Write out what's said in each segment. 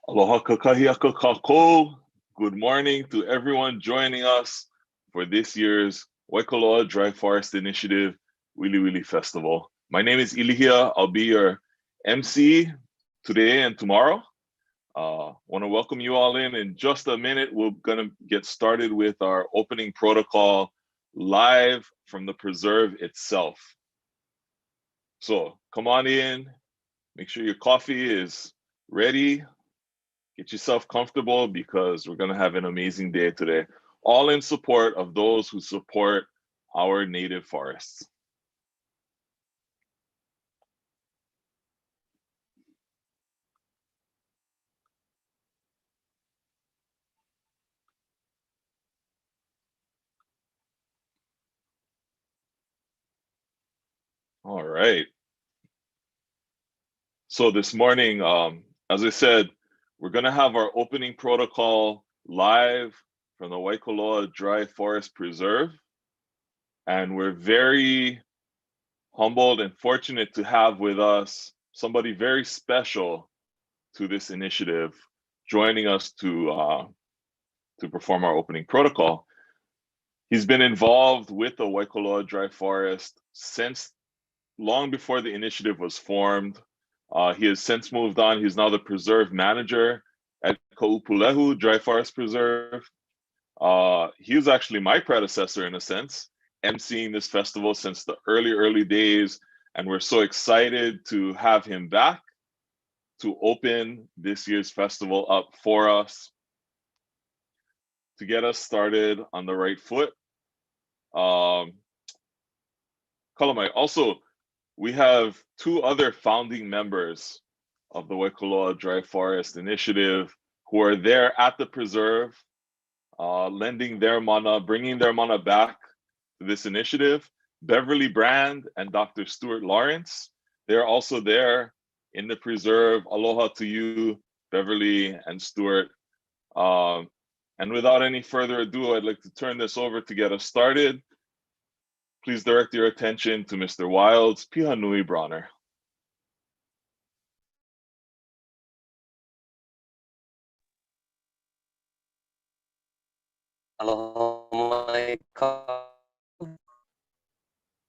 Aloha kakahiaka kako. Good morning to everyone joining us for this year's Waikoloa Dry Forest Initiative Wiliwili Festival. My name is Ilihia. I'll be your MC today and tomorrow. Want to welcome you all in. In just a minute, we're going to get started with our opening protocol live from the preserve itself. So come on in, make sure your coffee is ready. Get yourself comfortable because we're going to have an amazing day today, all in support of those who support our native forests. All right. So this morning, as I said, we're going to have our opening protocol live from the Waikoloa Dry Forest Preserve. And we're very humbled and fortunate to have with us somebody very special to this initiative joining us to perform our opening protocol. He's been involved with the Waikoloa Dry Forest since long before the initiative was formed. He has since moved on. He's now the preserve manager at Ka'upulehu Dry Forest Preserve. He was actually my predecessor in a sense, emceeing this festival since the early days, and we're so excited to have him back to open this year's festival up for us. To get us started on the right foot, Kalamai. Also, we have two other founding members of the Waikoloa Dry Forest Initiative who are there at the preserve, lending their mana, bringing their mana back to this initiative. Beverly Brand and Dr. Stuart Lawrence, they're also there in the preserve. Aloha to you, Beverly and Stuart. And without any further ado, I'd like to turn this over to get us started. Please direct your attention to Mr. Wild's Pihanui Bronner. Aloha.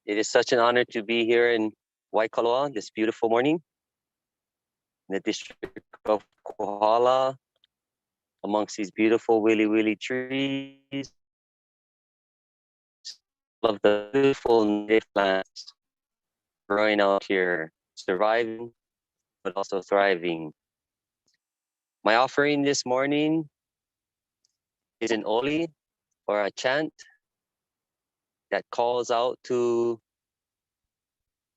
It is such an honor to be here in Waikoloa this beautiful morning in the district of Kohala amongst these beautiful Wiliwili trees of the beautiful native plants growing out here, surviving but also thriving. My offering this morning is an oli, or a chant that calls out to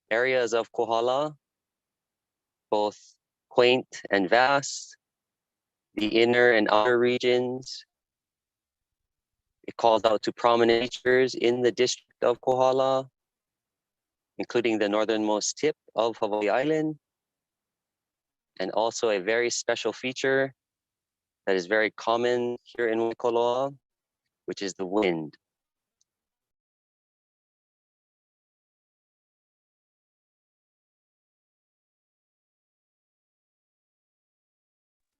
areas of Kohala, both quaint and vast, the inner and outer regions. It calls out to prominent features in the district of Kohala, including the northernmost tip of Hawaii Island, and also a very special feature that is very common here in Waikoloa, which is the wind.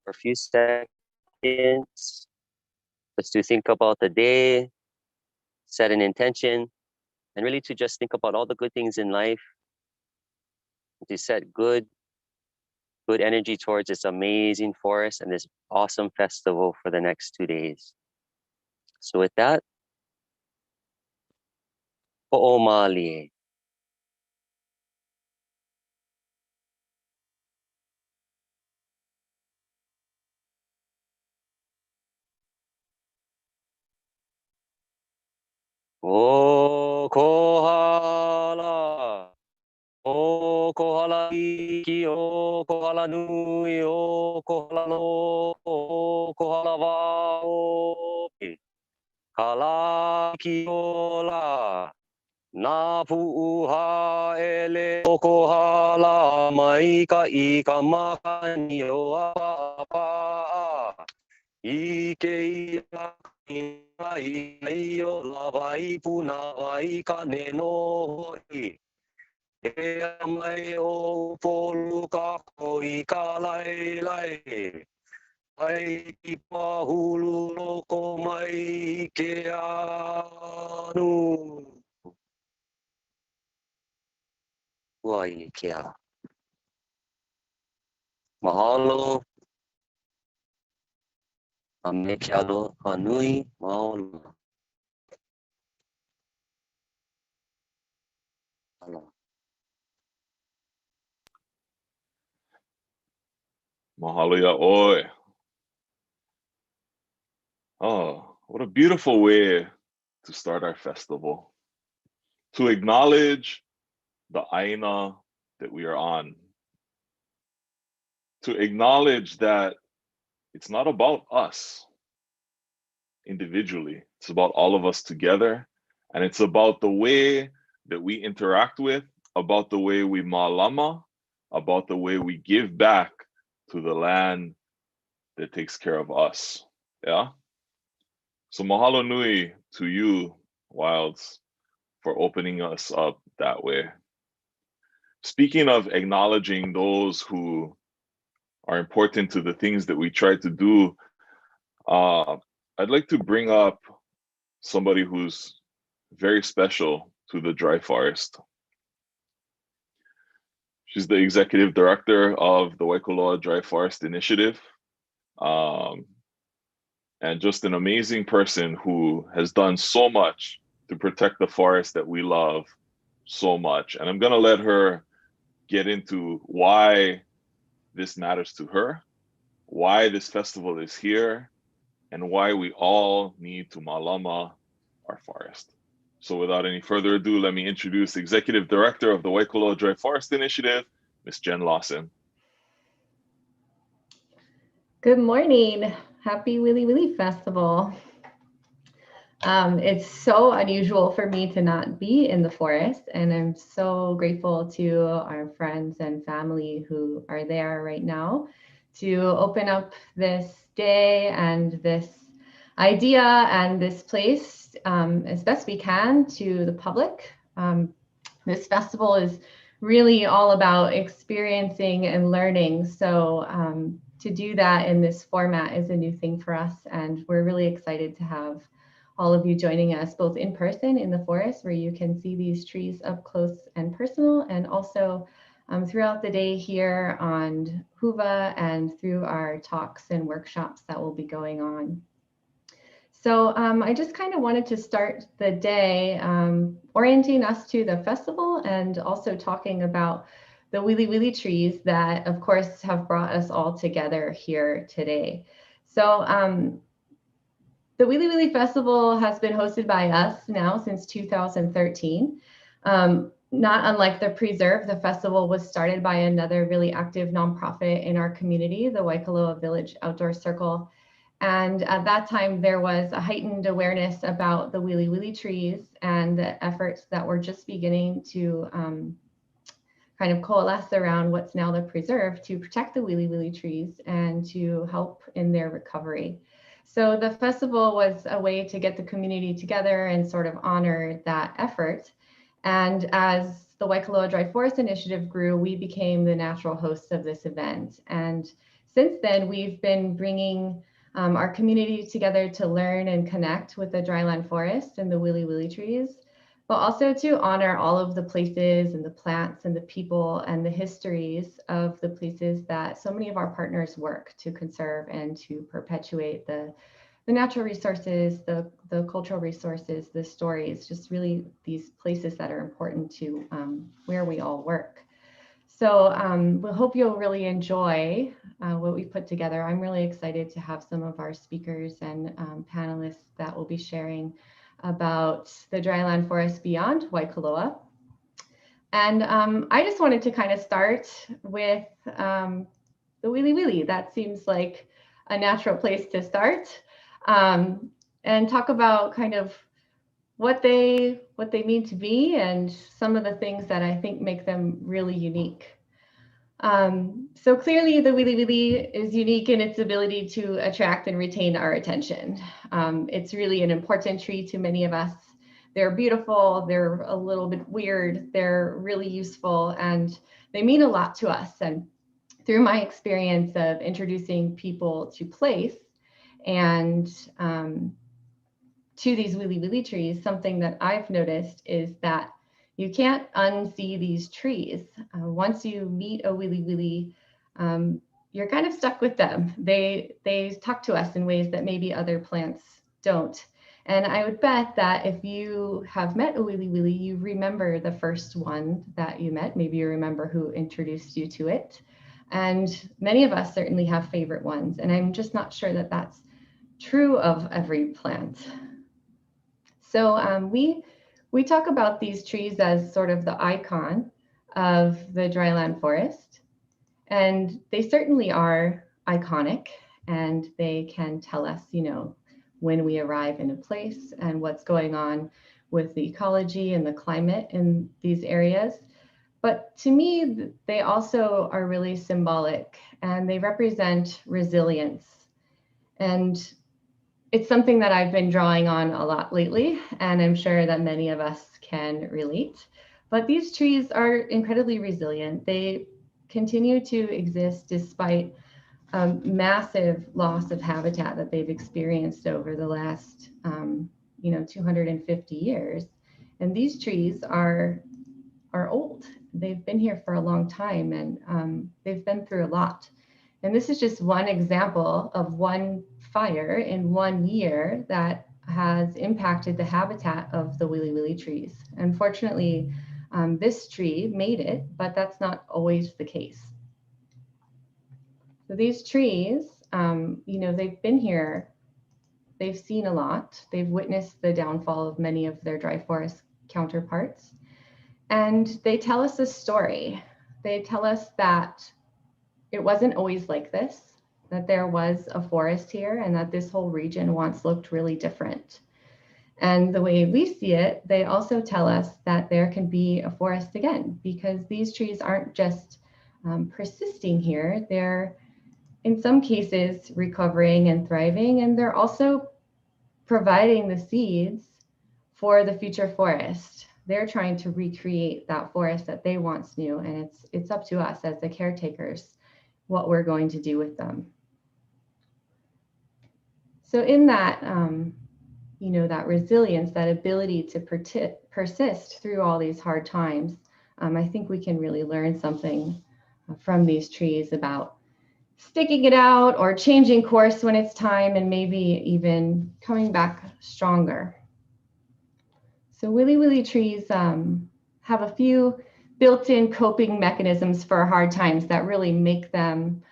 For a few seconds, just to think about the day, set an intention, and really to just think about all the good things in life, to set good energy towards this amazing forest and this awesome festival for the next 2 days. So with that, Ho'omali. O Kohala. O Kohala iki, o Kohala nui, o Kohala no, o Kohala wa opi. Kala iki ola. Na pu'uha ele o Kohala mai ka i ka makani o apa. Ike ia i o lava i puna i ka neno hoi. E mai o polu ka ko i ka lai lai. Ai ki pahulu loko mai ke anu. Wai ke a. Mahalo. A me ke alo hanui. Mahalo. Mahalo. Mahalo ya oi. Oh, what a beautiful way to start our festival. To acknowledge the aina that we are on. To acknowledge that it's not about us individually, it's about all of us together. And it's about the way that we interact with, about the way we malama, about the way we give back to the land that takes care of us. Yeah. So mahalo nui to you, Wilds, for opening us up that way. Speaking of acknowledging those who are important to the things that we try to do, I'd like to bring up somebody who's very special to the dry forest. She's the executive director of the Waikoloa Dry Forest Initiative, and just an amazing person who has done so much to protect the forest that we love so much. And I'm going to let her get into why this matters to her, why this festival is here, and why we all need to malama our forest. So without any further ado, let me introduce Executive Director of the Waikoloa Dry Forest Initiative, Ms. Jen Lawson. Good morning. Happy Wiliwili Festival. It's so unusual for me to not be in the forest, and I'm so grateful to our friends and family who are there right now to open up this day and this idea and this place as best we can to the public. This festival is really all about experiencing and learning. So to do that in this format is a new thing for us, and we're really excited to have all of you joining us both in person in the forest where you can see these trees up close and personal, and also throughout the day here on Huva and through our talks and workshops that will be going on. So I just kind of wanted to start the day orienting us to the festival and also talking about the Wiliwili trees that, of course, have brought us all together here today. So the Wiliwili Festival has been hosted by us now since 2013. Not unlike the Preserve, the festival was started by another really active nonprofit in our community, the Waikoloa Village Outdoor Circle. And at that time, there was a heightened awareness about the Wiliwili trees and the efforts that were just beginning to kind of coalesce around what's now the Preserve to protect the Wiliwili trees and to help in their recovery. So the festival was a way to get the community together and sort of honor that effort. And as the Waikoloa Dry Forest Initiative grew, we became the natural hosts of this event. And since then, we've been bringing our community together to learn and connect with the dryland forest and the Wiliwili trees, but also to honor all of the places and the plants and the people and the histories of the places that so many of our partners work to conserve and to perpetuate the natural resources, the cultural resources, the stories, just really these places that are important to where we all work. So we hope you'll really enjoy what we put together. I'm really excited to have some of our speakers and panelists that will be sharing about the dryland forest beyond Waikoloa. And I just wanted to kind of start with the Wiliwili. That seems like a natural place to start, and talk about kind of what they mean to be and some of the things that I think make them really unique. So clearly the Wiliwili is unique in its ability to attract and retain our attention. It's really an important tree to many of us. They're beautiful, they're a little bit weird, they're really useful, and they mean a lot to us. And through my experience of introducing people to place and to these Wiliwili trees, something that I've noticed is that you can't unsee these trees. Once you meet a Wiliwili, you're kind of stuck with them. They talk to us in ways that maybe other plants don't. And I would bet that if you have met a Wiliwili, you remember the first one that you met. Maybe you remember who introduced you to it. And many of us certainly have favorite ones. And I'm just not sure that that's true of every plant. So we talk about these trees as sort of the icon of the dryland forest. And they certainly are iconic, and they can tell us, you know, when we arrive in a place and what's going on with the ecology and the climate in these areas. But to me, they also are really symbolic, and they represent resilience. And it's something that I've been drawing on a lot lately, and I'm sure that many of us can relate. But these trees are incredibly resilient. They continue to exist despite massive loss of habitat that they've experienced over the last 250 years. And these trees are old. They've been here for a long time, and they've been through a lot. And this is just one example of one fire in 1 year that has impacted the habitat of the Wiliwili trees. Unfortunately, this tree made it, but that's not always the case. So these trees, they've been here, they've seen a lot, they've witnessed the downfall of many of their dry forest counterparts, and they tell us a story. They tell us that it wasn't always like this, that there was a forest here, and that this whole region once looked really different. And the way we see it, they also tell us that there can be a forest again, because these trees aren't just persisting here, they're in some cases recovering and thriving, and they're also providing the seeds for the future forest. They're trying to recreate that forest that they once knew, and it's up to us as the caretakers what we're going to do with them. So in that, that resilience, that ability to persist through all these hard times, I think we can really learn something from these trees about sticking it out or changing course when it's time, and maybe even coming back stronger. So Wiliwili trees have a few built-in coping mechanisms for hard times that really make them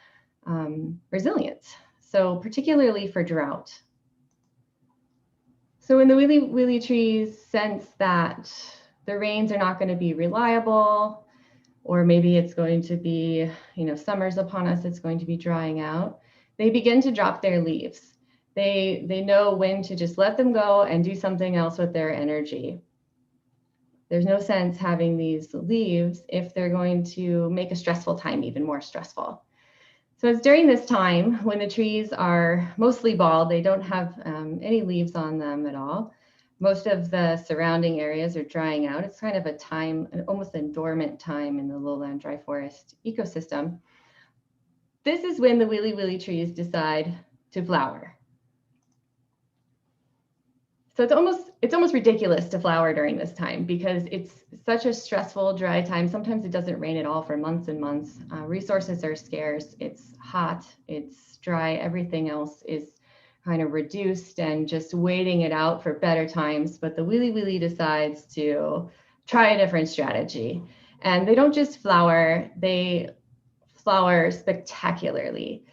resilient. So particularly for drought. So when the Wiliwili trees sense that the rains are not going to be reliable, or maybe it's going to be, summer's upon us, it's going to be drying out, they begin to drop their leaves. They know when to just let them go and do something else with their energy. There's no sense having these leaves if they're going to make a stressful time even more stressful. So it's during this time when the trees are mostly bald, they don't have any leaves on them at all. Most of the surrounding areas are drying out. It's kind of a time, almost a dormant time in the lowland dry forest ecosystem. This is when the Wiliwili trees decide to flower. So it's almost ridiculous to flower during this time, because it's such a stressful, dry time. Sometimes it doesn't rain at all for months and months. Resources are scarce. It's hot. It's dry. Everything else is kind of reduced and just waiting it out for better times. But the Wiliwili decides to try a different strategy. And they don't just flower, they flower spectacularly.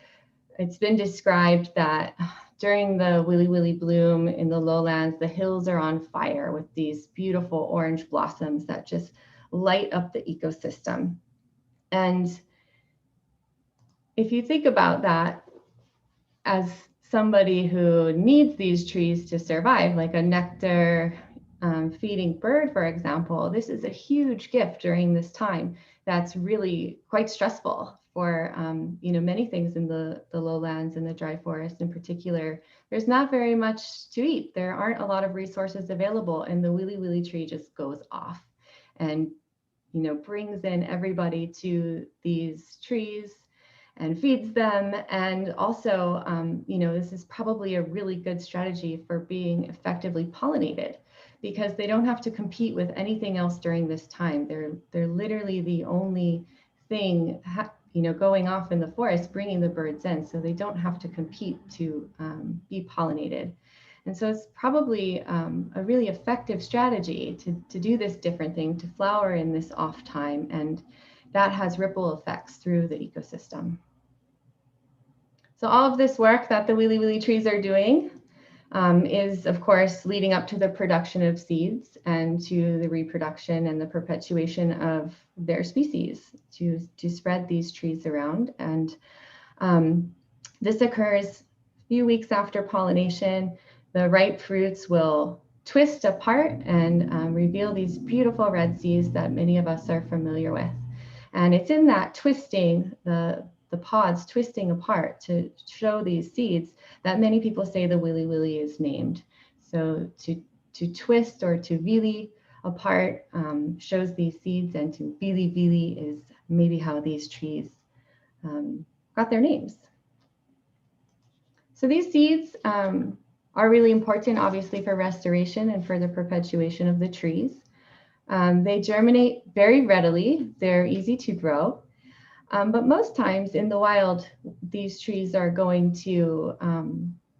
It's been described that during the Wiliwili bloom in the lowlands, the hills are on fire with these beautiful orange blossoms that just light up the ecosystem. And if you think about that as somebody who needs these trees to survive, like a nectar feeding bird, for example, this is a huge gift during this time that's really quite stressful for many things in the lowlands and the dry forest in particular. There's not very much to eat. There aren't a lot of resources available, and the Wiliwili tree just goes off and brings in everybody to these trees and feeds them. And also, this is probably a really good strategy for being effectively pollinated, because they don't have to compete with anything else during this time. They're literally the only thing going off in the forest, bringing the birds in, so they don't have to compete to be pollinated. And so it's probably a really effective strategy to do this different thing, to flower in this off time, and that has ripple effects through the ecosystem. So all of this work that the Wiliwili trees are doing is, of course, leading up to the production of seeds and to the reproduction and the perpetuation of their species, to spread these trees around. And this occurs a few weeks after pollination. The ripe fruits will twist apart and reveal these beautiful red seeds that many of us are familiar with. And it's in that twisting, the pods twisting apart to show these seeds, that many people say the Wiliwili is named. So to twist or to wili apart shows these seeds, and to wili is maybe how these trees got their names. So these seeds are really important, obviously, for restoration and for the perpetuation of the trees. They germinate very readily. They're easy to grow. But most times in the wild, these trees are going to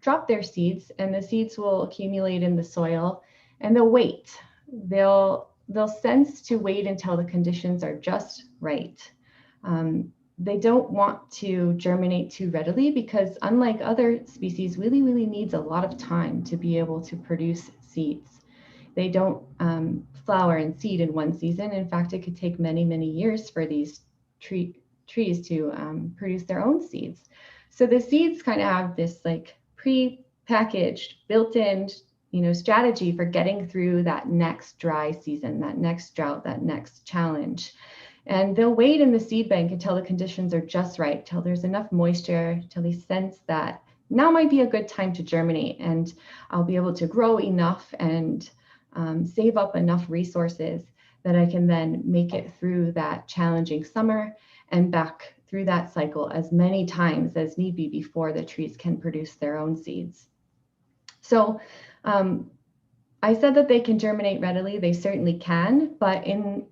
drop their seeds, and the seeds will accumulate in the soil, and they'll wait. They'll sense to wait until the conditions are just right. They don't want to germinate too readily, because unlike other species, Wiliwili needs a lot of time to be able to produce seeds. They don't flower and seed in one season. In fact, it could take many, many years for these trees to produce their own seeds. So the seeds kind of have this like pre-packaged, built-in, strategy for getting through that next dry season, that next drought, that next challenge. And they'll wait in the seed bank until the conditions are just right, till there's enough moisture, till they sense that now might be a good time to germinate, and I'll be able to grow enough and save up enough resources that I can then make it through that challenging summer and back through that cycle as many times as need be before the trees can produce their own seeds. So I said that they can germinate readily. They certainly can, but in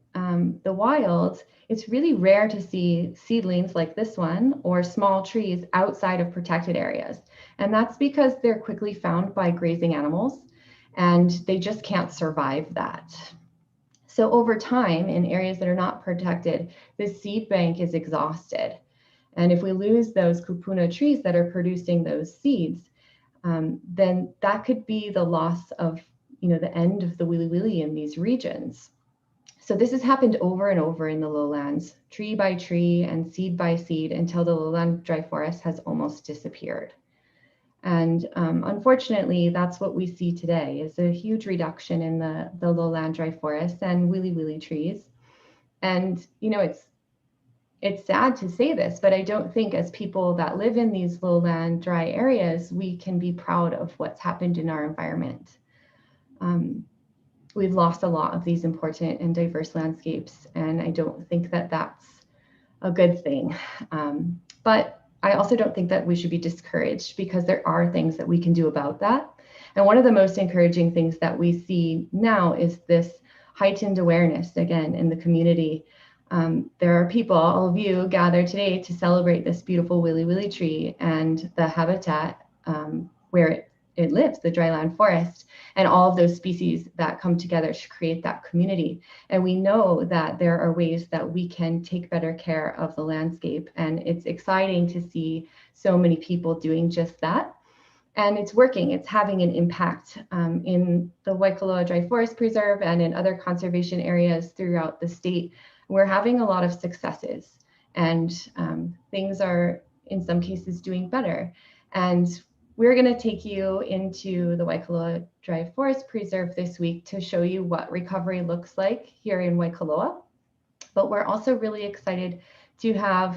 the wild, it's really rare to see seedlings like this one or small trees outside of protected areas. And that's because they're quickly found by grazing animals, and they just can't survive that. So over time, in areas that are not protected, the seed bank is exhausted. And if we lose those kupuna trees that are producing those seeds, then that could be the loss of, the end of the Wiliwili in these regions. So this has happened over and over in the lowlands, tree by tree and seed by seed, until the lowland dry forest has almost disappeared. And unfortunately, that's what we see today, is a huge reduction in the lowland dry forest and Wiliwili trees. And, it's sad to say this, but I don't think as people that live in these lowland dry areas, we can be proud of what's happened in our environment. We've lost a lot of these important and diverse landscapes, and I don't think that that's a good thing. But I also don't think that we should be discouraged, because there are things that we can do about that. And one of the most encouraging things that we see now is this heightened awareness, again, in the community. There are people, all of you, gathered today to celebrate this beautiful Wiliwili tree and the habitat where it lives, the dryland forest, and all of those species that come together to create that community. And we know that there are ways that we can take better care of the landscape. And it's exciting to see so many people doing just that. And it's working. It's having an impact in the Waikoloa Dry Forest Preserve and in other conservation areas throughout the state. We're having a lot of successes, and things are, in some cases, doing better. And we're going to take you into the Waikoloa Dry Forest Preserve this week to show you what recovery looks like here in Waikoloa. But we're also really excited to have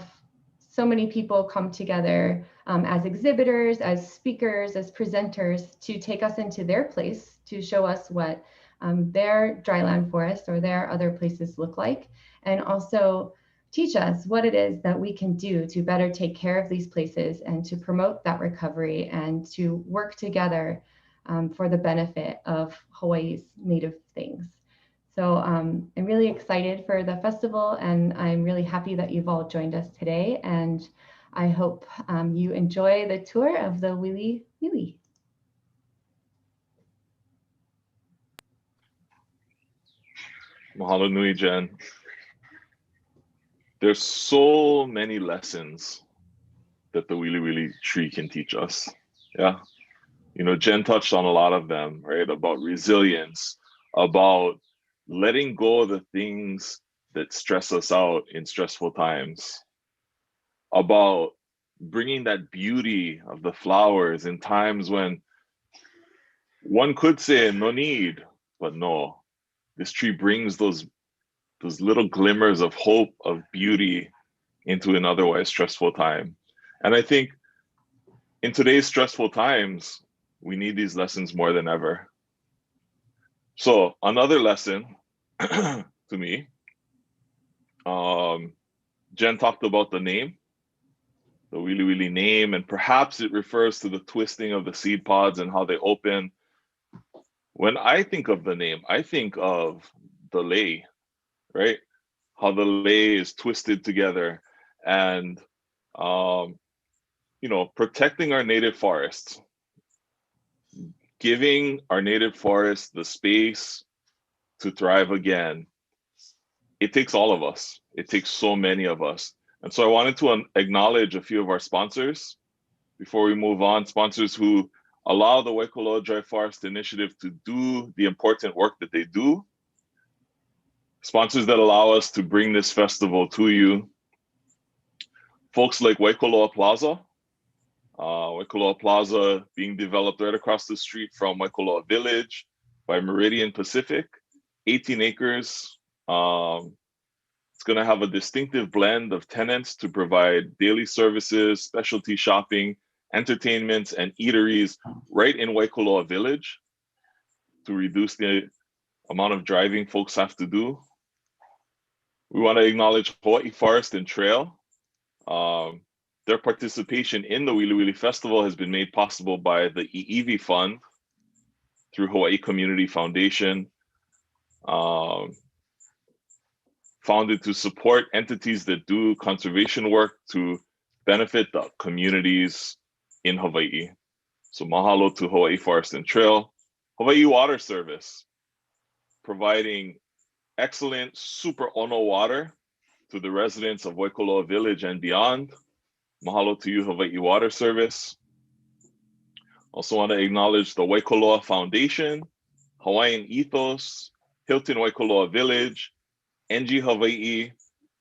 so many people come together as exhibitors, as speakers, as presenters, to take us into their place, to show us what their dryland forest or their other places look like, and also teach us what it is that we can do to better take care of these places and to promote that recovery and to work together for the benefit of Hawaii's native things. So I'm really excited for the festival, and I'm really happy that you've all joined us today. And I hope you enjoy the tour of the Wiliwili. Mahalo nui, Jen. There's so many lessons that the Wiliwili tree can teach us. Yeah. You know, Jen touched on a lot of them, right? About resilience, about letting go of the things that stress us out in stressful times, about bringing that beauty of the flowers in times when one could say no need, but no, this tree brings those little glimmers of hope, of beauty into an otherwise stressful time. And I think in today's stressful times, we need these lessons more than ever. So another lesson to me, Jen talked about the name, the Wiliwili name, and perhaps it refers to the twisting of the seed pods and how they open. When I think of the name, I think of the lei, right? How the lei is twisted together and, you know, protecting our native forests, giving our native forests the space to thrive again. It takes all of us. It takes so many of us. And so I wanted to acknowledge a few of our sponsors before we move on, sponsors who allow the Waikoloa Dry Forest Initiative to do the important work that they do, sponsors that allow us to bring this festival to you. Folks like Waikoloa Plaza, Waikoloa Plaza being developed right across the street from Waikoloa Village by Meridian Pacific, 18 acres. It's going to have a distinctive blend of tenants to provide daily services, specialty shopping, entertainments, and eateries right in Waikoloa Village to reduce the amount of driving folks have to do. We want to acknowledge Hawaii Forest and Trail. Their participation in the Wiliwili Festival has been made possible by the EEV Fund through Hawaii Community Foundation, founded to support entities that do conservation work to benefit the communities in Hawaii. So mahalo to Hawaii Forest and Trail. Hawaii Water Service, providing excellent super ono water to the residents of Waikoloa Village and beyond. Mahalo to you, Hawaii Water Service. Also want to acknowledge the Waikoloa Foundation, Hawaiian Ethos, Hilton Waikoloa Village, NG Hawaii,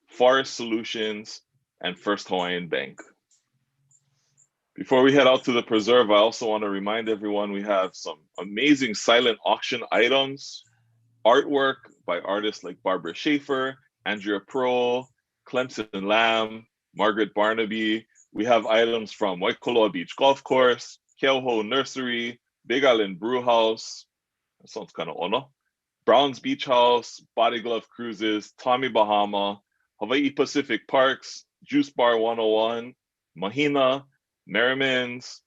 Forest Solutions, and First Hawaiian Bank. Before we head out to the preserve, I also want to remind everyone we have some amazing silent auction items, artwork by artists like Barbara Schaefer, Andrea Pro, Clemson Lamb, Margaret Barnaby. We have items from Waikoloa Beach Golf Course, Keoho Nursery, Big Island Brew House, that sounds kind of ono, Brown's Beach House, Body Glove Cruises, Tommy Bahama, Hawaii Pacific Parks, Juice Bar 101, Mahina, Merriman's,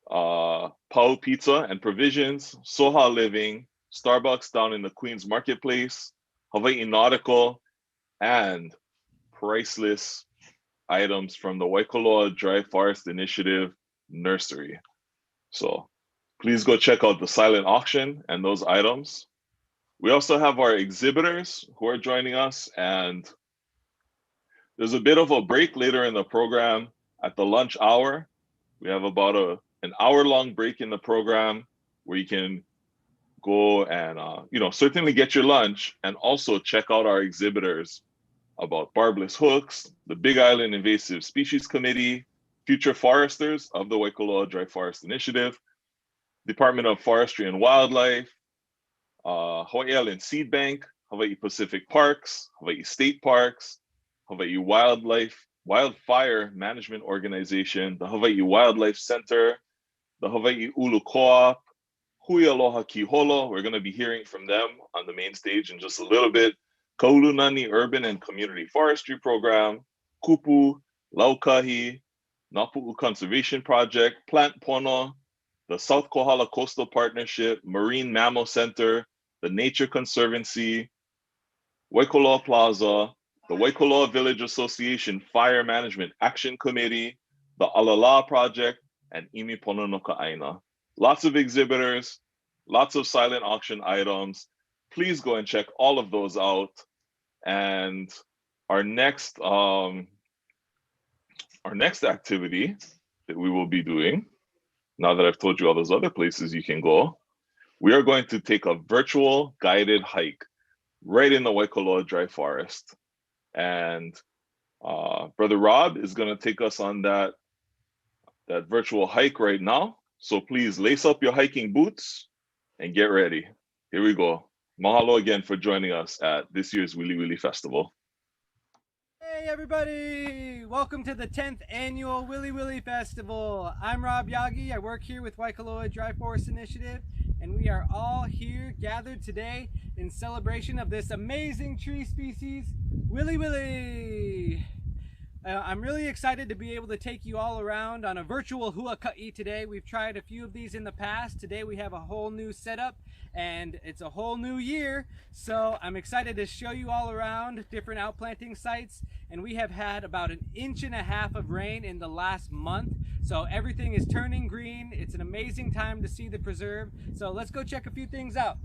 Pau Pizza and Provisions, Soha Living, Starbucks down in the Queens Marketplace, Hawaii Nautical, and priceless items from the Waikoloa Dry Forest Initiative Nursery. So please go check out the silent auction and those items. We also have our exhibitors who are joining us, and there's a bit of a break later in the program at the lunch hour. We have about an hour-long break in the program where you can go and certainly get your lunch and also check out our exhibitors about barbless hooks, the Big Island Invasive Species Committee, future foresters of the Waikoloa Dry Forest Initiative, Department of Forestry and Wildlife, Hawaii Island Seed Bank, Hawaii Pacific Parks, Hawaii State Parks, Hawaii Wildfire Management Organization, the Hawaii Wildlife Center, the Hawaii Ulu Co-op, Hui Aloha Kiholo. We're going to be hearing from them on the main stage in just a little bit. Kaulunani Urban and Community Forestry Program, Kupu, Laukahi, Napu'u Conservation Project, Plant Pono, the South Kohala Coastal Partnership, Marine Mammal Center, the Nature Conservancy, Waikoloa Plaza, the Waikoloa Village Association Fire Management Action Committee, the Alala Project, and Imi Pononoka Aina. Lots of exhibitors, lots of silent auction items. Please go and check all of those out. And our next activity that we will be doing, now that I've told you all those other places you can go, we are going to take a virtual guided hike right in the Waikoloa Dry Forest. And Brother Rob is going to take us on that virtual hike right now. So please lace up your hiking boots and get ready. Here we go. Mahalo again for joining us at this year's Wiliwili Festival. Hey everybody! Welcome to the 10th annual Wiliwili Festival. I'm Rob Yagi. I work here with Waikoloa Dry Forest Initiative, and we are all here gathered today in celebration of this amazing tree species, Wiliwili. I'm really excited to be able to take you all around on a virtual huaka'i today. We've tried a few of these in the past. Today we have a whole new setup and it's a whole new year. So I'm excited to show you all around different outplanting sites. And we have had about 1.5 inches of rain in the last month. So everything is turning green. It's an amazing time to see the preserve. So let's go check a few things out.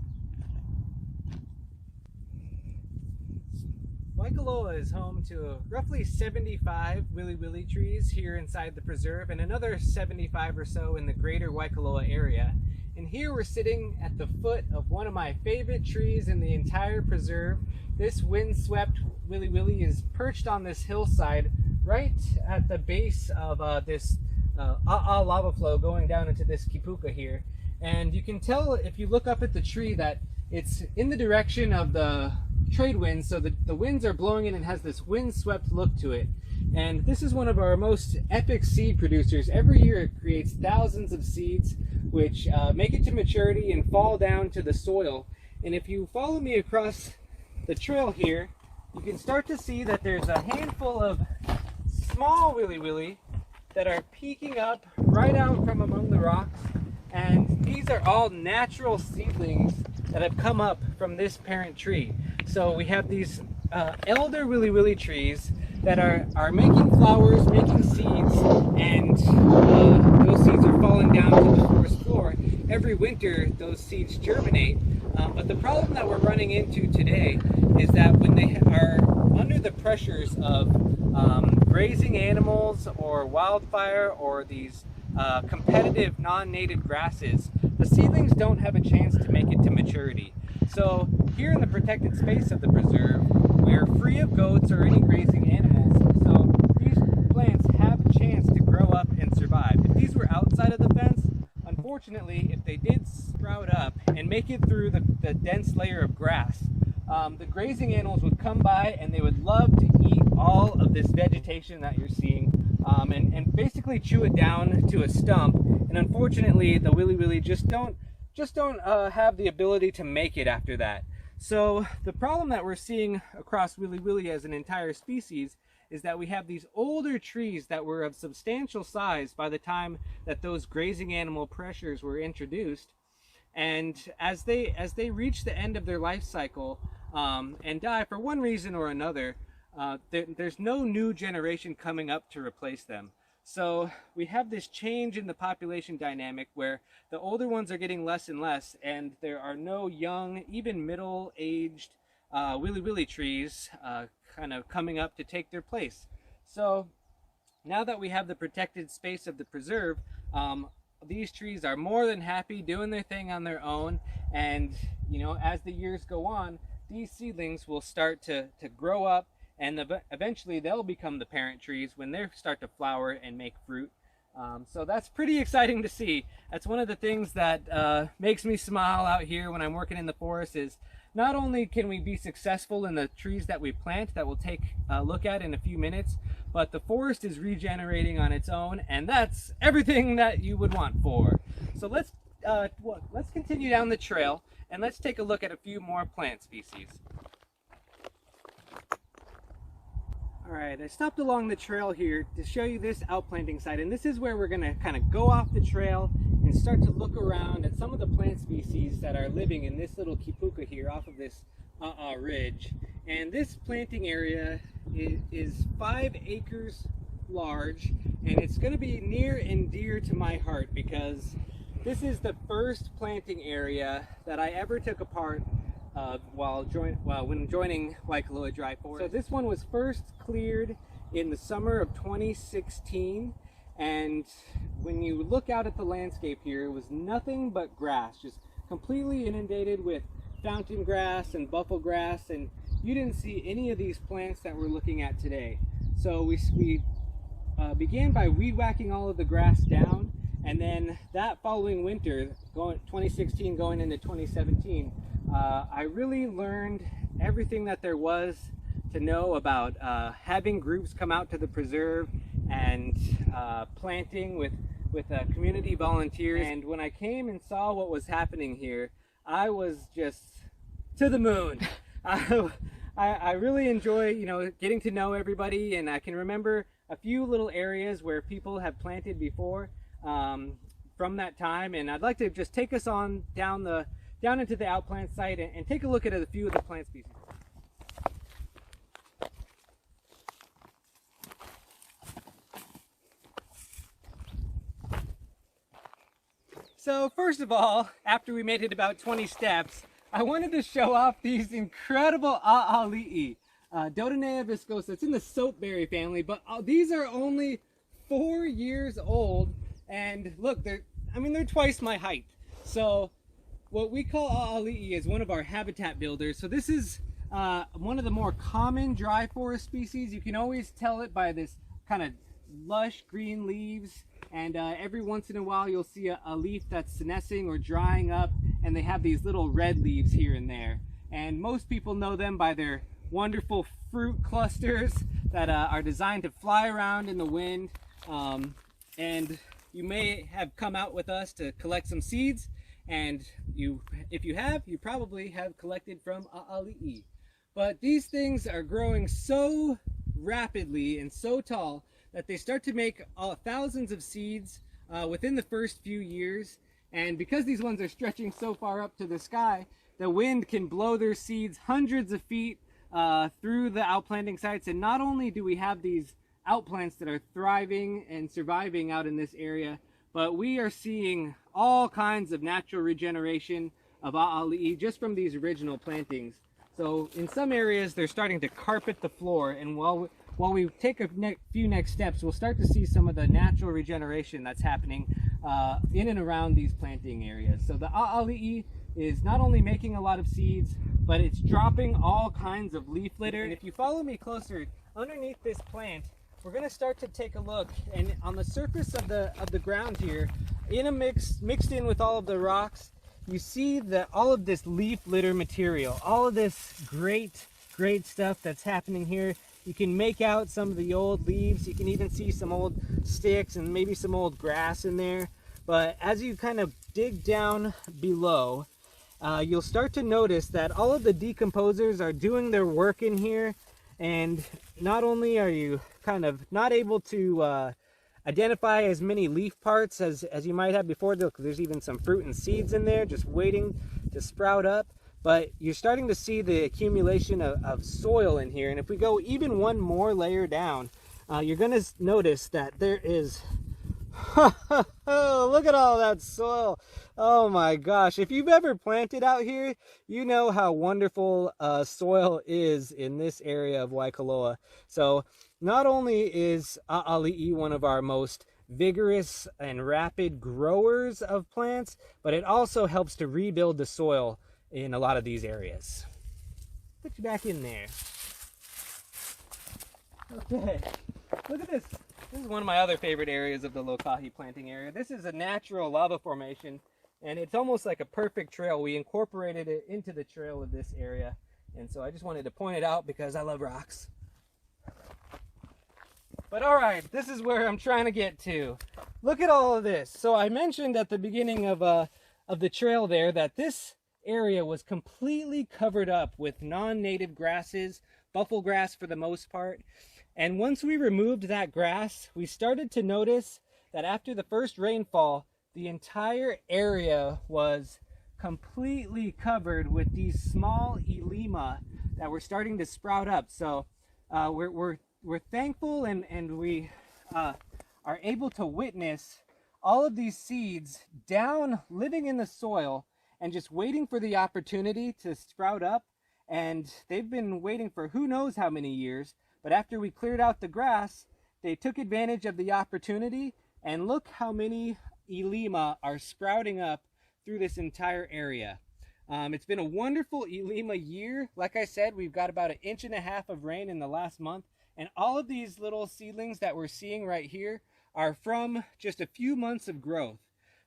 Waikoloa is home to roughly 75 Wiliwili trees here inside the preserve and another 75 or so in the greater Waikoloa area. And here we're sitting at the foot of one of my favorite trees in the entire preserve. This windswept Wiliwili is perched on this hillside right at the base of this A'a lava flow going down into this kipuka here. And you can tell if you look up at the tree that it's in the direction of the trade winds, so the winds are blowing in and has this windswept look to it. And this is one of our most epic seed producers. Every year it creates thousands of seeds which make it to maturity and fall down to the soil. And if you follow me across the trail here, you can start to see that there's a handful of small Wiliwili that are peeking up right out from among the rocks. And these are all natural seedlings that have come up from this parent tree. So we have these elder Wiliwili trees that are making flowers, making seeds, and those seeds are falling down to the forest floor. Every winter, those seeds germinate. But the problem that we're running into today is that when they are under the pressures of grazing animals or wildfire or these competitive non-native grasses, the seedlings don't have a chance to make it to maturity. So here in the protected space of the preserve, we're free of goats or any grazing animals, so these plants have a chance to grow up and survive. If these were outside of the fence, unfortunately, if they did sprout up and make it through the dense layer of grass, the grazing animals would come by and they would love to eat all of this vegetation that you're seeing and basically chew it down to a stump. And unfortunately, the Wiliwili just don't have the ability to make it after that. So the problem that we're seeing across Wiliwili as an entire species is that we have these older trees that were of substantial size by the time that those grazing animal pressures were introduced. And as they reach the end of their life cycle and die for one reason or another, there's no new generation coming up to replace them. So we have this change in the population dynamic where the older ones are getting less and less, and there are no young, even middle-aged Wiliwili trees kind of coming up to take their place. So now that we have the protected space of the preserve, these trees are more than happy doing their thing on their own, and as the years go on, these seedlings will start to grow up, and eventually they'll become the parent trees when they start to flower and make fruit. So that's pretty exciting to see. That's one of the things that makes me smile out here when I'm working in the forest is not only can we be successful in the trees that we plant that we'll take a look at in a few minutes, but the forest is regenerating on its own, and that's everything that you would want for. So let's continue down the trail and let's take a look at a few more plant species. All right, I stopped along the trail here to show you this outplanting site, and this is where we're going to kind of go off the trail and start to look around at some of the plant species that are living in this little kipuka here off of this ridge. And this planting area is 5 acres large, and it's going to be near and dear to my heart because this is the first planting area that I ever took apart when joining Waikoloa Dry Forest. So this one was first cleared in the summer of 2016, and when you look out at the landscape here, it was nothing but grass, just completely inundated with fountain grass and buffalo grass, and you didn't see any of these plants that we're looking at today. So we began by weed whacking all of the grass down, and then that following winter, 2016 going into 2017, I really learned everything that there was to know about having groups come out to the preserve and planting with community volunteers. And when I came and saw what was happening here, I was just to the moon. I really enjoy, getting to know everybody, and I can remember a few little areas where people have planted before from that time. And I'd like to just take us on down into the outplant site and take a look at a few of the plant species. So first of all, after we made it about 20 steps, I wanted to show off these incredible a'ali'i, Dodonaea viscosa. It's in the soapberry family, but these are only 4 years old, and look, they're twice my height. So what we call a'ali'i is one of our habitat builders. So this is one of the more common dry forest species. You can always tell it by this kind of lush green leaves, and every once in a while you'll see a leaf that's senescing or drying up, and they have these little red leaves here and there. And most people know them by their wonderful fruit clusters that are designed to fly around in the wind. And you may have come out with us to collect some seeds, and if you have, you probably have collected from a'ali'i. But these things are growing so rapidly and so tall that they start to make thousands of seeds within the first few years. And because these ones are stretching so far up to the sky, the wind can blow their seeds hundreds of feet through the outplanting sites. And not only do we have these outplants that are thriving and surviving out in this area, but we are seeing all kinds of natural regeneration of a'ali'i just from these original plantings. So in some areas, they're starting to carpet the floor, and while we take a few next steps, we'll start to see some of the natural regeneration that's happening in and around these planting areas. So the a'ali'i is not only making a lot of seeds, but it's dropping all kinds of leaf litter. And if you follow me closer, underneath this plant, we're going to start to take a look, and on the surface of the ground here, mixed in with all of the rocks, you see that all of this leaf litter material, all of this great stuff that's happening here. You can make out some of the old leaves. You can even see some old sticks and maybe some old grass in there. But as you kind of dig down below, you'll start to notice that all of the decomposers are doing their work in here. And not only are you kind of not able to identify as many leaf parts as you might have before, there's even some fruit and seeds in there just waiting to sprout up, but you're starting to see the accumulation of soil in here. And if we go even one more layer down, you're going to notice that there is look at all that soil. Oh my gosh, if you've ever planted out here, you know how wonderful soil is in this area of Waikoloa. So not only is a'ali'i one of our most vigorous and rapid growers of plants, but it also helps to rebuild the soil in a lot of these areas. Put you back in there. Okay, look at this. This is one of my other favorite areas of the Lokahi planting area. This is a natural lava formation, and it's almost like a perfect trail. We incorporated it into the trail of this area, and so I just wanted to point it out because I love rocks. But all right, this is where I'm trying to get to. Look at all of this. So I mentioned at the beginning of the trail there that this area was completely covered up with non-native grasses, buffalo grass for the most part. And once we removed that grass, we started to notice that after the first rainfall, the entire area was completely covered with these small Ilima that were starting to sprout up. So we're thankful, and we are able to witness all of these seeds down, living in the soil and just waiting for the opportunity to sprout up. And they've been waiting for who knows how many years, but after we cleared out the grass, they took advantage of the opportunity, and look how many Ilima are sprouting up through this entire area. It's been a wonderful Ilima year. Like I said, we've got about 1.5 inches of rain in the last month, and all of these little seedlings that we're seeing right here are from just a few months of growth.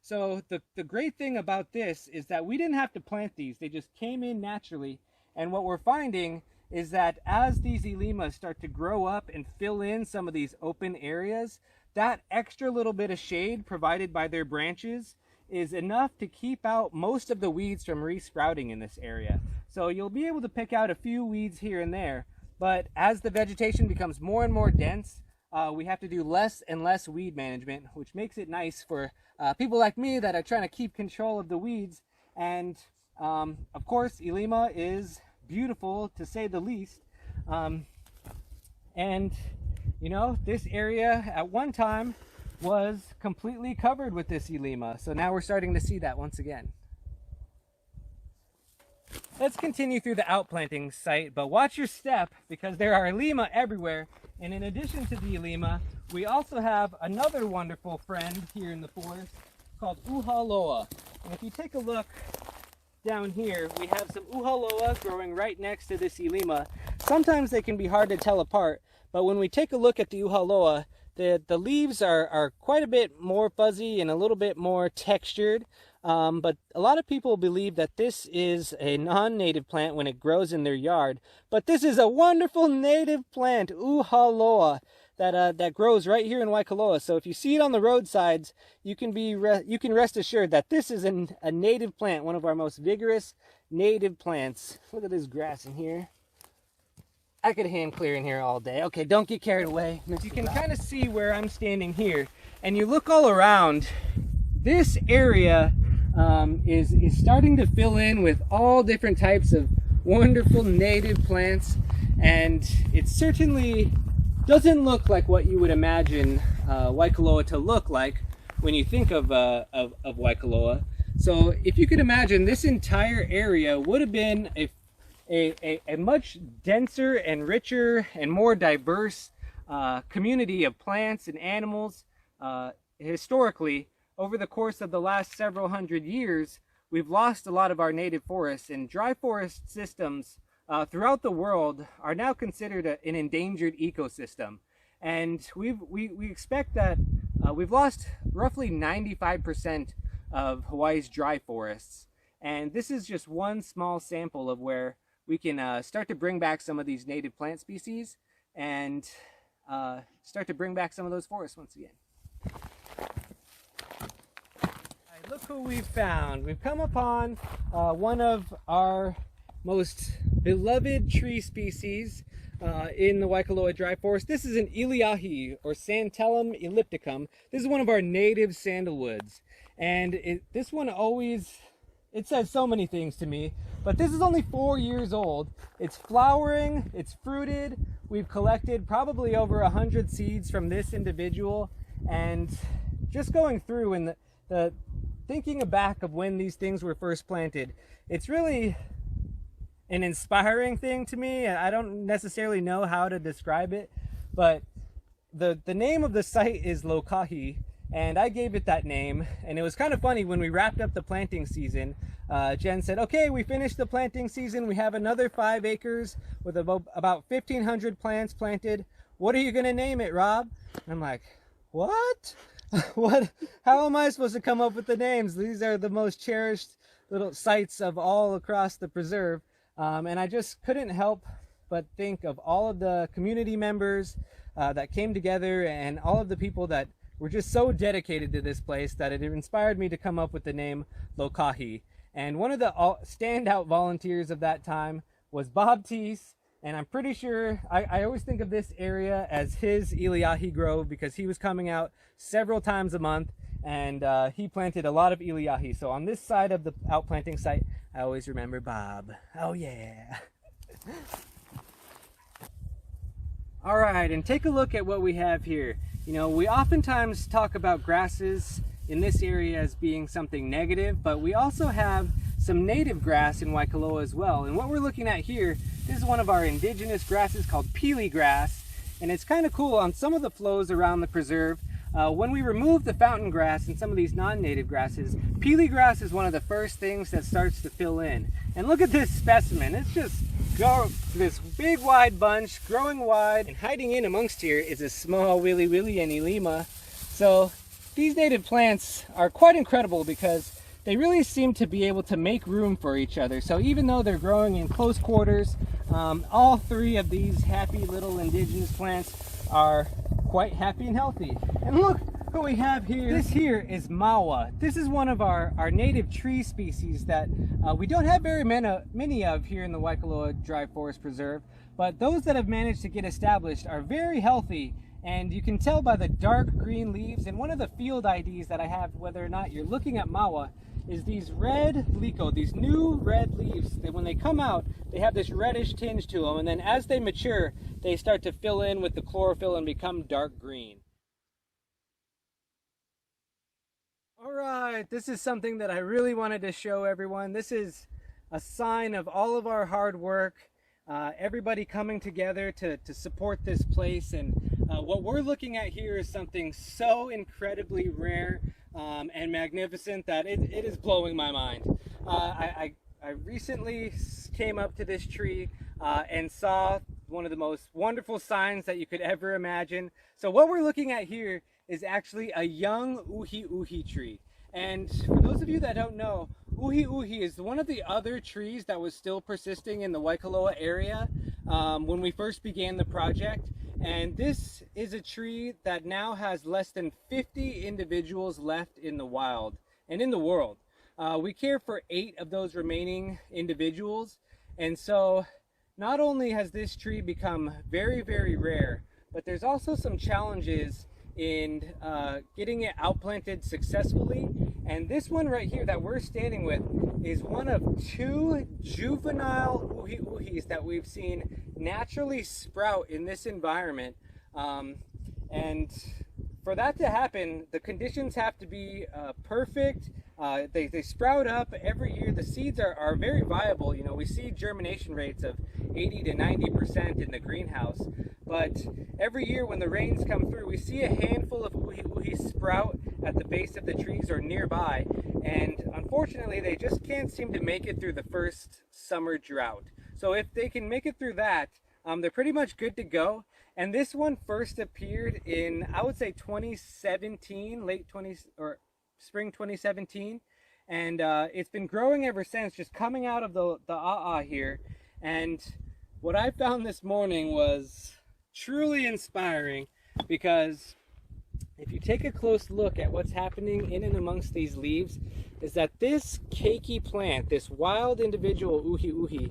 So the great thing about this is that we didn't have to plant these. They just came in naturally. And what we're finding is that as these Ilimas start to grow up and fill in some of these open areas, that extra little bit of shade provided by their branches is enough to keep out most of the weeds from resprouting in this area. So you'll be able to pick out a few weeds here and there, but as the vegetation becomes more and more dense, we have to do less and less weed management, which makes it nice for people like me that are trying to keep control of the weeds. And of course, Ilima is beautiful, to say the least. And you know, this area at one time was completely covered with this Ilima. So now we're starting to see that once again. Let's continue through the outplanting site, but watch your step because there are Ilima everywhere. And in addition to the Ilima, we also have another wonderful friend here in the forest called Uhaloa. And if you take a look down here, we have some Uhaloa growing right next to this Ilima. Sometimes they can be hard to tell apart, but when we take a look at the Uhaloa, the leaves are quite a bit more fuzzy and a little bit more textured. But a lot of people believe that this is a non-native plant when it grows in their yard. But this is a wonderful native plant, Uhaloa, that grows right here in Waikoloa. So if you see it on the roadsides, you can rest assured that this is a native plant, one of our most vigorous native plants. Look at this grass in here. I could hand clear in here all day. Okay, don't get carried away. You can kind of see where I'm standing here, and you look all around. This area is starting to fill in with all different types of wonderful native plants, and it certainly doesn't look like what you would imagine Waikoloa to look like when you think of Waikoloa. So if you could imagine, this entire area would have been a much denser and richer and more diverse community of plants and animals. Historically, over the course of the last several hundred years, we've lost a lot of our native forests, and dry forest systems throughout the world are now considered an endangered ecosystem. And we expect that we've lost roughly 95% of Hawaii's dry forests. And this is just one small sample of where we can start to bring back some of these native plant species and start to bring back some of those forests once again. Look who we've found. We've come upon one of our most beloved tree species in the Waikoloa dry forest. This is an Iliahi, or Santalum ellipticum. This is one of our native sandalwoods. And this one always, it says so many things to me, but this is only 4 years old. It's flowering, it's fruited. We've collected probably over 100 seeds from this individual. And just going through and the thinking back of when these things were first planted, it's really an inspiring thing to me. I don't necessarily know how to describe it, but the name of the site is Lokahi, and I gave it that name. And it was kind of funny when we wrapped up the planting season. Jen said, okay, we finished the planting season. We have another 5 acres with about 1,500 plants planted. What are you going to name it, Rob? And I'm like, what? What? How am I supposed to come up with the names? These are the most cherished little sites of all across the preserve. And I just couldn't help but think of all of the community members that came together, and all of the people that were just so dedicated to this place that it inspired me to come up with the name Lokahi. And one of the standout volunteers of that time was Bob Teese. And I'm pretty sure, I always think of this area as his Iliahi grove because he was coming out several times a month, and he planted a lot of Iliahi. So on this side of the outplanting site, I always remember Bob. Oh yeah. All right, and take a look at what we have here. You know, we oftentimes talk about grasses in this area as being something negative, but we also have some native grass in Waikoloa as well. And what we're looking at here, this is one of our indigenous grasses called peely grass, and it's kind of cool on some of the flows around the preserve. When we remove the fountain grass and some of these non-native grasses, peely grass is one of the first things that starts to fill in. And look at this specimen. It's just this big wide bunch growing wide, and hiding in amongst here is a small Wiliwili and Ilima. So these native plants are quite incredible because they really seem to be able to make room for each other. So even though they're growing in close quarters, all three of these happy little indigenous plants are quite happy and healthy. And look what we have here. This here is mawa. This is one of our native tree species that we don't have very many of here in the Waikoloa Dry Forest Preserve, but those that have managed to get established are very healthy. And you can tell by the dark green leaves, and one of the field IDs that I have, whether or not you're looking at mawa, is these red liko, these new red leaves, that when they come out, they have this reddish tinge to them, and then as they mature, they start to fill in with the chlorophyll and become dark green. All right, this is something that I really wanted to show everyone. This is a sign of all of our hard work, everybody coming together to support this place. And what we're looking at here is something so incredibly rare and magnificent that it is blowing my mind. I recently came up to this tree and saw one of the most wonderful signs that you could ever imagine. So what we're looking at here is actually a young uhi uhi tree. And for those of you that don't know, uhi uhi is one of the other trees that was still persisting in the Waikoloa area when we first began the project. And this is a tree that now has less than 50 individuals left in the wild and in the world. We care for 8 of those remaining individuals. And so not only has this tree become very, very rare, but there's also some challenges in getting it outplanted successfully. And this one right here that we're standing with is one of 2 juvenile uhi uhis that we've seen naturally sprout in this environment. And for that to happen, the conditions have to be perfect. They sprout up every year. The seeds are very viable. You know, we see germination rates of 80 to 90% in the greenhouse. But every year when the rains come through, we see a handful of uhi uhi sprout at the base of the trees or nearby. And unfortunately, they just can't seem to make it through the first summer drought. So if they can make it through that, they're pretty much good to go. And this one first appeared in, I would say, 2017, spring 2017. And it's been growing ever since, just coming out of the aa here. And what I found this morning was truly inspiring, because if you take a close look at what's happening in and amongst these leaves, is that this keiki plant, this wild individual uhi uhi,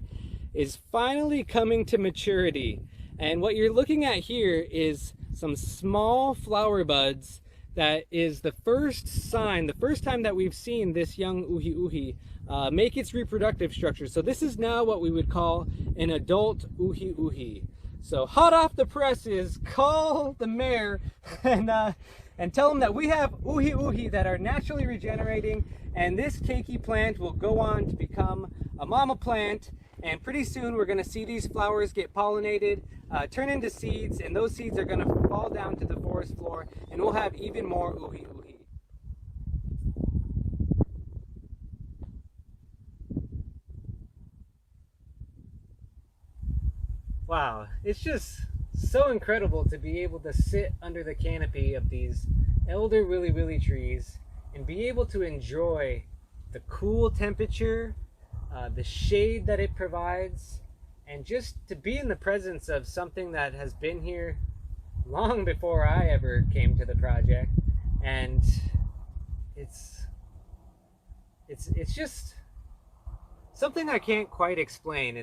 is finally coming to maturity. And what you're looking at here is some small flower buds. That is the first sign, the first time that we've seen this young uhi uhi make its reproductive structure. So this is now what we would call an adult uhi uhi. So hot off the presses, call the mayor and tell them that we have uhi uhi that are naturally regenerating, and this keiki plant will go on to become a mama plant. And pretty soon we're going to see these flowers get pollinated, turn into seeds, and those seeds are going to fall down to the forest floor, and we'll have even more uhi uhi. Wow, it's just so incredible to be able to sit under the canopy of these elder Wiliwili trees and be able to enjoy the cool temperature, the shade that it provides, and just to be in the presence of something that has been here long before I ever came to the project. And it's just something I can't quite explain.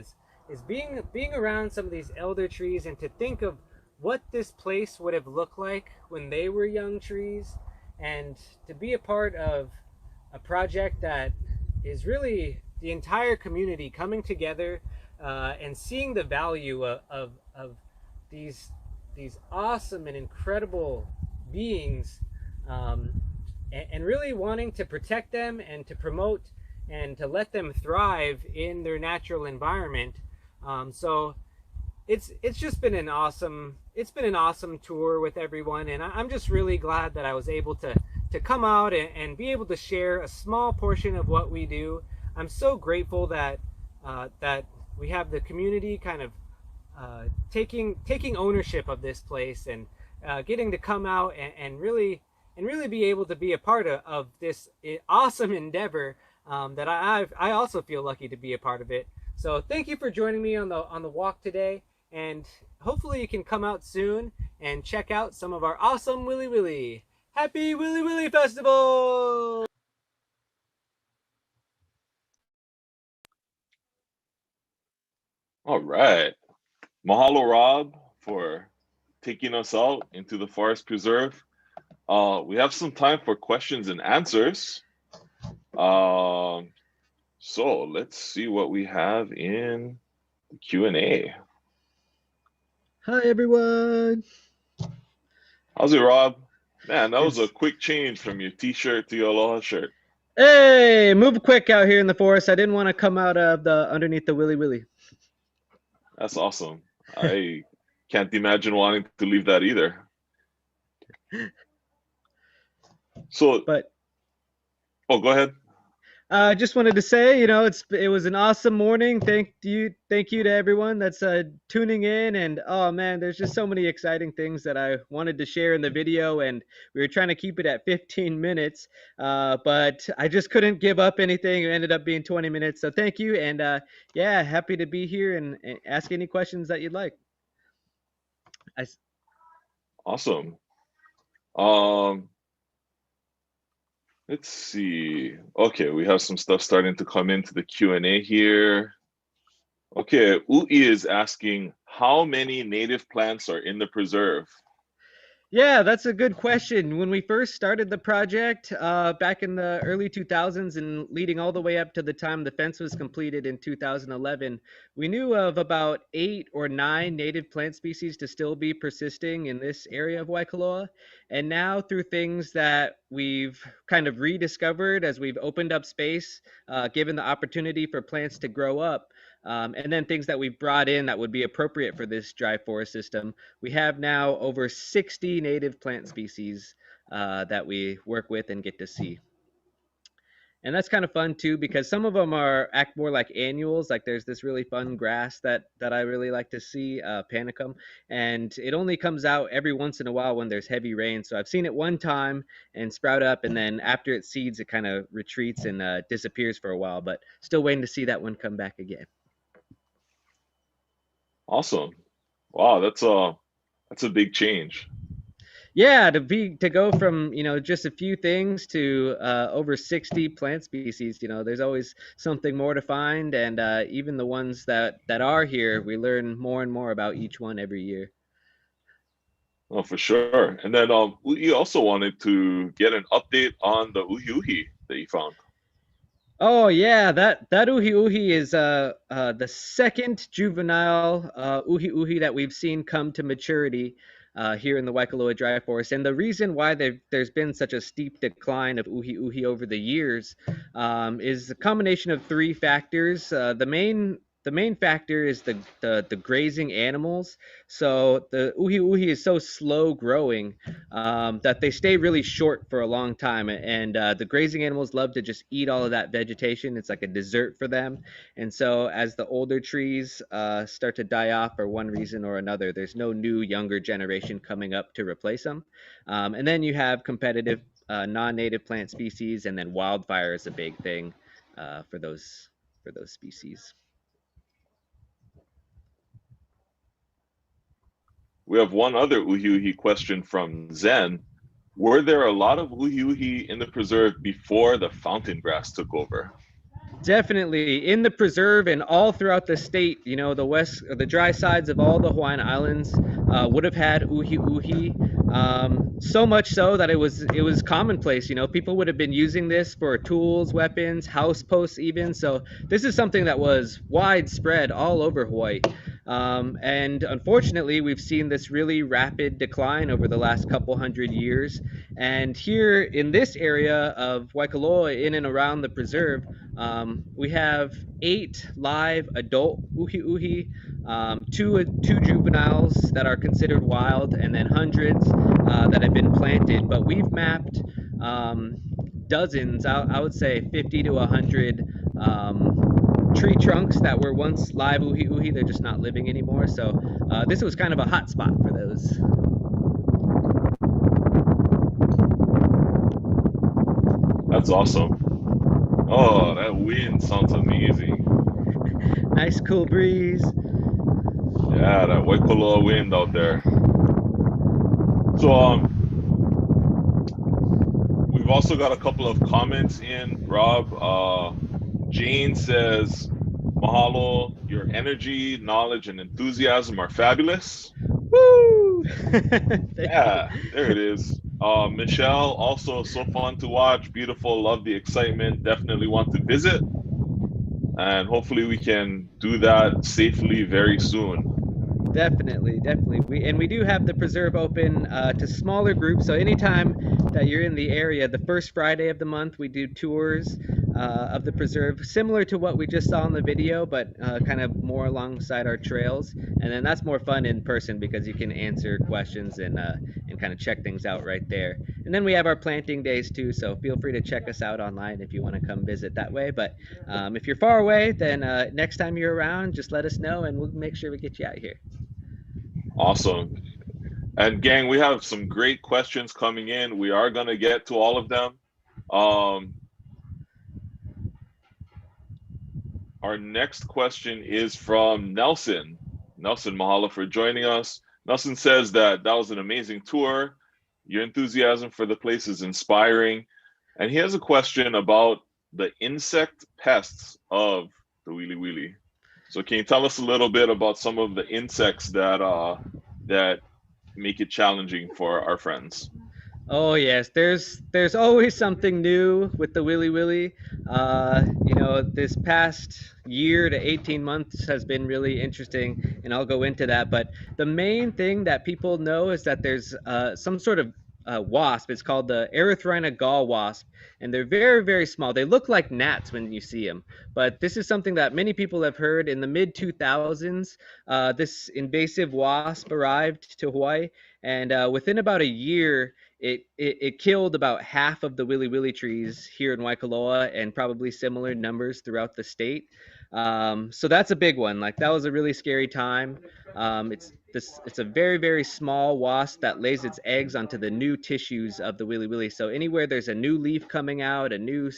is being around some of these elder trees and to think of what this place would have looked like when they were young trees, and to be a part of a project that is really the entire community coming together and seeing the value of these awesome and incredible beings, and really wanting to protect them and to promote and to let them thrive in their natural environment. So it's just been an awesome tour with everyone, and I'm just really glad that I was able to come out and be able to share a small portion of what we do. I'm so grateful that that we have the community kind of taking ownership of this place, and getting to come out and really be able to be a part of this awesome endeavor, that I also feel lucky to be a part of it. So thank you for joining me on the walk today, and hopefully you can come out soon and check out some of our awesome Wiliwili. Happy Wiliwili Festival! All right. Mahalo, Rob, for taking us out into the forest preserve. We have some time for questions and answers. So let's see what we have in the Q&A. Hi, everyone. How's it, Rob? Man, that was a quick change from your t-shirt to your Aloha shirt. Hey, move quick out here in the forest. I didn't want to come out of underneath the Wiliwili. That's awesome. I can't imagine wanting to leave that either. So, oh, go ahead. I just wanted to say, it was an awesome morning. Thank you to everyone that's tuning in. And oh man, there's just so many exciting things that I wanted to share in the video, and we were trying to keep it at 15 minutes, but I just couldn't give up anything. It ended up being 20 minutes. So thank you, and yeah, happy to be here and ask any questions that you'd like. Awesome. Let's see. Okay, we have some stuff starting to come into the Q&A here. Okay, Ui is asking, how many native plants are in the preserve? Yeah, that's a good question. When we first started the project back in the early 2000s and leading all the way up to the time the fence was completed in 2011, we knew of about 8 or 9 native plant species to still be persisting in this area of Waikoloa. And now through things that we've kind of rediscovered as we've opened up space, given the opportunity for plants to grow up, and then things that we've brought in that would be appropriate for this dry forest system, we have now over 60 native plant species that we work with and get to see. And that's kind of fun too, because some of them act more like annuals. Like there's this really fun grass that I really like to see, panicum, and it only comes out every once in a while when there's heavy rain. So I've seen it one time and sprout up, and then after it seeds, it kind of retreats and disappears for a while. But still waiting to see that one come back again. Awesome. Wow, that's a big change. Yeah, to go from just a few things to over 60 plant species. There's always something more to find, and even the ones that are here, we learn more and more about each one every year. Oh, for sure. And then Ui also wanted to get an update on the uhi uhi that you found. Oh yeah, that uhi uhi is the second juvenile uhi uhi that we've seen come to maturity here in the Waikoloa Dry Forest. And the reason why there's been such a steep decline of uhi uhi over the years is a combination of 3 factors. The main factor is the grazing animals. So the uhi uhi is so slow growing that they stay really short for a long time, and the grazing animals love to just eat all of that vegetation. It's like a dessert for them. And so as the older trees start to die off for one reason or another, there's no new younger generation coming up to replace them. And then you have competitive non-native plant species, and then wildfire is a big thing for those species. We have one other uhi uhi question from Zen. Were there a lot of uhi uhi in the preserve before the fountain grass took over? Definitely in the preserve and all throughout the state, you know, the west, the dry sides of all the Hawaiian Islands would have had uhi uhi. So much so that it was commonplace. You know, people would have been using this for tools, weapons, house posts, even. So this is something that was widespread all over Hawaii. And unfortunately, we've seen this really rapid decline over the last couple hundred years. And here in this area of Waikoloa, in and around the preserve, we have 8 live adult uhi uhi, two juveniles that are considered wild, and then hundreds that have been planted. But we've mapped dozens, I would say 50 to 100 tree trunks that were once live uhi uhi. They're just not living anymore. So this was kind of a hot spot for those. That's awesome. Oh, that wind sounds amazing. Nice cool breeze. Yeah, that Waikoloa wind out there. So we've also got a couple of comments in, Rob. Jane says, "Mahalo, your energy, knowledge, and enthusiasm are fabulous." Woo! Yeah, there it is. Michelle, also so fun to watch, beautiful, love the excitement, definitely want to visit. And hopefully we can do that safely very soon. Definitely. We do have the preserve open to smaller groups. So anytime that you're in the area, the first Friday of the month, we do tours of the preserve, similar to what we just saw in the video, but kind of more alongside our trails. And then that's more fun in person because you can answer questions and kind of check things out right there. And then we have our planting days too. So feel free to check us out online if you want to come visit that way. But if you're far away, then next time you're around, just let us know and we'll make sure we get you out here. Awesome. And gang, we have some great questions coming in. We are going to get to all of them. Our next question is from Nelson. Nelson, mahalo for joining us. Nelson says that was an amazing tour. Your enthusiasm for the place is inspiring. And he has a question about the insect pests of the Wiliwili. So can you tell us a little bit about some of the insects that make it challenging for our friends? Oh yes, there's always something new with the Wiliwili. You know, this past year to 18 months has been really interesting, and I'll go into that. But the main thing that people know is that there's some sort of wasp. It's called the Erythrina gall wasp, and they're very, very small. They look like gnats when you see them. But this is something that many people have heard. In the mid 2000s, this invasive wasp arrived to Hawaii, and within about a year, it killed about half of the Wiliwili trees here in Waikoloa and probably similar numbers throughout the state. So that's a big one. Like that was a really scary time. It's a very, very small wasp that lays its eggs onto the new tissues of the Wiliwili. So anywhere there's a new leaf coming out, a new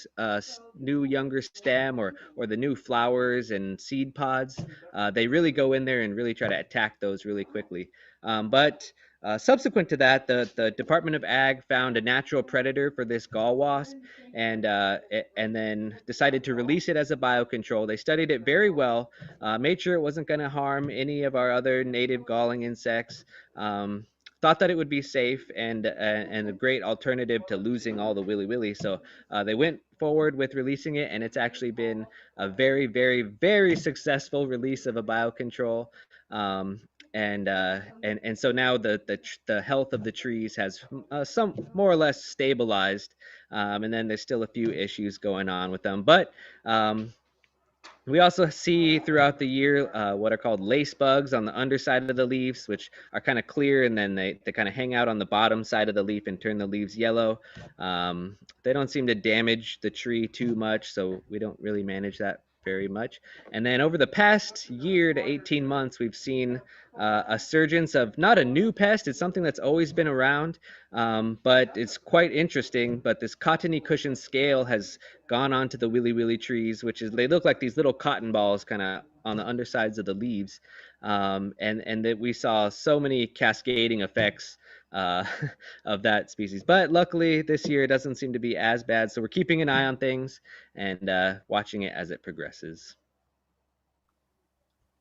younger stem, or the new flowers and seed pods, they really go in there and really try to attack those really quickly. But subsequent to that, the Department of Ag found a natural predator for this gall wasp, and then decided to release it as a biocontrol. They studied it very well, made sure it wasn't going to harm any of our other native galling insects. Thought that it would be safe and a great alternative to losing all the Wiliwili. So they went forward with releasing it, and it's actually been a very, very, very successful release of a biocontrol. And so now the health of the trees has some more or less stabilized, and then there's still a few issues going on with them, but we also see throughout the year what are called lace bugs on the underside of the leaves, which are kind of clear, and then they kind of hang out on the bottom side of the leaf and turn the leaves yellow. They don't seem to damage the tree too much, so we don't really manage that very much. And then over the past year to 18 months, we've seen a surgence of not a new pest. It's something that's always been around, but it's quite interesting. But this cottony cushion scale has gone onto the Wiliwili trees, which is they look like these little cotton balls kind of on the undersides of the leaves, and that we saw so many cascading effects of that species. But luckily this year it doesn't seem to be as bad, so we're keeping an eye on things and watching it as it progresses.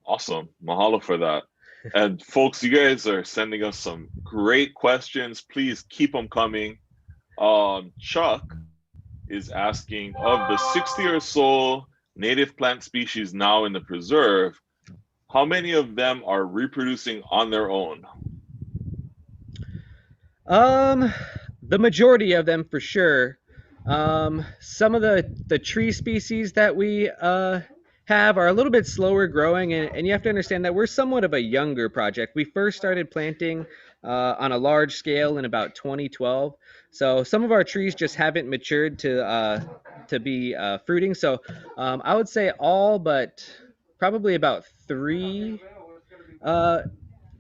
Awesome. Mahalo for that. And folks, you guys are sending us some great questions. Please keep them coming. Chuck is asking, of the 60 or so native plant species now in the preserve, how many of them are reproducing on their own? The majority of them for sure. Some of the tree species that we have are a little bit slower growing, and you have to understand that we're somewhat of a younger project. We first started planting on a large scale in about 2012, so some of our trees just haven't matured to be fruiting. So I would say all but probably about three.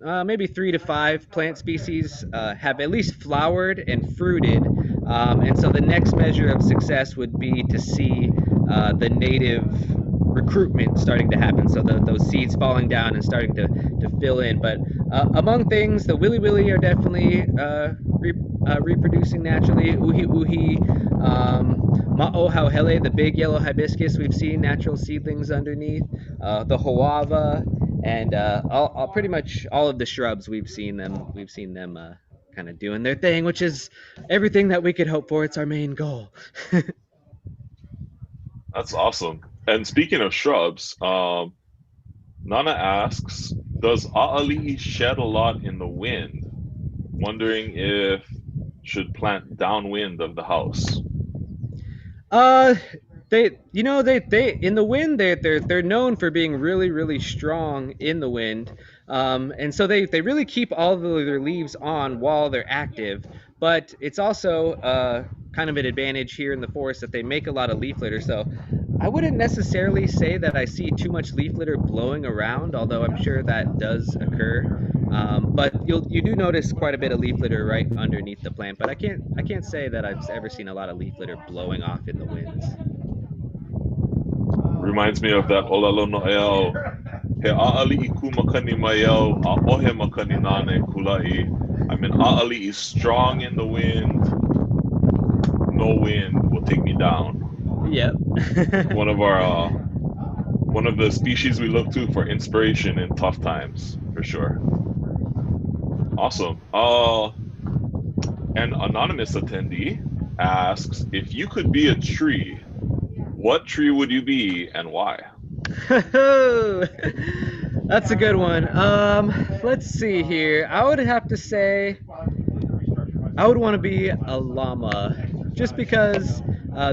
Maybe 3 to 5 plant species have at least flowered and fruited. And so the next measure of success would be to see the native recruitment starting to happen. So those seeds falling down and starting to fill in. But among things, the Wiliwili are definitely reproducing naturally. Uhi uhi, ma'ohauhele, the big yellow hibiscus, we've seen natural seedlings underneath. The hoava, and pretty much all of the shrubs we've seen them kind of doing their thing, which is everything that we could hope for. It's our main goal. That's awesome. And speaking of shrubs, Nana asks, does A'ali'i shed a lot in the wind? Wondering if should plant downwind of the house. They in the wind they're known for being really strong in the wind, and so they really keep all of their leaves on while they're active. But it's also kind of an advantage here in the forest that they make a lot of leaf litter. So I wouldn't necessarily say that I see too much leaf litter blowing around, although I'm sure that does occur. But you do notice quite a bit of leaf litter right underneath the plant. But I can't say that I've ever seen a lot of leaf litter blowing off in the winds. Reminds me of that olalo no'eau. He a'ali'i ku makani mai au, a'ohe makani nane kulai. I mean, a'ali'i is strong in the wind. No wind will take me down. Yep. One of the species we look to for inspiration in tough times, for sure. Awesome. An anonymous attendee asks, if you could be a tree, what tree would you be and why? That's a good one. Let's see here. I would have to say I would want to be a llama, just because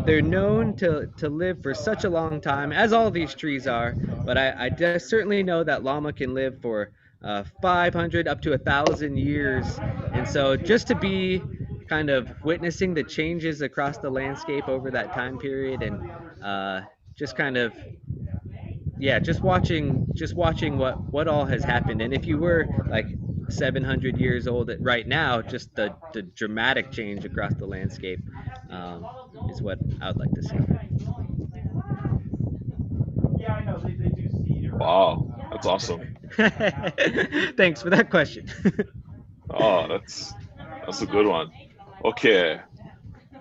they're known to live for such a long time, as all these trees are. But I certainly know that llama can live for 500 up to 1,000 years, and so just to be kind of witnessing the changes across the landscape over that time period, and just kind of just watching what all has happened. And if you were like 700 years old right now, just the dramatic change across the landscape is what I would like to see. Wow, that's awesome. Thanks for that question. Oh, that's a good one. Okay,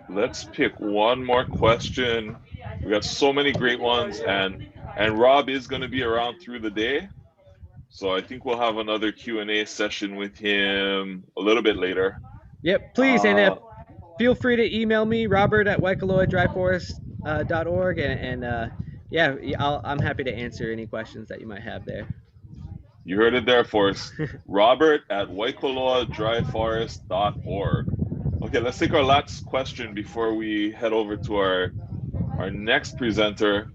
let's pick one more question. We got so many great ones, and Rob is going to be around through the day, so I think we'll have another Q&A session with him a little bit later. Yep, please, and feel free to email me, robert@waikoloadryforest.org, and I'm happy to answer any questions that you might have there. You heard it there, Forrest. robert@waikoloadryforest.org. Okay, let's take our last question before we head over to our next presenter.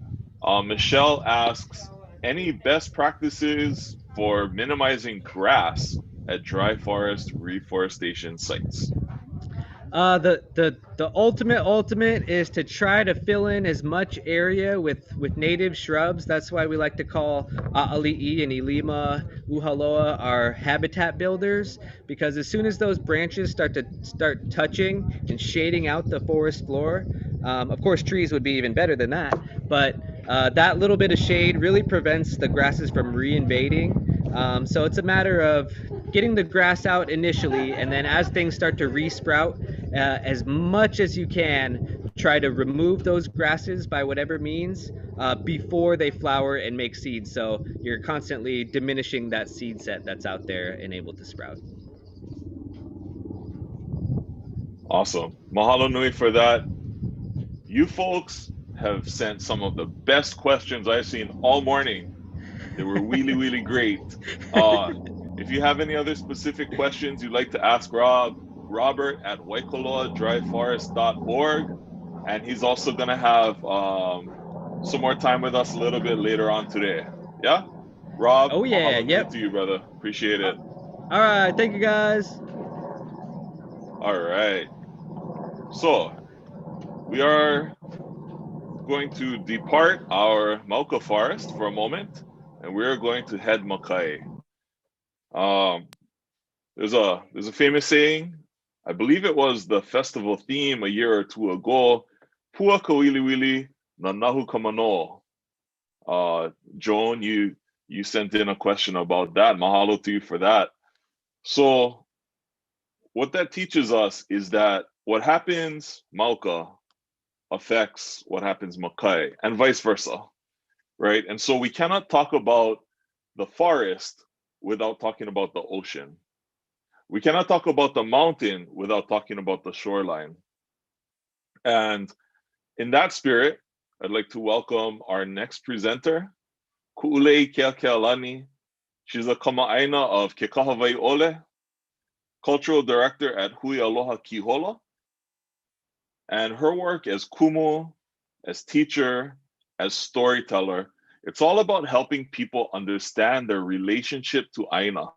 Michelle asks, any best practices for minimizing grass at dry forest reforestation sites? The ultimate is to try to fill in as much area with native shrubs. That's why we like to call A'ali'i and Ilima Uhaloa our habitat builders, because as soon as those branches start touching and shading out the forest floor, of course trees would be even better than that, but that little bit of shade really prevents the grasses from reinvading. So it's a matter of getting the grass out initially, and then as things start to resprout, as much as you can, try to remove those grasses by whatever means before they flower and make seeds. So you're constantly diminishing that seed set that's out there and able to sprout. Awesome. Mahalo nui for that. You folks have sent some of the best questions I've seen all morning. They were really great. If you have any other specific questions you'd like to ask Robert at waikoloadryforest.org, and he's also gonna have some more time with us a little bit later on today. Yeah, Rob. Oh yeah, Mahalo nui to you, brother. Appreciate it. All right, thank you guys. All right. So we are going to depart our Mauka forest for a moment, and we're going to head Makai. There's a famous saying, I believe it was the festival theme a year or two ago, Pua ka Wiliwili na nahu ka manoa. Joan, you sent in a question about that. Mahalo to you for that. So what that teaches us is that what happens Mauka affects what happens Makai, and vice versa, right? And so we cannot talk about the forest without talking about the ocean. We cannot talk about the mountain without talking about the shoreline. And in that spirit, I'd like to welcome our next presenter, Ku'ulei Keakealani. She's a kama'aina of Ke Kahawai Ole, cultural director at Hui Aloha Kihola. And her work as kumu, as teacher, as storyteller, it's all about helping people understand their relationship to Aina.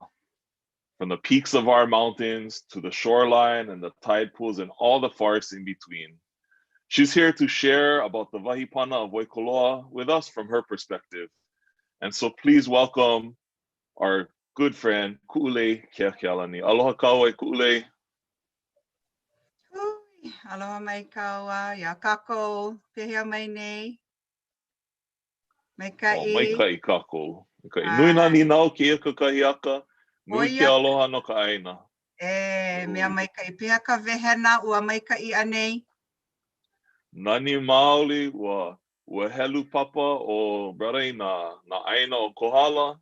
From the peaks of our mountains to the shoreline and the tide pools and all the forests in between. She's here to share about the Wahipana of Waikoloa with us from her perspective. And so please welcome our good friend, Ku'ulei Keakealani. Aloha kaua, Ku'ulei. Hui, aloha mai kaua, ia kako, pehea mai nei. Maikai. Oh, maikai kako. Nui nā ni nao ke ia kakahiaka. Nui ke aloha no ka aina. Mea maikai pehea ka vehena ua maikai anei. Nani maoli ua helu papa o brarai na aina o Kohala.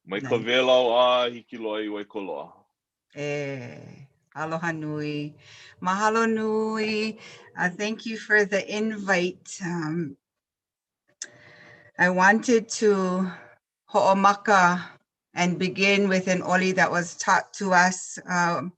Mai ka velau a hiki loa I Waikoloa. Aloha nui. Mahalo nui. Thank you for the invite. I wanted to ho'omaka and begin with an oli that was taught to us. The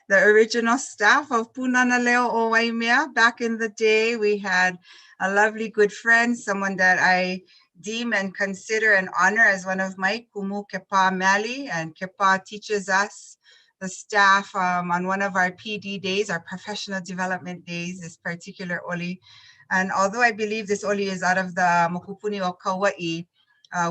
original staff of Punana Leo o Waimea. Back in the day, we had a lovely good friend, someone that I deem and consider and honor as one of my kumu Kepa Mali, and Kepa teaches us, the staff, on one of our PD days, our professional development days, this particular oli. And although I believe this oli is out of the Mokupuni o Kauai,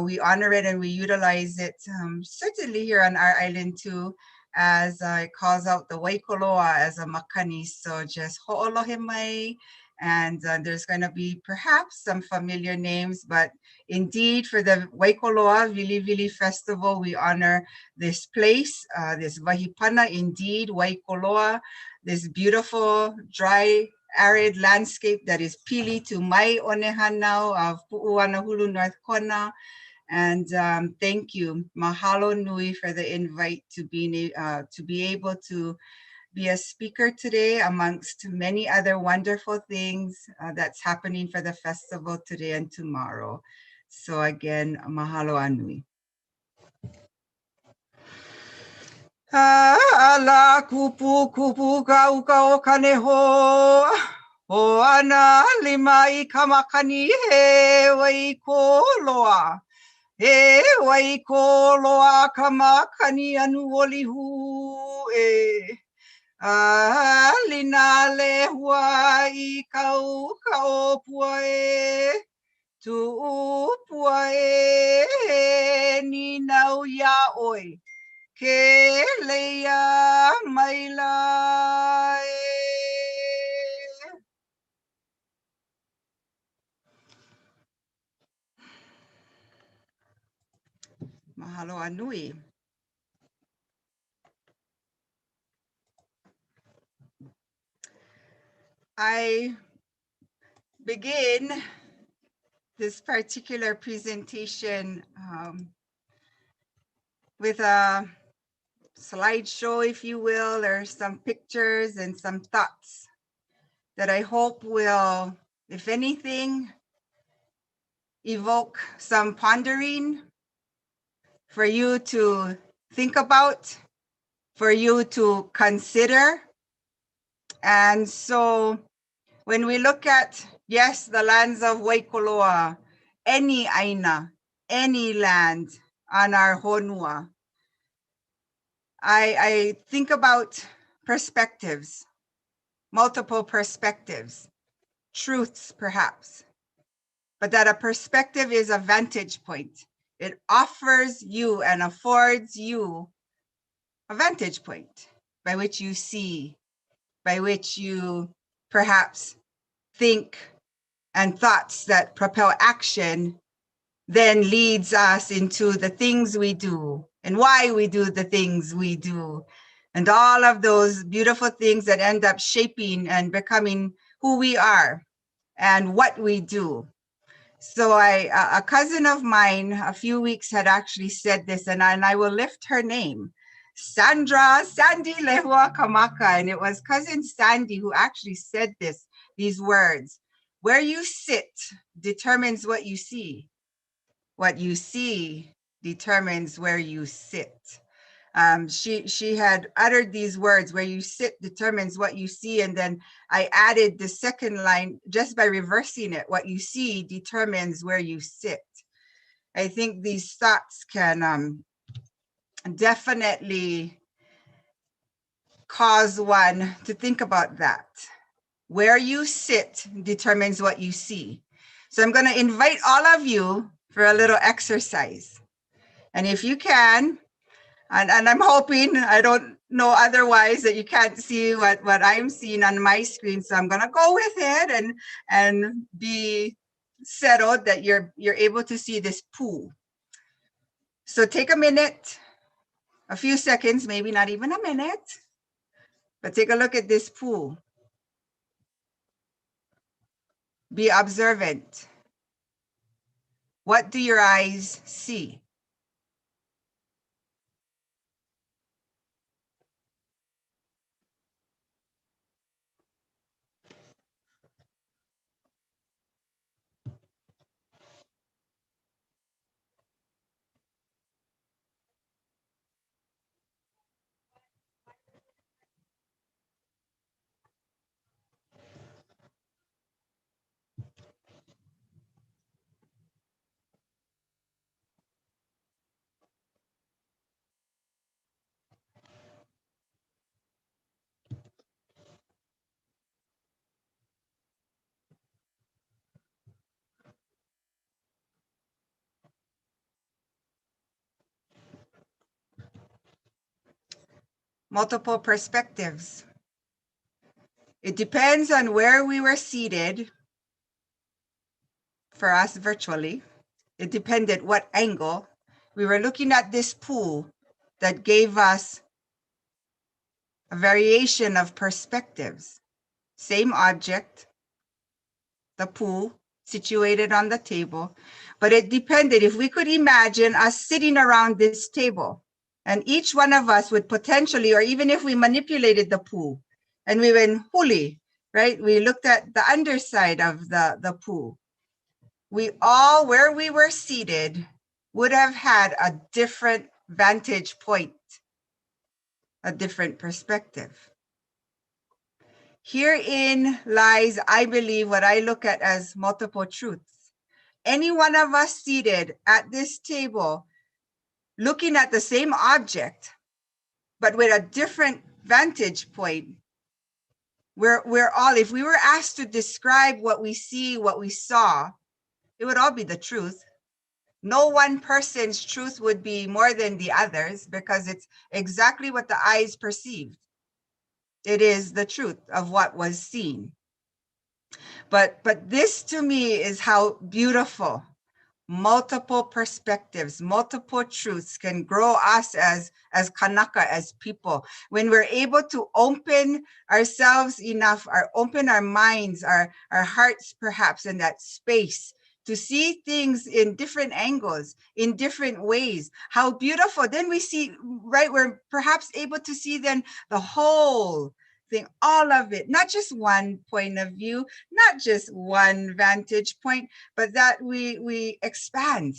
we honor it and we utilize it certainly here on our island too, as it calls out the Waikoloa as a makani. So just ho'olohe mai, and there's going to be perhaps some familiar names, but indeed for the Waikoloa Wiliwili Festival, we honor this place, this Wahipana, indeed Waikoloa, this beautiful, dry, arid landscape that is pili to mai onehanau of Pu'uanahulu, North Kona. And thank you, mahalo nui, for the invite to be able to be a speaker today amongst many other wonderful things that's happening for the festival today and tomorrow. So again, mahalo anui. Ala kupu kupu ka uka o kaneho. O ana lima I kamakani he Waikoloa. He Waikoloa kamakani anu olihu e. Lina le hua I kau kau pua e. Tu pua e ni nau ya oi. Ke leia mai lai. Mahalo anui. I begin this particular presentation with a slideshow, if you will, or some pictures and some thoughts that I hope will, if anything, evoke some pondering for you to think about, for you to consider. And so when we look at, yes, the lands of Waikoloa, any aina, any land on our honua, I think about perspectives, multiple perspectives, truths perhaps, but that a perspective is a vantage point. It offers you and affords you a vantage point by which you see, by which you perhaps think, and thoughts that propel action then leads us into the things we do and why we do the things we do. And all of those beautiful things that end up shaping and becoming who we are and what we do. So a cousin of mine a few weeks had actually said this, and I will lift her name, Sandy Lehua Kamaka. And it was cousin Sandy who actually said these words. Where you sit determines what you see. What you see determines where you sit. She had uttered these words, where you sit determines what you see. And then I added the second line just by reversing it. What you see determines where you sit. I think these thoughts can definitely cause one to think about that. Where you sit determines what you see. So I'm going to invite all of you for a little exercise. And if you can, and I'm hoping, I don't know otherwise, that you can't see what I'm seeing on my screen. So I'm going to go with it and be settled that you're able to see this pool. So take a minute, a few seconds, maybe not even a minute, but take a look at this pool. Be observant. What do your eyes see? Multiple perspectives. It depends on where we were seated. For us virtually, it depended what angle. We were looking at this pool that gave us a variation of perspectives. Same object, the pool situated on the table, but it depended if we could imagine us sitting around this table, and each one of us would potentially, or even if we manipulated the pool and we went huli, right? We looked at the underside of the pool. We all, where we were seated, would have had a different vantage point, a different perspective. Herein lies, I believe, what I look at as multiple truths. Any one of us seated at this table, looking at the same object, but with a different vantage point, we're all, if we were asked to describe what we see, what we saw, it would all be the truth. No one person's truth would be more than the others, because it's exactly what the eyes perceived. It is the truth of what was seen. But this to me is how beautiful multiple perspectives, multiple truths can grow us as Kanaka, as people. When we're able to open ourselves enough, open our minds, our hearts perhaps in that space to see things in different angles, in different ways. How beautiful. Then we see, right, we're perhaps able to see then the whole thing, all of it, not just one point of view, not just one vantage point, but that we expand.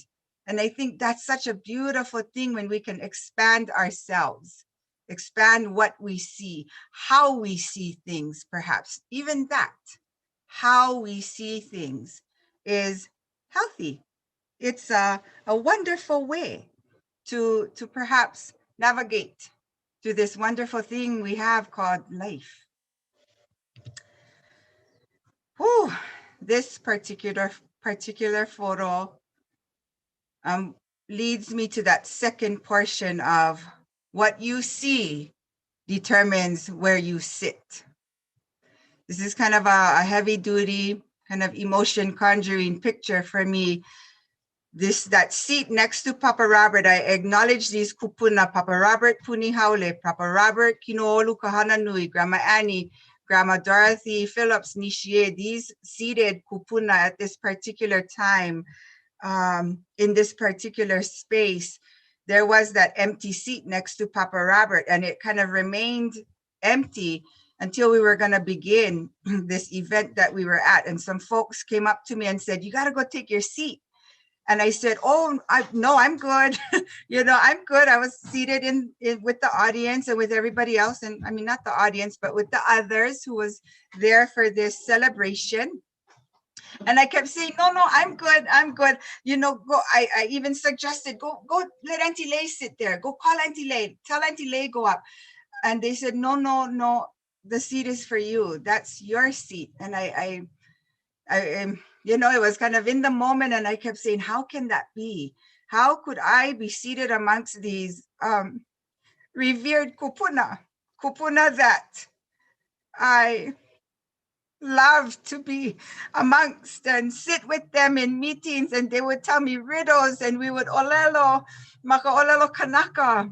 And I think that's such a beautiful thing when we can expand ourselves, expand what we see, how we see things, perhaps. Even that, how we see things is healthy. It's a wonderful way to perhaps navigate to this wonderful thing we have called life. Whew, this particular photo leads me to that second portion of what you see determines where you sit. This is kind of a heavy duty kind of emotion conjuring picture for me. That seat next to Papa Robert, I acknowledge these kupuna, Papa Robert Puni Haule, Papa Robert Kinoolu Kahananui, Grandma Annie, Grandma Dorothy Phillips Nishie, these seated kupuna at this particular time, in this particular space. There was that empty seat next to Papa Robert, and it kind of remained empty until we were going to begin this event that we were at. And some folks came up to me and said, "You got to go take your seat." And I said, "Oh, no, I'm good." I'm good. I was seated in with the audience and with everybody else. And I mean, not the audience, but with the others who was there for this celebration. And I kept saying, no, I'm good. Go. I even suggested, go let Auntie Lay sit there. Go call Auntie Lay. Tell Auntie Lay go up. And they said, no, the seat is for you. That's your seat. And I it was kind of in the moment, and I kept saying, how can that be? How could I be seated amongst these revered kupuna that I love to be amongst and sit with them in meetings, and they would tell me riddles, and we would olelo, maka olelo kanaka.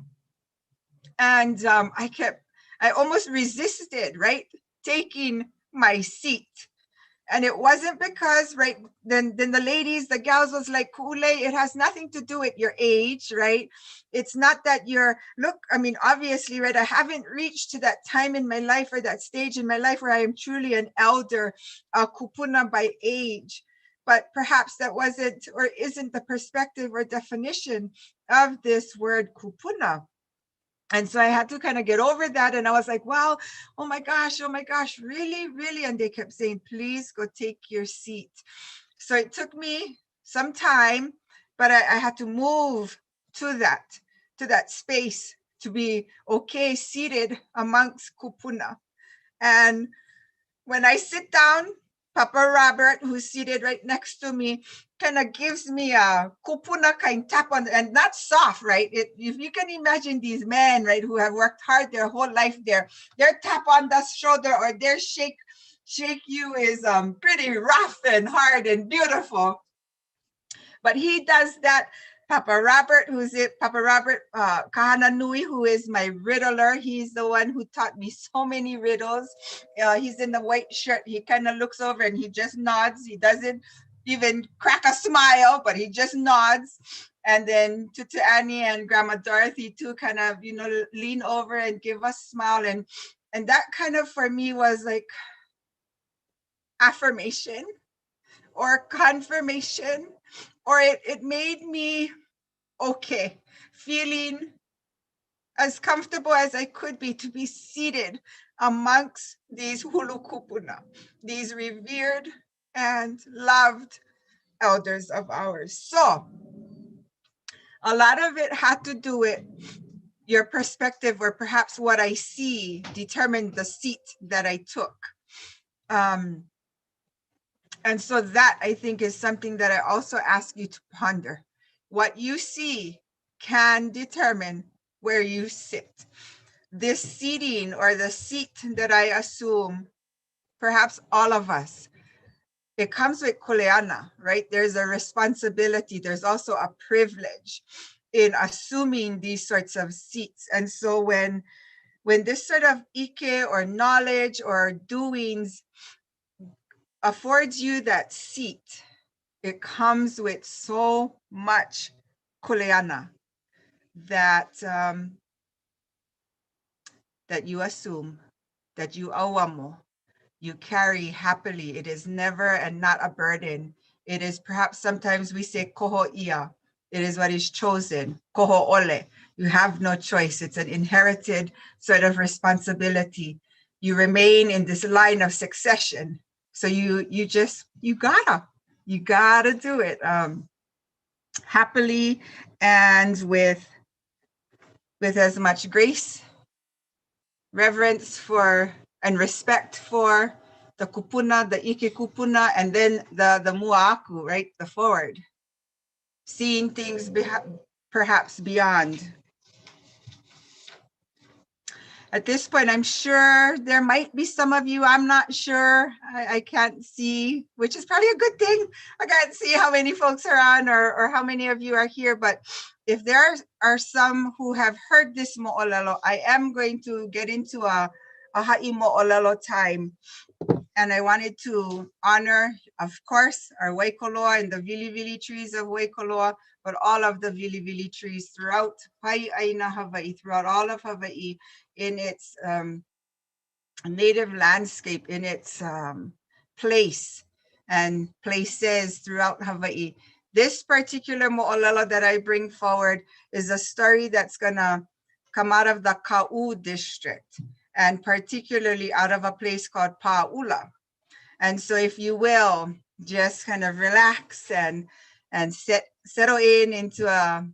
And I almost resisted, right, taking my seat. And it wasn't because, right, then the ladies, the gals was like, Kule, it has nothing to do with your age, right? It's not that obviously, right, I haven't reached to that time in my life or that stage in my life where I am truly an elder, kupuna by age. But perhaps that wasn't or isn't the perspective or definition of this word kupuna. And so I had to kind of get over that. And I was like, wow, oh my gosh, really, really? And they kept saying, please go take your seat. So it took me some time, but I had to move to that space to be okay seated amongst kupuna. And when I sit down, Papa Robert, who's seated right next to me, kind of gives me a kupuna kind tap on, and not soft, right? If you can imagine these men, right, who have worked hard their whole life, their tap on the shoulder or their shake you is pretty rough and hard and beautiful. But he does that. Papa Robert Kahananui, who is my riddler. He's the one who taught me so many riddles. He's in the white shirt. He kind of looks over and he just nods. He doesn't even crack a smile, but he just nods. And then Tutu Annie and Grandma Dorothy too kind of, lean over and give a smile. And that kind of for me was like affirmation or confirmation, or it made me okay, feeling as comfortable as I could be to be seated amongst these hulu kupuna, these revered and loved elders of ours. So a lot of it had to do with your perspective, or perhaps what I see determined the seat that I took. And so that, I think, is something that I also ask you to ponder. What you see can determine where you sit. This seating or the seat that I assume, perhaps all of us, it comes with kuleana, right? There's a responsibility. There's also a privilege in assuming these sorts of seats. And so when this sort of ike or knowledge or doings affords you that seat, it comes with so much kuleana that that you assume, that you awamo, you carry happily. It is never and not a burden. It is perhaps sometimes we say koho ia. It is what is chosen, koho ole. You have no choice. It's an inherited sort of responsibility. You remain in this line of succession. So you gotta do it happily and with as much grace, reverence for, and respect for the kupuna, the ike kupuna, and then the muaku, right? The forward. Seeing things perhaps beyond. At this point, I'm sure there might be some of you, I'm not sure, I can't see, which is probably a good thing. I can't see how many folks are on or how many of you are here, but if there are some who have heard this mo'olelo, I am going to get into a ha'i mo'olelo time. And I wanted to honor, of course, our Waikoloa and the Wiliwili trees of Waikoloa, but all of the Wiliwili trees throughout Pai'aina Hawaii, throughout all of Hawaii, in its native landscape, in its place and places throughout Hawaii. This particular mo'olelo that I bring forward is a story that's gonna come out of the Ka'u district, and particularly out of a place called Pa'ula. And so if you will, just kind of relax and settle into a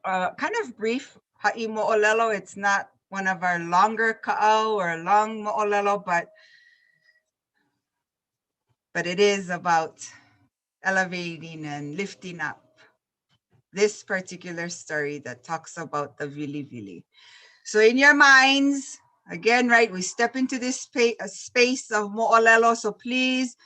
kind of brief ha'i mo'olelo. It's not one of our longer ka'au or long mo'olelo, but it is about elevating and lifting up this particular story that talks about the Wiliwili. So in your minds, again, right, we step into this space of mo'olelo. So please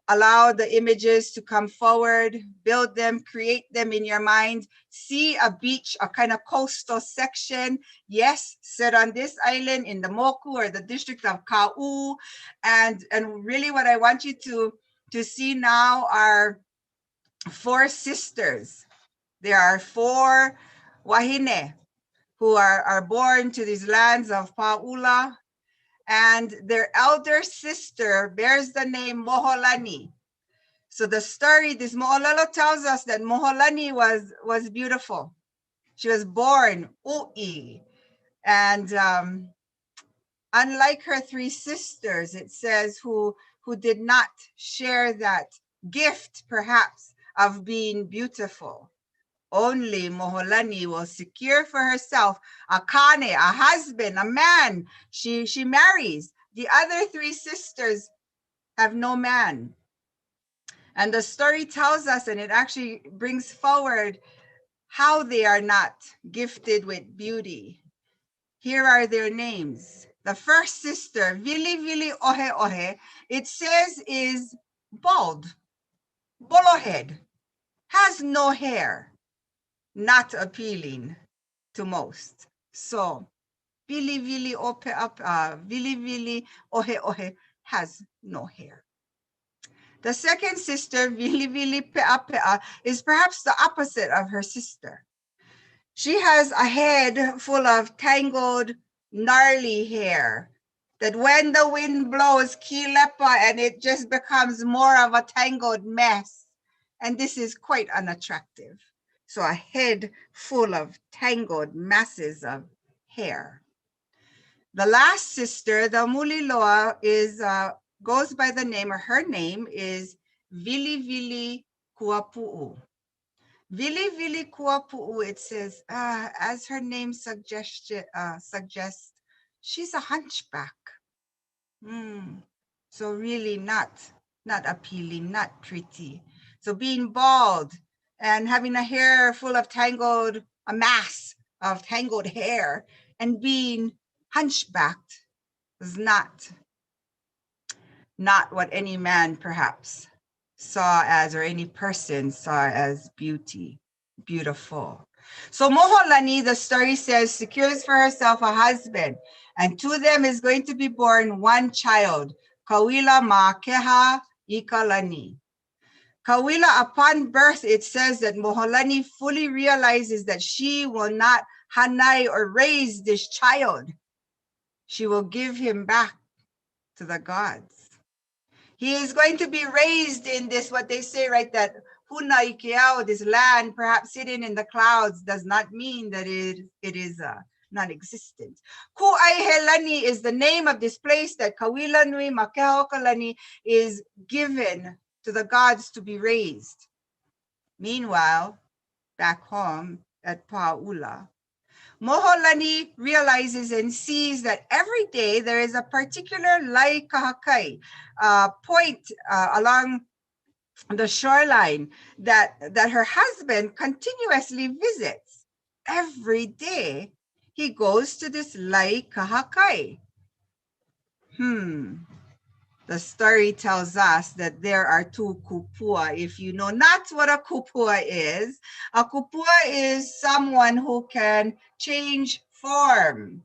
allow the images to come forward, build them, create them in your mind. See a beach, a kind of coastal section. Yes, set on this island in the Moku or the district of Ka'u. And really what I want you to see now are 4 sisters. There are 4 wahine who are born to these lands of Pa'ula, and their elder sister bears the name Moholani. So the story, this mo'olelo tells us that Moholani was beautiful. She was born u'i, and unlike her 3 sisters, it says, who did not share that gift, perhaps, of being beautiful. Only Moholani will secure for herself a kane, a husband, a man. She marries. The other 3 sisters have no man. And the story tells us, and it actually brings forward how they are not gifted with beauty. Here are their names. The first sister, Wiliwili Ohe Ohe, it says is bald, bolohead, has no hair. Not appealing to most. So Wiliwili Ohe Ohe has no hair. The second sister, Wiliwili Pe'apea, is perhaps the opposite of her sister. She has a head full of tangled, gnarly hair that when the wind blows, kilepa, and it just becomes more of a tangled mess. And this is quite unattractive. So a head full of tangled masses of hair. The last sister, the Muliloa, goes by the name, or her name is Wiliwili Kuapu'u. Wiliwili Kuapu'u, it says, as her name suggests, she's a hunchback. So really not appealing, not pretty. So being bald and having a hair full of a mass of tangled hair, and being hunchbacked is not not what any man perhaps saw as, or any person saw as beautiful. So Moholani, the story says, secures for herself a husband, and to them is going to be born one child, Kawila Makeha Ikalani. Kawila, upon birth, it says that Moholani fully realizes that she will not hanai or raise this child. She will give him back to the gods. He is going to be raised in this, what they say, right, that Huna Ikeao, this land, perhaps hidden in the clouds, does not mean that it is non-existent. Ku'aihelani is the name of this place that Kawila Nui Makehokalani is given to the gods to be raised. Meanwhile, back home at Pa'ula, Moholani realizes and sees that every day there is a particular lai kahakai point along the shoreline that her husband continuously visits. Every day he goes to this lai kahakai. The story tells us that there are two kupua. If you know not what a kupua is someone who can change form.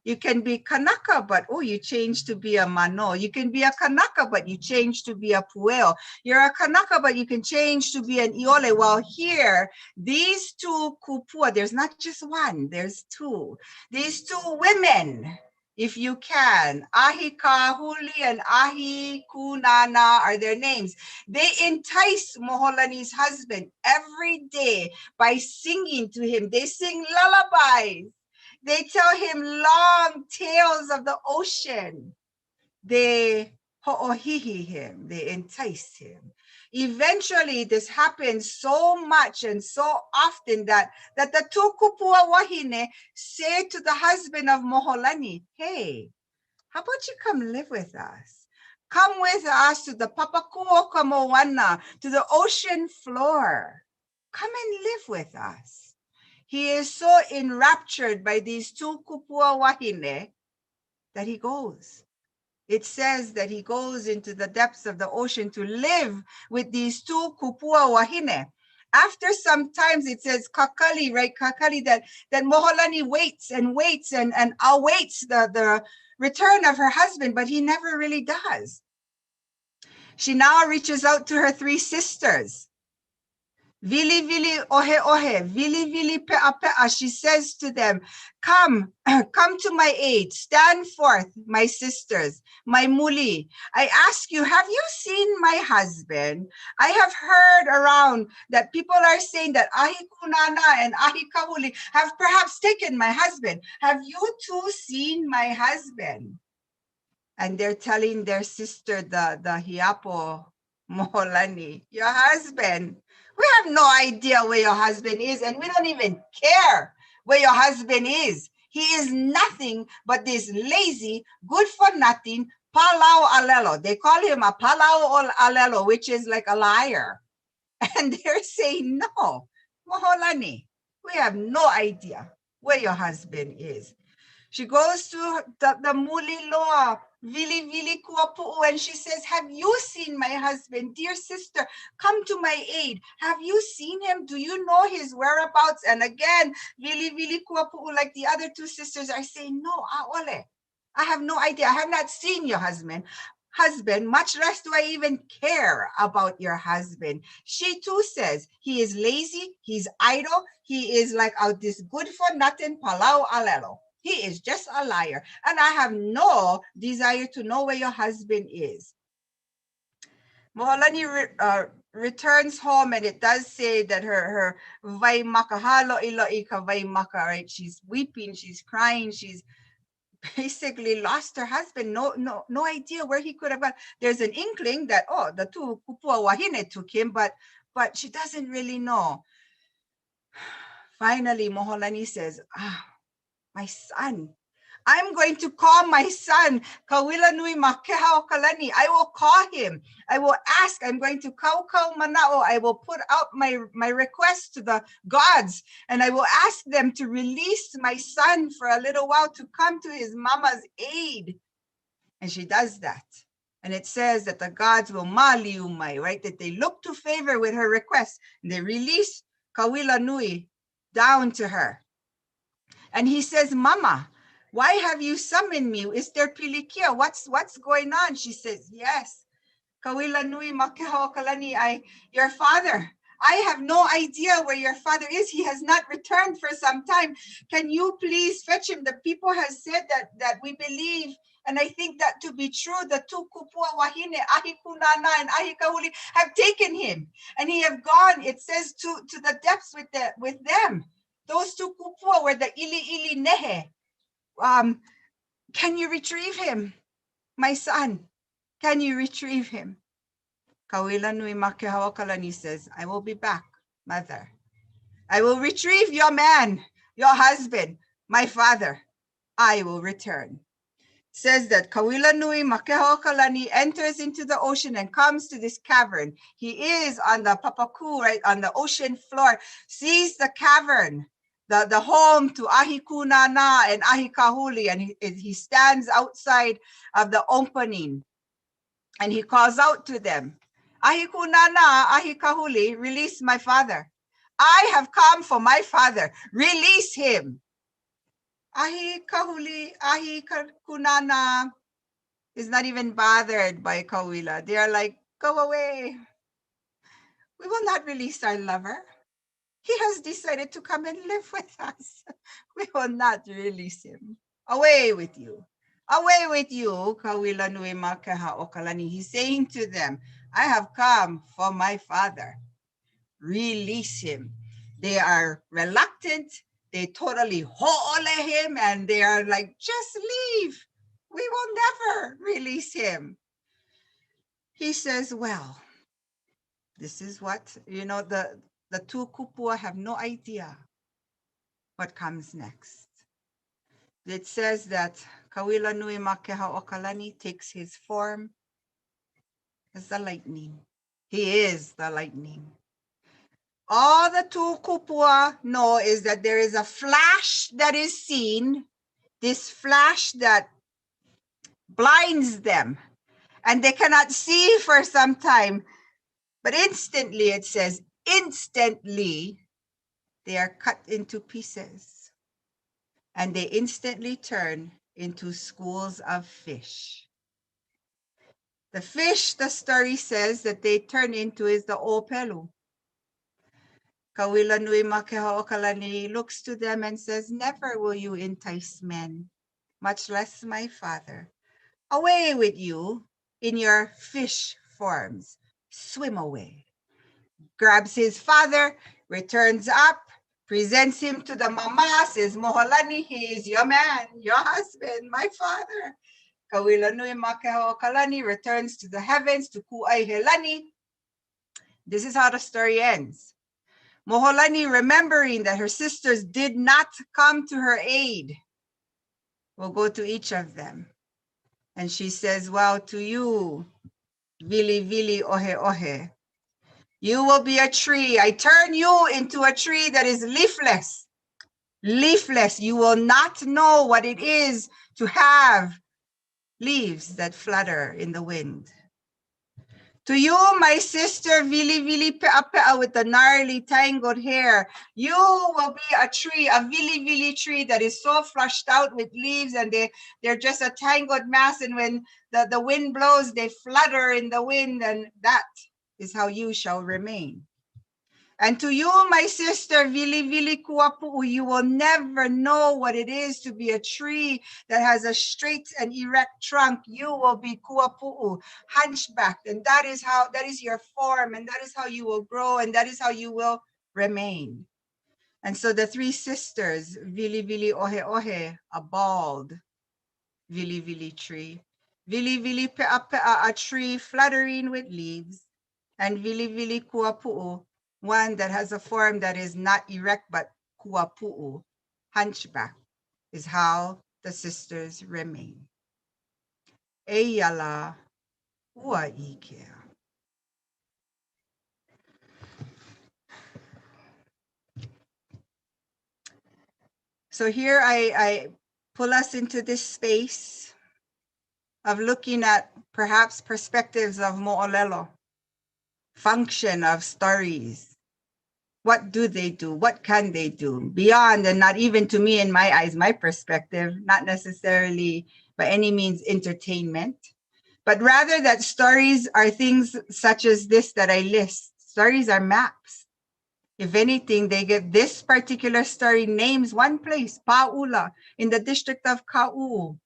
You can be Kanaka, but you change to be a Mano. You can be a Kanaka, but you change to be a Pueo. You're a Kanaka, but you can change to be an Iole. Well, here, these two kupua, there's not just one, there's two. These two women, if you can, Ahi Kahuli and Ahi Kunana are their names. They entice Moholani's husband every day by singing to him. They sing lullabies. They tell him long tales of the ocean. They ho'ohihi him. They entice him. Eventually, this happens so much and so often that the two kupua wahine say to the husband of Moholani, hey, how about you come live with us? Come with us to the Papakuo Kamoana, to the ocean floor. Come and live with us. He is so enraptured by these two kupua wahine that he goes. It says that he goes into the depths of the ocean to live with these two kupua wahine. After some times, it says kakali, right? Kakali, that Moholani waits and waits and awaits the return of her husband, but he never really does. She now reaches out to her three sisters. Vili vili ohe ohe, vili vili pea pea. She says to them, come to my aid, stand forth, my sisters, my muli. I ask you, have you seen my husband? I have heard around that people are saying that Ahi Kunana and Ahi Kahuli have perhaps taken my husband. Have you two seen my husband? And they're telling their sister, the Hiapo Moholani, your husband. We have no idea where your husband is, and we don't even care where your husband is. He is nothing but this lazy, good for nothing, palau alelo. They call him a palau alelo, which is like a liar. And they're saying, no, Moholani, we have no idea where your husband is. She goes to the Muli Loa, Vili Vili Kuapu'u, and she says, have you seen my husband? Dear sister, come to my aid. Have you seen him? Do you know his whereabouts? And again, Vili Vili Kuapu'u, like the other two sisters, are saying, no, Aole, I have no idea. I have not seen your husband, much less do I even care about your husband. She too says he is lazy, he's idle, he is like this good for nothing palau alelo. He is just a liar, and I have no desire to know where your husband is. Moholani returns home, and it does say that her vaimaka halo iloika vaimaka, right? She's weeping, she's crying, she's basically lost her husband. No idea where he could have gone. There's an inkling that the two kupua wahine took him, but she doesn't really know. Finally, Moholani says, my son. I'm going to call my son, Kawila Nui Makeha Kalani. I will call him. I will ask. I'm going to kau manao. I will put out my request to the gods, and I will ask them to release my son for a little while to come to his mama's aid. And she does that. And it says that the gods will maliumai, right? That they look to favor with her request. And they release Kawila Nui down to her. And he says, Mama, why have you summoned me? Is there pilikia? What's going on? She says, yes. Kawila Nui Makeho Kalani, your father. I have no idea where your father is. He has not returned for some time. Can you please fetch him? The people have said that we believe, and I think that to be true, the two kupua wahine, Ahikunana and Ahikahuli, have taken him. And he have gone, it says, to the depths with them. Those two kupua were the ili nehe. Can you retrieve him? My son, can you retrieve him? Kawila Nui Makehawa Kalani says, I will be back, mother. I will retrieve your man, your husband, my father. I will return. Says that Kawila Nui Makehawa Kalani enters into the ocean and comes to this cavern. He is on the papaku, right, on the ocean floor, sees the cavern, the home to Ahikunana and Ahikahuli, and he stands outside of the opening and he calls out to them, Ahikunana, Ahikahuli, release my father. I have come for my father. Release him. Ahikahuli, Ahikunana is not even bothered by Kawila. They are like, go away. We will not release our lover. He has decided to come and live with us. We will not release him. Away with you. Away with you, Kawila Nui Makaha Okalani. He's saying to them, I have come for my father. Release him. They are reluctant. They totally ho'ole him and they are like, just leave. We will never release him. He says, well, this is what, the two kupua have no idea what comes next. It says that Kawila Nui Makeha Okalani takes his form as the lightning. He is the lightning. All the two kupua know is that there is a flash that is seen, this flash that blinds them, and they cannot see for some time. But instantly, it says, instantly, they are cut into pieces. And they instantly turn into schools of fish. The fish, the story says, that they turn into is the opelu. Kawila Nui Makeha Okalani looks to them and says, never will you entice men, much less my father. Away with you in your fish forms. Swim away. Grabs his father, returns up, presents him to the mama, says, Moholani, he is your man, your husband, my father. Kawila Nui Makeha Okalani returns to the heavens to Ku'ai Helani. This is how the story ends. Moholani, remembering that her sisters did not come to her aid, will go to each of them. And she says, well, to you, Wiliwili Ohe Ohe, you will be a tree. I turn you into a tree that is leafless. Leafless. You will not know what it is to have leaves that flutter in the wind. To you, my sister, Wiliwili Pe'a with the gnarly tangled hair, you will be a tree, a Wiliwili tree that is so flushed out with leaves and they're just a tangled mass. And when the wind blows, they flutter in the wind, and that is how you shall remain. And to you, my sister, Wiliwili Kuapu'u, you will never know what it is to be a tree that has a straight and erect trunk. You will be Kuapu'u, hunchbacked, and that is your form, and that is how you will grow, and that is how you will remain. And so the three sisters, Wiliwili Ohe Ohe, a bald Wiliwili tree, Wiliwili Pe'a Pe'a, a tree fluttering with leaves, and Wiliwili Kuapu'u, one that has a form that is not erect but kuapu'u, hunchback, is how the sisters remain. Eyala ua ikea. So here I pull us into this space of looking at perhaps perspectives of mo'olelo, function of stories. What do they do? What can they do? Beyond, and not even to me in my eyes, my perspective, not necessarily by any means entertainment, but rather that stories are things such as this that I list. Stories are maps. If anything, they get this particular story names one place, Paula, in the district of Kau.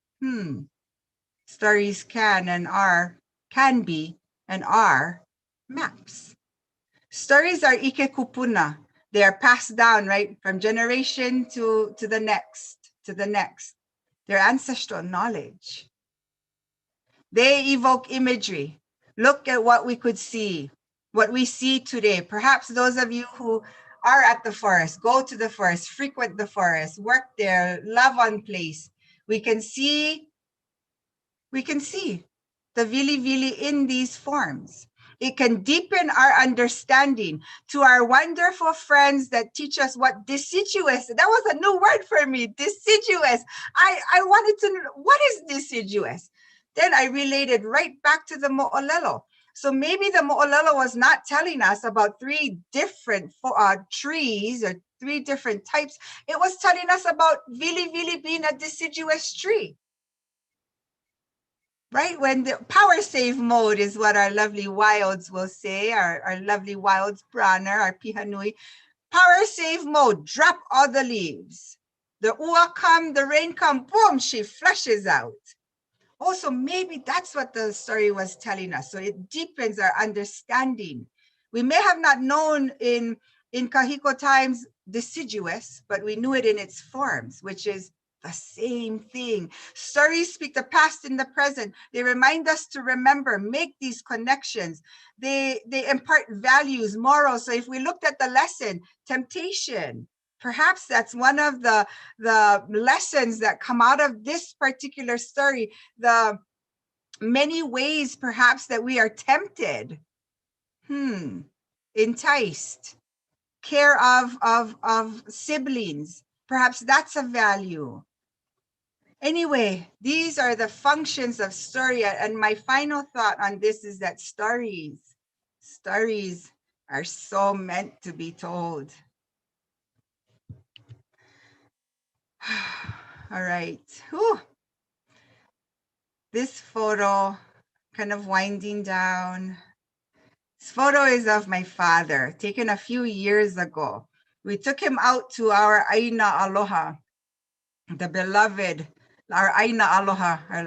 Stories can be and are maps. Stories are ike kupuna. They are passed down, right, from generation to the next. They're ancestral knowledge. They evoke imagery. Look at what we could see, what we see today. Perhaps those of you who are at the forest, go to the forest, frequent the forest, work there, love on place. We can see the Wiliwili in these forms. It can deepen our understanding. To our wonderful friends that teach us what deciduous, that was a new word for me, deciduous. I wanted to know, what is deciduous? Then I related right back to the mo'olelo. So maybe the mo'olelo was not telling us about 3 different trees or 3 different types. It was telling us about Wiliwili being a deciduous tree. Right? When the power save mode is what our lovely wilds will say, our lovely wilds Branner, our Pihanui. Power save mode, drop all the leaves. The ua come, the rain come, boom, she flushes out. Also, maybe that's what the story was telling us. So it deepens our understanding. We may have not known in Kahiko times deciduous, but we knew it in its forms, which is the same thing. Stories speak the past and the present. They remind us to remember, make these connections. They impart values, morals. So if we looked at the lesson, temptation, perhaps that's one of the lessons that come out of this particular story. The many ways perhaps that we are tempted, enticed, care of siblings. Perhaps that's a value. Anyway, these are the functions of story. And my final thought on this is that stories are so meant to be told. All right. Whew. This photo, kind of winding down. This photo is of my father, taken a few years ago. We took him out to our Aina Aloha, the beloved, our Aina Aloha, our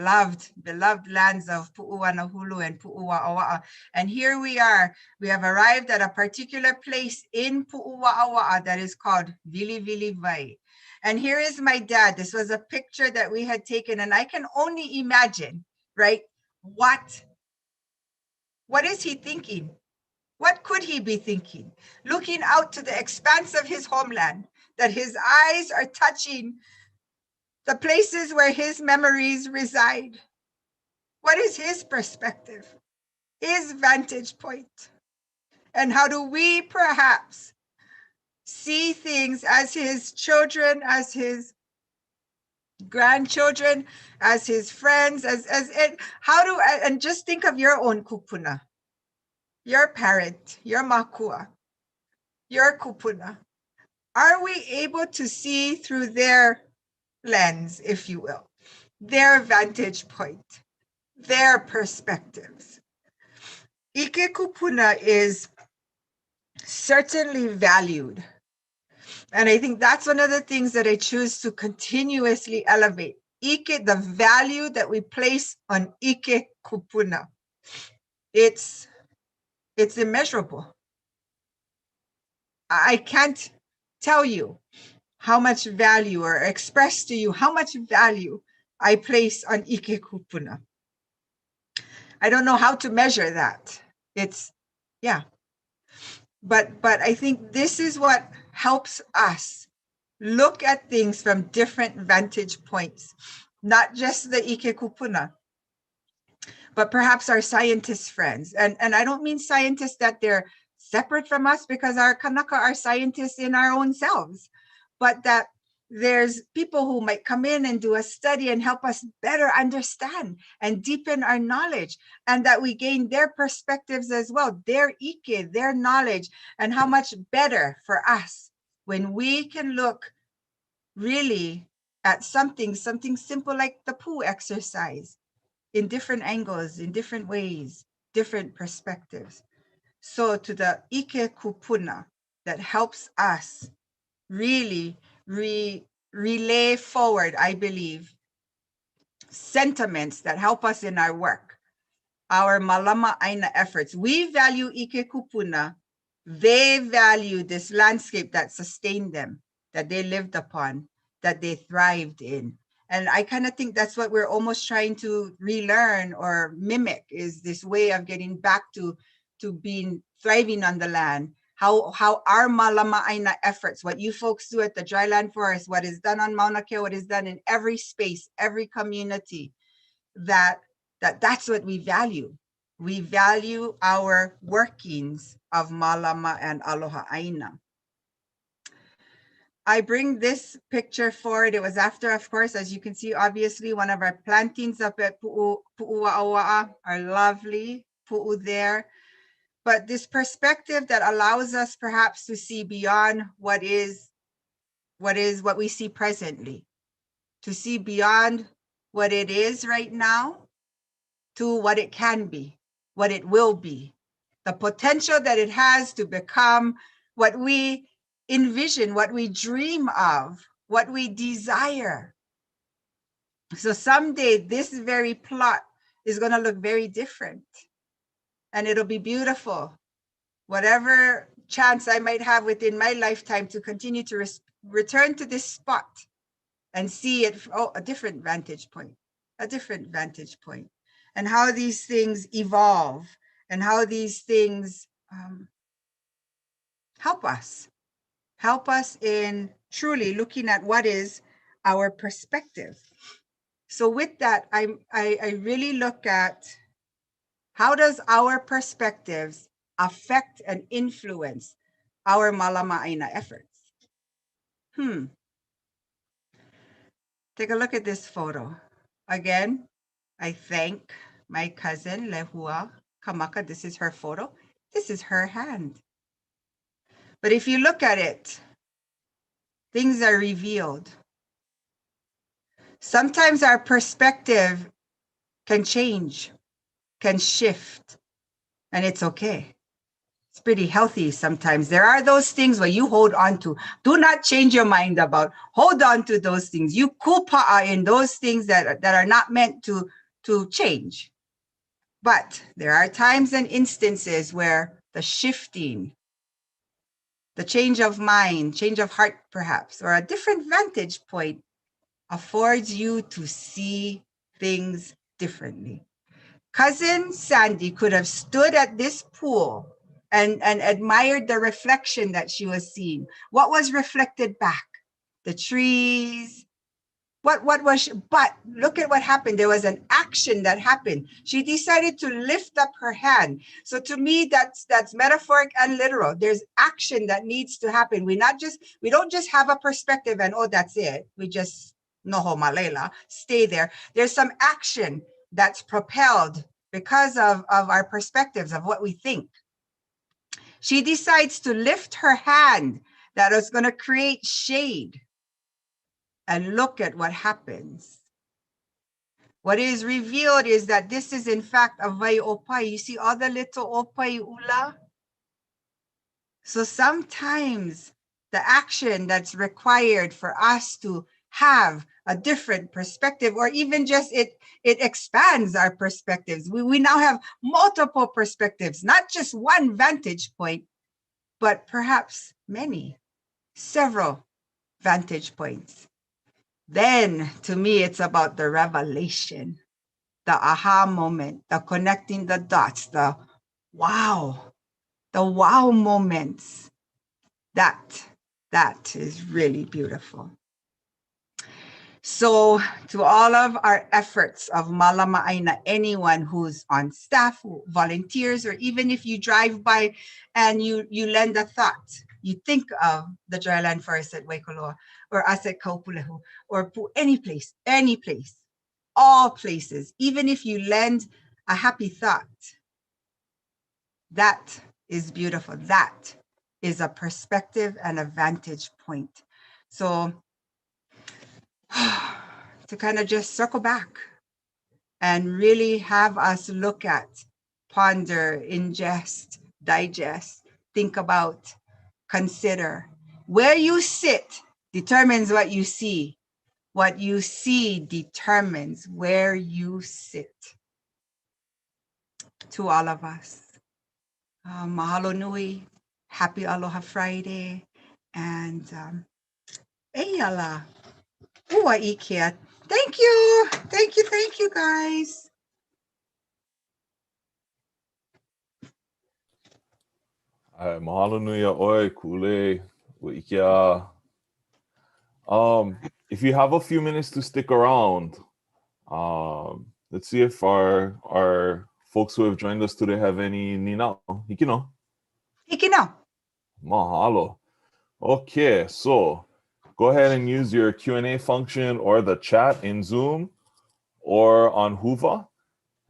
beloved lands of Pu'uanahulu and Pu'ua'awa'a. And here we are. We have arrived at a particular place in Pu'ua'awa'a that is called Wiliwili Vai. And here is my dad. This was a picture that we had taken, and I can only imagine, right? What is he thinking? What could he be thinking? Looking out to the expanse of his homeland, that his eyes are touching the places where his memories reside. What is his perspective, his vantage point? And how do we perhaps see things as his children, as his grandchildren, as his friends, and just think of your own kupuna, your parent, your makua, your kupuna. Are we able to see through their lens, if you will, their vantage point, their perspectives? Ike kupuna is certainly valued. And I think that's one of the things that I choose to continuously elevate. Ike, the value that we place on Ike kupuna. It's immeasurable. I can't tell you how much value, or express to you how much value I place on Ike kupuna. I don't know how to measure that. But I think this is what helps us look at things from different vantage points, not just the Ike kupuna, but perhaps our scientist friends. And I don't mean scientists that they're separate from us, because our Kanaka are scientists in our own selves, but that there's people who might come in and do a study and help us better understand and deepen our knowledge, and that we gain their perspectives as well, their ike, their knowledge, and how much better for us when we can look really at something simple like the poo exercise in different angles, in different ways, different perspectives. So to the ike kupuna that helps us really relay forward, I believe, sentiments that help us in our work, our malama aina efforts. We value ike kupuna. They value this landscape that sustained them, that they lived upon, that they thrived in. And I kind of think that's what we're almost trying to relearn or mimic, is this way of getting back to being thriving on the land. How our malama aina efforts, what you folks do at the dryland forest, what is done on Mauna Kea, what is done in every space, every community, that's what we value. We value our workings of malama and aloha aina. I bring this picture forward. It was after, of course, as you can see, obviously, one of our plantings up at Pu'uwa'awa'a, our lovely pu'u there. But this perspective that allows us perhaps to see beyond what we see presently, to see beyond what it is right now to what it can be, what it will be, the potential that it has to become what we envision, what we dream of, what we desire. So someday this very plot is going to look very different, and it'll be beautiful. Whatever chance I might have within my lifetime to continue to return to this spot and see it, a different vantage point, and how these things evolve and how these things help us in truly looking at what is our perspective. So with that, I really look at how does our perspectives affect and influence our malama aina efforts. Take a look at this photo. Again, I thank my cousin Lehua Kamaka. This is her photo. This is her hand. But if you look at it, things are revealed. Sometimes our perspective can change, can shift, and it's okay. It's pretty healthy sometimes. There are those things where you hold on to. Do not change your mind about. Hold on to those things. You kupa'a in those things that are not meant to change. But there are times and instances where the shifting, the change of mind, change of heart perhaps, or a different vantage point affords you to see things differently. Cousin Sandy could have stood at this pool and admired the reflection that she was seeing. What was reflected back? The trees. What was, but look at what happened. There was an action that happened. She decided to lift up her hand. So to me, that's metaphoric and literal. There's action that needs to happen. We don't just have a perspective and, oh, that's it. We just, noho malela, stay there. There's some action that's propelled because of our perspectives, of what we think. She decides to lift her hand that is going to create shade. And look at what happens. What is revealed is that this is in fact a vai opai. You see all the little opai ula? So sometimes the action that's required for us to have a different perspective, or even just it expands our perspectives. We now have multiple perspectives, not just one vantage point, but perhaps many, several vantage points. Then, to me, it's about the revelation, the aha moment, the connecting the dots, the wow moments. That is really beautiful. So, to all of our efforts of Malama Aina, anyone who's on staff, who volunteers, or even if you drive by and you lend a thought, you think of the dryland forest at Waikoloa or us at Kaupulehu or any place, all places, even if you lend a happy thought, that is beautiful. That is a perspective and a vantage point. So to kind of just circle back and really have us look at, ponder, ingest, digest, think about, consider. Where you sit determines what you see. What you see determines where you sit. To all of us. Mahalo nui, happy Aloha Friday, and eyala, ua ikea. Thank you, guys. Mahalo nui oi kule waikia. If you have a few minutes to stick around, let's see if our folks who have joined us today have any ninao. Hikino. Hikino. Mahalo. Okay, so go ahead and use your Q&A function or the chat in Zoom or on Huva.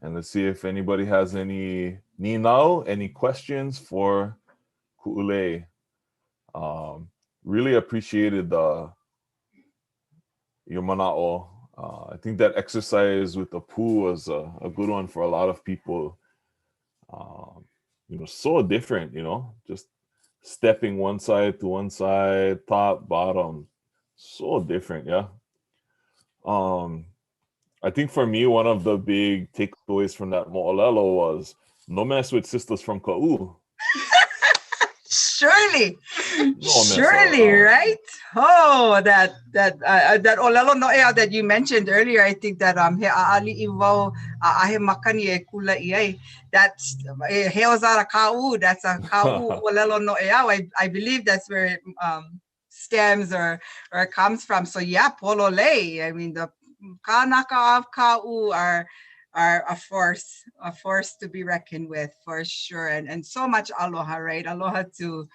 And let's see if anybody has any ninao, any questions for Ku'ule. Really appreciated your mana'o. I think that exercise with the poo was a good one for a lot of people. So different, just stepping one side to one side, top, bottom. So different, yeah. I think for me, one of the big takeaways from that mo'olelo was no mess with sisters from Ka'u. Surely, No right? Oh, that olelo no'ea that you mentioned earlier. I think that he aali iwao ahe makani e kula iai. That's he ozara ka'u. That's a ka'u olelo no'ea. I believe that's where it stems or comes from. So yeah, polole. I mean, the kanaka of ka'u are a force to be reckoned with for sure, and so much aloha, right? Aloha to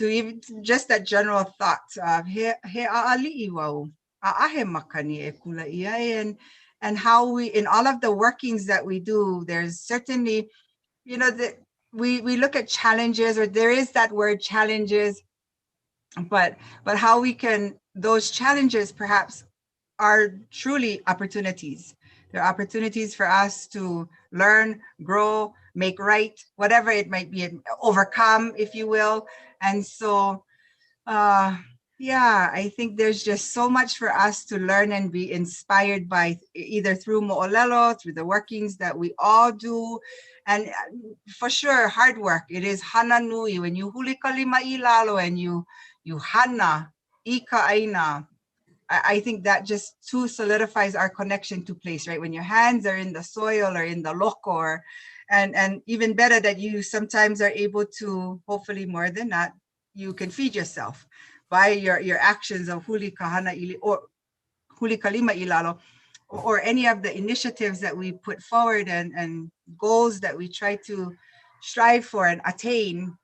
even just that general thought of he aali'i wau a'ahe makani e kula iai, and how we, in all of the workings that we do, there's certainly, that we look at challenges, or there is that word challenges, but how we can, those challenges perhaps are truly opportunities. They're opportunities for us to learn, grow, make right, whatever it might be, overcome, if you will. And so, yeah, I think there's just so much for us to learn and be inspired by, either through mo'olelo, through the workings that we all do. And for sure, hard work. It is hana nui. When you huli kalima ilalo and you hana ika aina, I think that just too solidifies our connection to place, right? When your hands are in the soil or in the loko, and even better that you sometimes are able to, hopefully more than that, you can feed yourself by your actions of huli kahana ili or huli kalima ilalo, or any of the initiatives that we put forward and goals that we try to strive for and attain,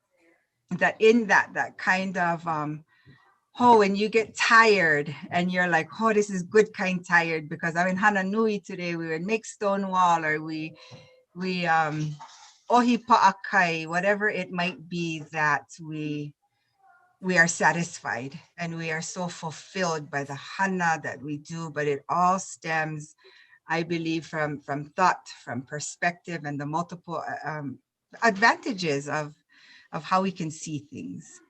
that in that kind of when you get tired and you're like, oh, this is good kind tired, because I'm in Hananui today, we would make stone wall, or we ohi pa'akai, whatever it might be, that we are satisfied and we are so fulfilled by the hana that we do. But it all stems, I believe, from thought, from perspective, and the multiple advantages of how we can see things.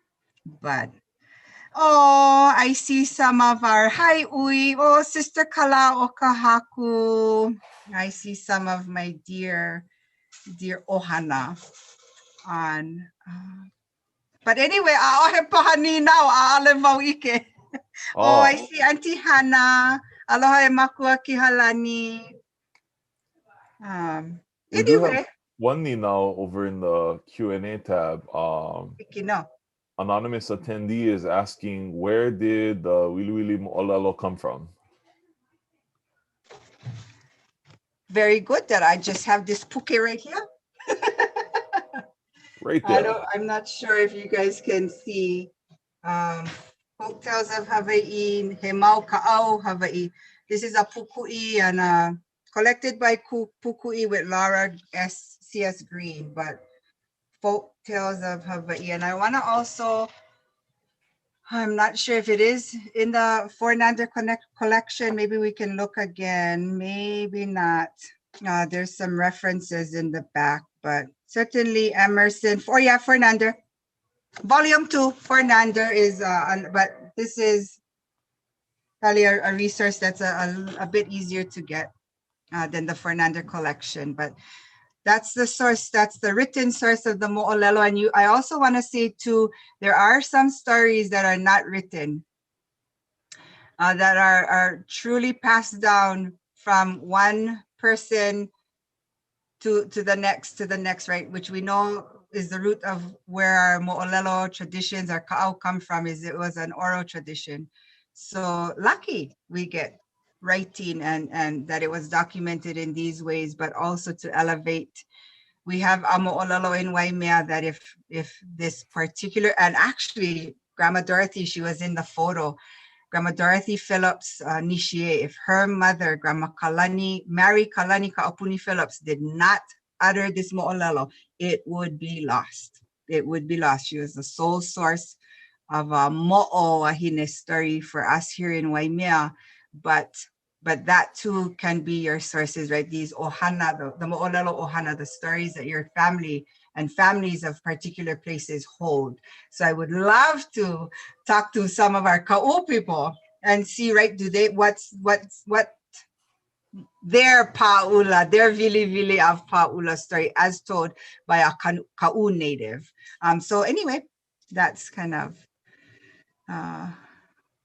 But oh, I see some of our, hi Ui, oh, Sister Kala Okahaku. I see some of my dear Ohana on. But anyway, aohe pahani now, aalevau ike. Oh, I see Auntie Hannah. Aloha e makua ki halani. We do Anyway. have one now over in the Q&A tab. Anonymous attendee is asking, where did the Wiliwili mo'olelo come from? Very good that I just have this puke right here. Right there. I'm not sure if you guys can see. Folktales of Hawaii, Hemau Ka'au, Hawaii. This is a pukui and collected by Pukui with Laura C.S. Green, but Folktales of Hawaii. And I want to also, I'm not sure if it is in the Fornander collection. Maybe we can look again. Maybe not. There's some references in the back, but certainly Emerson. Oh yeah, Fornander. Volume 2, Fornander is, but this is probably a resource that's a bit easier to get than the Fornander collection. But that's the source, that's the written source of the Mo'olelo. And I also want to say too, there are some stories that are not written, that are truly passed down from one person to the next, right? Which we know is the root of where our Mo'olelo traditions, our ka'au come from, is it was an oral tradition. So lucky we get writing and that it was documented in these ways, but also to elevate. We have a Mo'olelo in Waimea that if this particular, and actually Grandma Dorothy, she was in the photo, Grandma Dorothy Phillips Nishie, if her mother, Grandma Kalani, Mary Kalani Kaupuni Phillips, did not utter this mo'olelo, it would be lost. It would be lost. She was the sole source of a mo'o wahine story for us here in Waimea, but that too can be your sources, right? These ohana, the mo'olelo ohana, the stories that your family and families of particular places hold. So I would love to talk to some of our ka'u people and see, right, do they, what their pa'ula, their vili of pa'ula story as told by a ka'u native. So anyway, that's kind of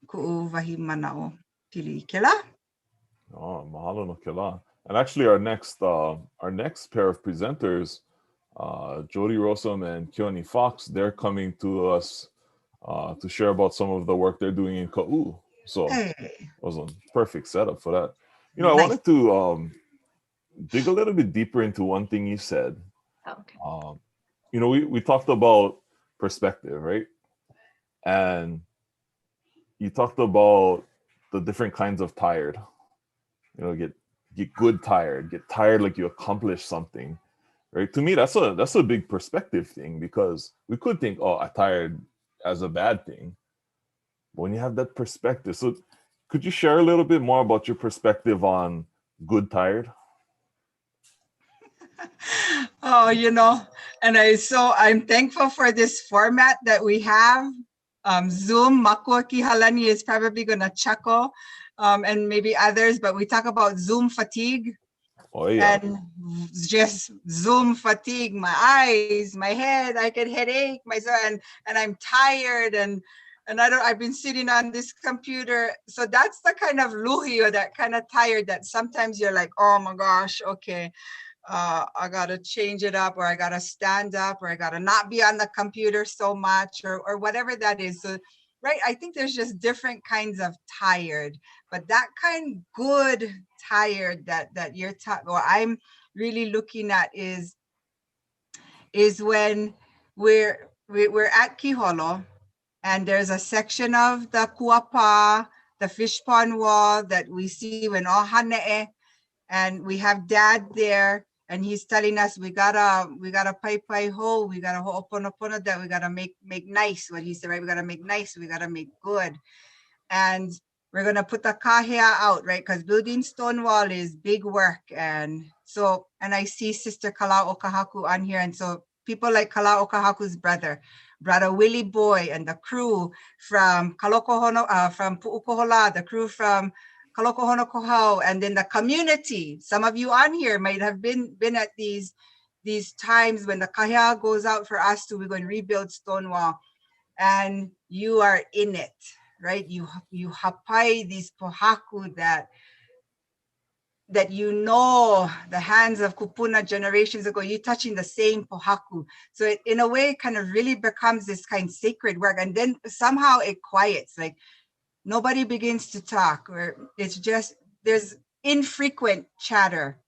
ku'u wahimanao pili kela. Oh, mahalo no kela. And actually, our next pair of presenters, Jody Rossum and Keone Fox, they're coming to us to share about some of the work they're doing in Ka'u. So it was a perfect setup for that. You know, Nice. I wanted to dig a little bit deeper into one thing you said. Okay. You know, we talked about perspective, right? And you talked about the different kinds of tired. You know, get good tired, get tired like you accomplished something, right? To me, that's a big perspective thing, because we could think, oh, I'm tired as a bad thing. But when you have that perspective, so could you share a little bit more about your perspective on good tired? Oh, you know, and I'm thankful for this format that we have. Zoom, Makua Kihalani is probably gonna chuckle, and maybe others, but we talk about Zoom fatigue. Oh yeah. And just Zoom fatigue, my eyes, my head, I get headache, and I'm tired and I've been sitting on this computer. So that's the kind of luhi, or that kind of tired that sometimes you're like, oh my gosh, okay, I gotta change it up, or I gotta stand up, or I gotta not be on the computer so much, or whatever that is. So, right, I think there's just different kinds of tired, but that kind good tired that you're or I'm really looking at is when we're at Kiholo, and there's a section of the kuapa, the fish pond wall that we see when all hane'e, and we have dad there, and he's telling us we gotta pai ho, we gotta ho'oponopono, that we gotta make nice, what he said, right? We gotta make nice, we gotta make good. And we're gonna put the kahea out, right? Because building stone wall is big work. And so, and I see Sister Kalao Okahaku on here. And so people like Kalao Okahaku's brother Willie Boy, and the crew from Kalokohono, from Pu'ukohola, the crew from Kalokohono Kohau, and then the community. Some of you on here might have been at these times when the kahea goes out for us to, we're going to rebuild Stonewall, and you are in it, right? You hapai these pohaku that you know, the hands of kupuna generations ago, you touching the same pohaku. So it, in a way, kind of really becomes this kind of sacred work. And then somehow it quiets, like nobody begins to talk, or it's just, there's infrequent chatter.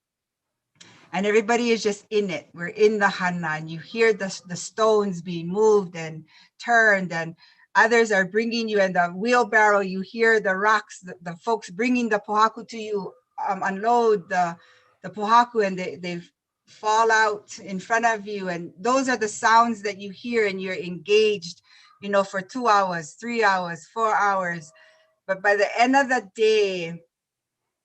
and everybody is just in it. We're in the hana, and you hear the stones being moved and turned, and others are bringing you in the wheelbarrow. You hear the rocks, the folks bringing the pohaku to you, unload the pohaku, and they fall out in front of you. And those are the sounds that you hear, and you're engaged, you know, for 2 hours, 3 hours, 4 hours. But by the end of the day,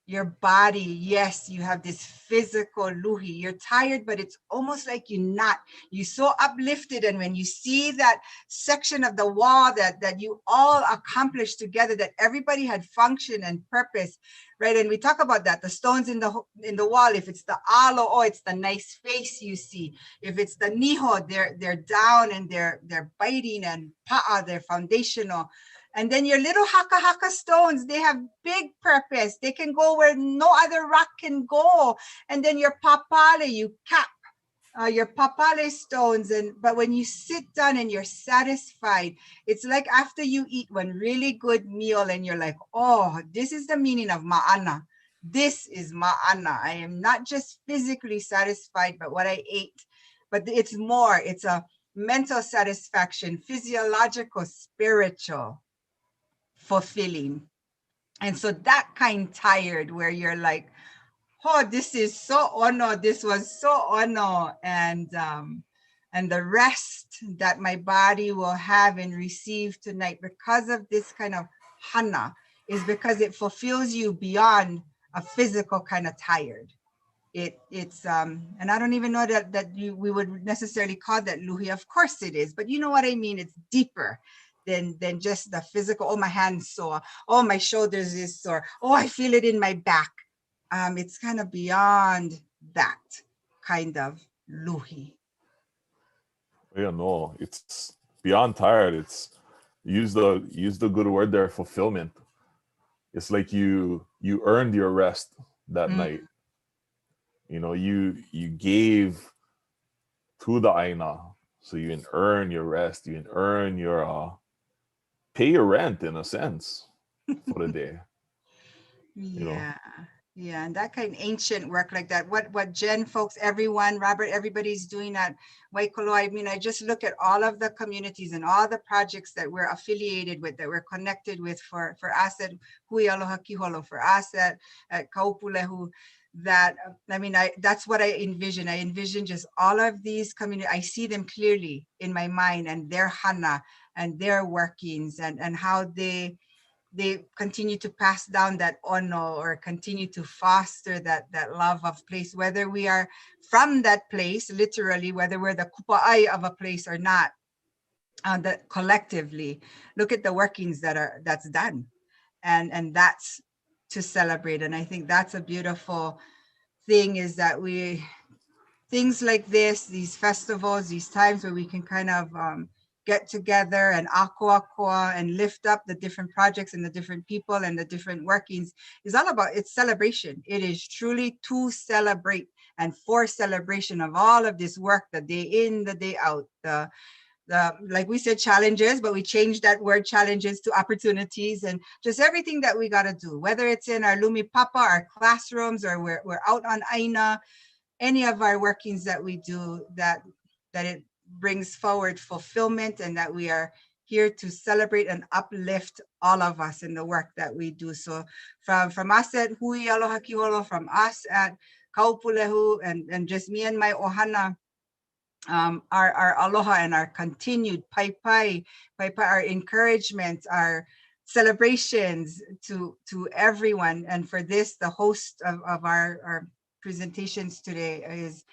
your body, yes, you have this physical luhi. You're tired, but it's almost like you're so uplifted. And when you see that section of the wall that you all accomplished together, that everybody had function and purpose, right? And we talk about that, the stones in the wall. If it's the alo, oh, it's the nice face you see. If it's the niho, they're down and they're biting, and pa'a, they're foundational. And then your little haka stones, they have big purpose. They can go where no other rock can go. And then your papale, you cap your papale stones. But when you sit down and you're satisfied, it's like after you eat one really good meal and you're like, oh, this is the meaning of ma'ana. This is ma'ana. I am not just physically satisfied by what I ate, but it's more. It's a mental satisfaction, physiological, spiritual, fulfilling. And so that kind tired where you're like, oh, this is so ono, this was so ono, and the rest that my body will have and receive tonight because of this kind of hana is because it fulfills you beyond a physical kind of tired. It's and I don't even know that we would necessarily call that luhi. Of course it is, but you know what I mean. It's deeper than just the physical. Oh, my hand's sore. Oh, my shoulders is sore. Oh, I feel it in my back. It's kind of beyond that kind of luhi. Yeah, no, it's beyond tired. It's use the good word there, fulfillment. It's like you earned your rest that night. You know, you gave to the aina, so you can earn your rest. You can earn your pay your rent in a sense for the day. You know? Yeah, and that kind of ancient work like that. What Jen folks, everyone, Robert, everybody's doing at Waikolo. I mean, I just look at all of the communities and all the projects that we're affiliated with, that we're connected with for us at Hui Aloha Kiholo, for us at Kaupulehu. That, I mean, that's what I envision. I envision just all of these communities. I see them clearly in my mind, and their hana and their workings, and how they continue to pass down that ono, or continue to foster that love of place, whether we are from that place, literally, whether we're the kupa'ai of a place or not. That collectively, look at the workings that's done, and that's to celebrate. And I think that's a beautiful thing, is that things like this, these festivals, these times where we can kind of get together and akua and lift up the different projects and the different people and the different workings, is all about, it's celebration. It is truly to celebrate and for celebration of all of this work, the day in, the day out, the like we said, challenges, but we changed that word challenges to opportunities, and just everything that we got to do, whether it's in our Lumi Papa, our classrooms, or we're out on Aina, any of our workings that we do, that it brings forward fulfillment, and that we are here to celebrate and uplift all of us in the work that we do. So from us at Hui Aloha Kiholo, from us at Kaupulehu, and just me and my ohana, our aloha and our continued pai, our encouragement, our celebrations to everyone. And for this, the host of our presentations today is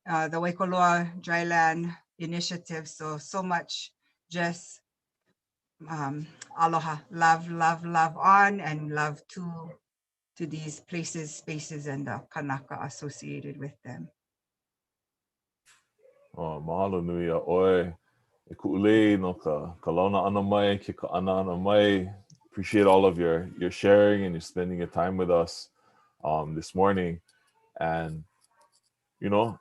the Waikoloa Dryland Initiative. So much just aloha, love on, and love to these places, spaces, and the kanaka associated with them. Oh, mahalo nui a oe. E ku'ulei no ka launa ana mai, ke ka ana ana mai. Appreciate all of your sharing and your spending your time with us this morning. And, you know,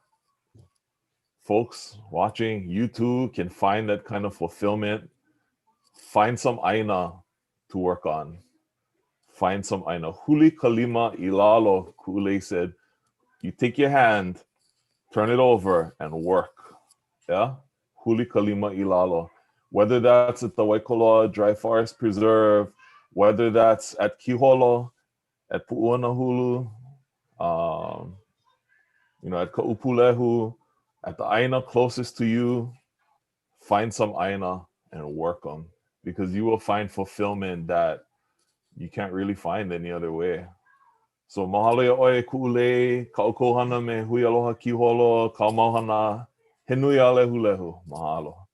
folks watching, you too can find that kind of fulfillment. Find some aina to work on. Find some aina. Huli kalima ilalo, Ku'ulei said. You take your hand turn it over and work. Yeah, huli kalima ilalo. Whether that's at the Waikoloa Dry Forest Preserve, whether that's at Kiholo, at Pu'uanahulu, at Ka'upulehu, at the aina closest to you, find some aina and work them, because you will find fulfillment that you can't really find any other way. So mahalo ya oe ku'ulei, ka'okohana me hui aloha kiholo, kaumauhana, he nui a lehu. Mahalo.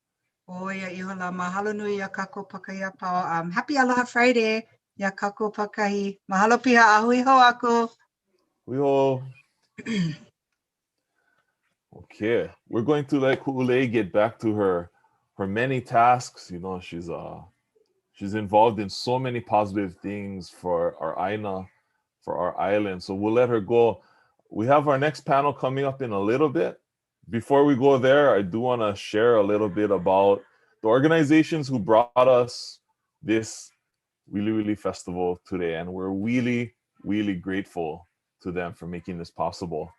Oh, ya ihola, mahalo nui ya kako pakaia pao. Happy Aloha Friday, ya kako pakahi. Mahalo piha ahui ho aku. Hui ho. Okay, we're going to let Ku'ulei get back to her many tasks. She's involved in so many positive things for our Aina, for our island. So we'll let her go. We have our next panel coming up in a little bit. Before we go there, I do want to share a little bit about the organizations who brought us this Wiliwili Festival today. And we're really, really grateful to them for making this possible.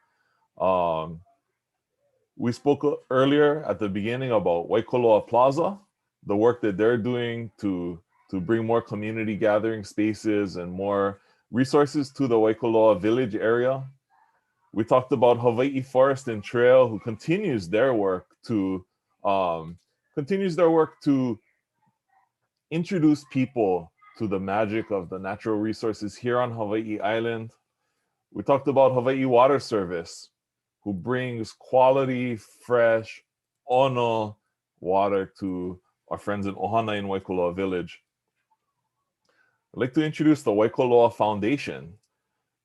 We spoke earlier at the beginning about Waikoloa Plaza, the work that they're doing to bring more community gathering spaces and more resources to the Waikoloa village area. We talked about Hawaii Forest and Trail, who continues their work to introduce people to the magic of the natural resources here on Hawaii Island. We talked about Hawaii Water Service, who brings quality, fresh, ono water to our friends in Ohana in Waikoloa Village. I'd like to introduce the Waikoloa Foundation.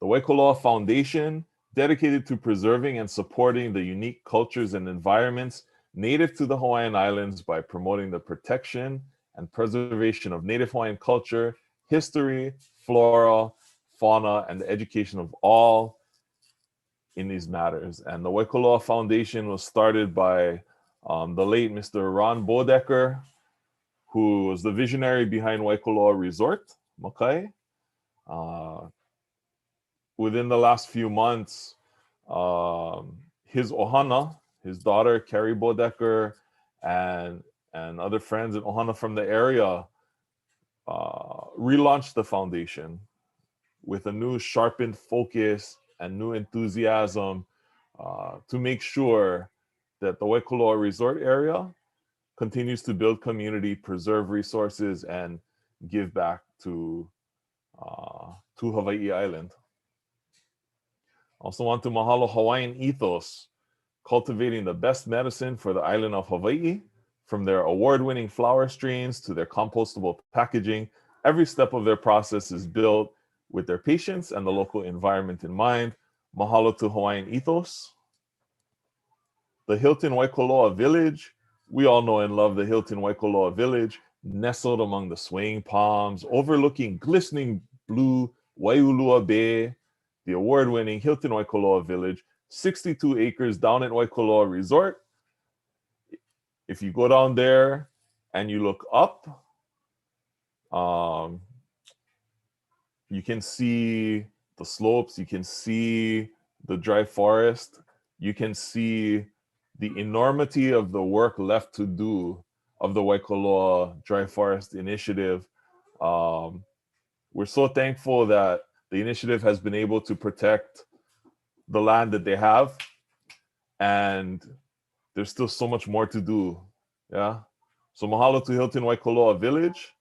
The Waikoloa Foundation, dedicated to preserving and supporting the unique cultures and environments native to the Hawaiian Islands by promoting the protection and preservation of Native Hawaiian culture, history, flora, fauna, and the education of all in these matters. And the Waikoloa Foundation was started by the late Mr. Ron Bodecker, who was the visionary behind Waikoloa Resort, Makai. Within the last few months, his Ohana, his daughter, Carrie Bodecker, and other friends in Ohana from the area relaunched the foundation with a new sharpened focus and new enthusiasm to make sure that the Waikoloa Resort area continues to build community, preserve resources, and give back to Hawaii Island. Also want to mahalo Hawaiian Ethos, cultivating the best medicine for the island of Hawaii. From their award-winning flower strains to their compostable packaging, every step of their process is built with their patients and the local environment in mind. Mahalo to Hawaiian Ethos. The Hilton Waikoloa Village. We all know and love the Hilton Waikoloa Village, nestled among the swaying palms, overlooking glistening blue Waiulua Bay. The award-winning Hilton Waikoloa Village, 62 acres down at Waikoloa Resort. If you go down there and you look up, you can see the slopes, you can see the dry forest, you can see the enormity of the work left to do of the Waikoloa Dry Forest Initiative. We're so thankful that the initiative has been able to protect the land that they have, and there's still so much more to do. Yeah. So mahalo to Hilton Waikoloa Village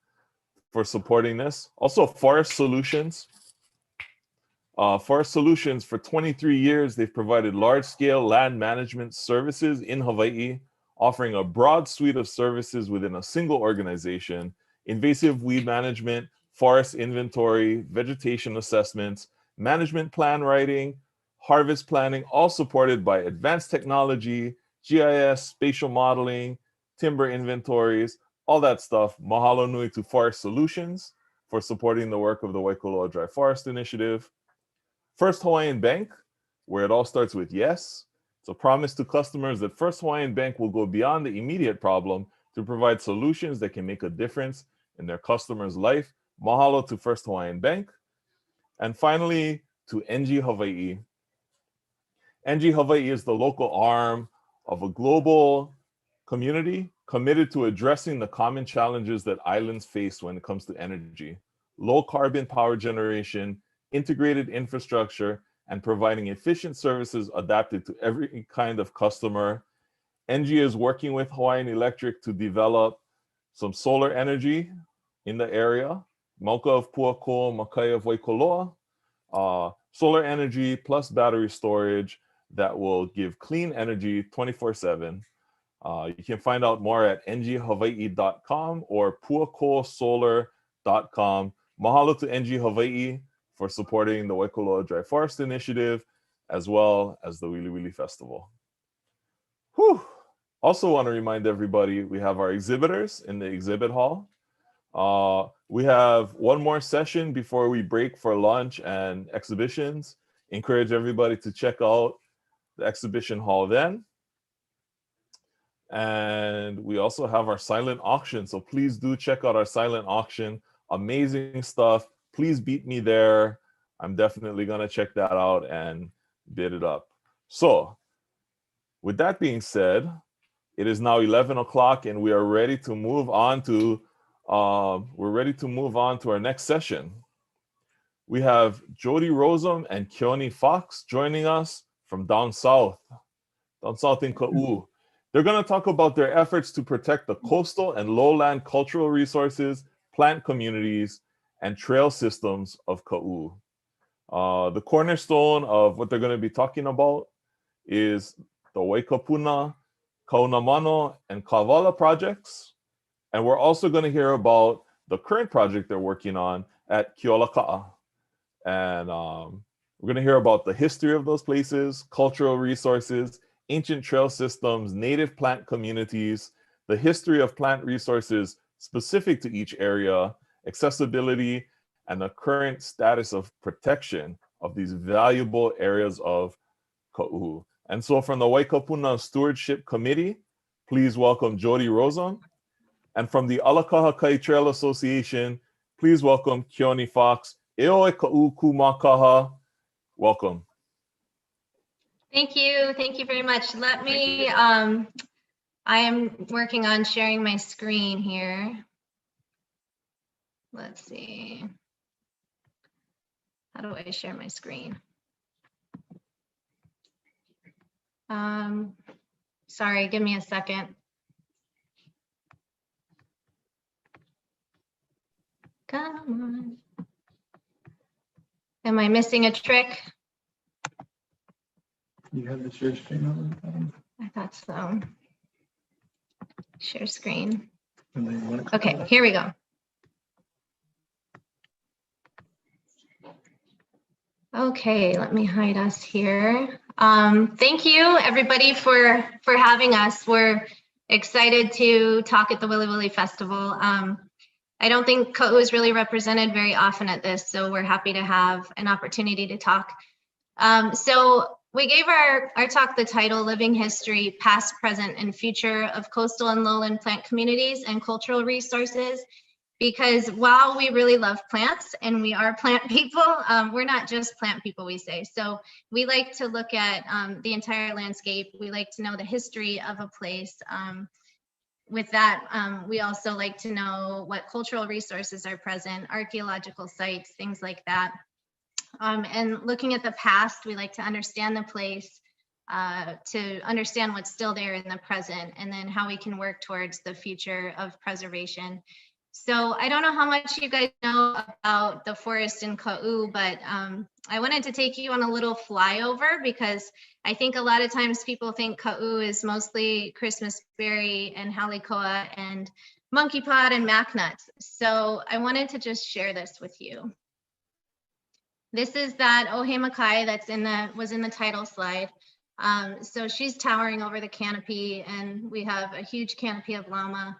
for supporting this. Also, Forest Solutions. Forest Solutions, for 23 years, they've provided large-scale land management services in Hawaii, offering a broad suite of services within a single organization: invasive weed management, forest inventory, vegetation assessments, management plan writing, harvest planning, all supported by advanced technology, GIS, spatial modeling, timber inventories, all that stuff. Mahalo nui to Forest Solutions for supporting the work of the Waikoloa Dry Forest Initiative. First Hawaiian Bank, where it all starts with yes. It's a promise to customers that First Hawaiian Bank will go beyond the immediate problem to provide solutions that can make a difference in their customers' life. Mahalo to First Hawaiian Bank. And finally, to NG Hawaii. NG Hawaii is the local arm of a global community committed to addressing the common challenges that islands face when it comes to energy, low carbon power generation, integrated infrastructure, and providing efficient services adapted to every kind of customer. NG is working with Hawaiian Electric to develop some solar energy in the area, Mauka of Puako, Makai of Waikoloa, solar energy plus battery storage that will give clean energy 24/7. You can find out more at nghawaii.com or puakosolar.com. Mahalo to NG Hawaii for supporting the Waikoloa Dry Forest Initiative, as well as the Wiliwili Festival. Whew. Also want to remind everybody, we have our exhibitors in the exhibit hall. We have one more session before we break for lunch and exhibitions. Encourage everybody to check out the exhibition hall then. And we also have our silent auction. So please do check out our silent auction. Amazing stuff. Please beat me there. I'm definitely going to check that out and bid it up. So with that being said, it is now 11 o'clock and we are ready to move on to our next session. We have Jody Rosum and Keone Fox joining us from down south in Ka'u. They're going to talk about their efforts to protect the coastal and lowland cultural resources, plant communities, and trail systems of Ka'u. The cornerstone of what they're going to be talking about is the Waikapuna, Kaunamano, and Kavala projects. And we're also going to hear about the current project they're working on at Keolaka'a. And we're going to hear about the history of those places, cultural resources, ancient trail systems, native plant communities, the history of plant resources specific to each area, accessibility, and the current status of protection of these valuable areas of Ka'u. And so from the Waikapuna Stewardship Committee, please welcome Jody Rosum. And from the Alakaha Trail Association, please welcome Keone Fox. Eoe Ka'u Kumakaha. Welcome. Thank you. Thank you very much. Let me, I am working on sharing my screen here. Let's see. How do I share my screen? Sorry, give me a second. Come on. Am I missing a trick? You have the share screen on the bottom? I thought so. Share screen. And then you want to Okay, here we go. Okay, let me hide us here. Thank you everybody for having us. We're excited to talk at the Wiliwili Festival. I don't think Ka'u is really represented very often at this, so we're happy to have an opportunity to talk. So we gave our talk the title, Living History, Past, Present, and Future of Coastal and Lowland Plant Communities and Cultural Resources, because while we really love plants and we are plant people, we're not just plant people, we say. So we like to look at the entire landscape. We like to know the history of a place. With that, we also like to know what cultural resources are present, archaeological sites, things like that. And looking at the past, we like to understand the place, to understand what's still there in the present, and then how we can work towards the future of preservation. So I don't know how much you guys know about the forest in Ka'u, but I wanted to take you on a little flyover, because I think a lot of times people think Ka'u is mostly Christmas berry and halikoa and monkey pod and mac nuts. So I wanted to just share this with you. This is that Ohemakai that's was in the title slide. So she's towering over the canopy, and we have a huge canopy of llama.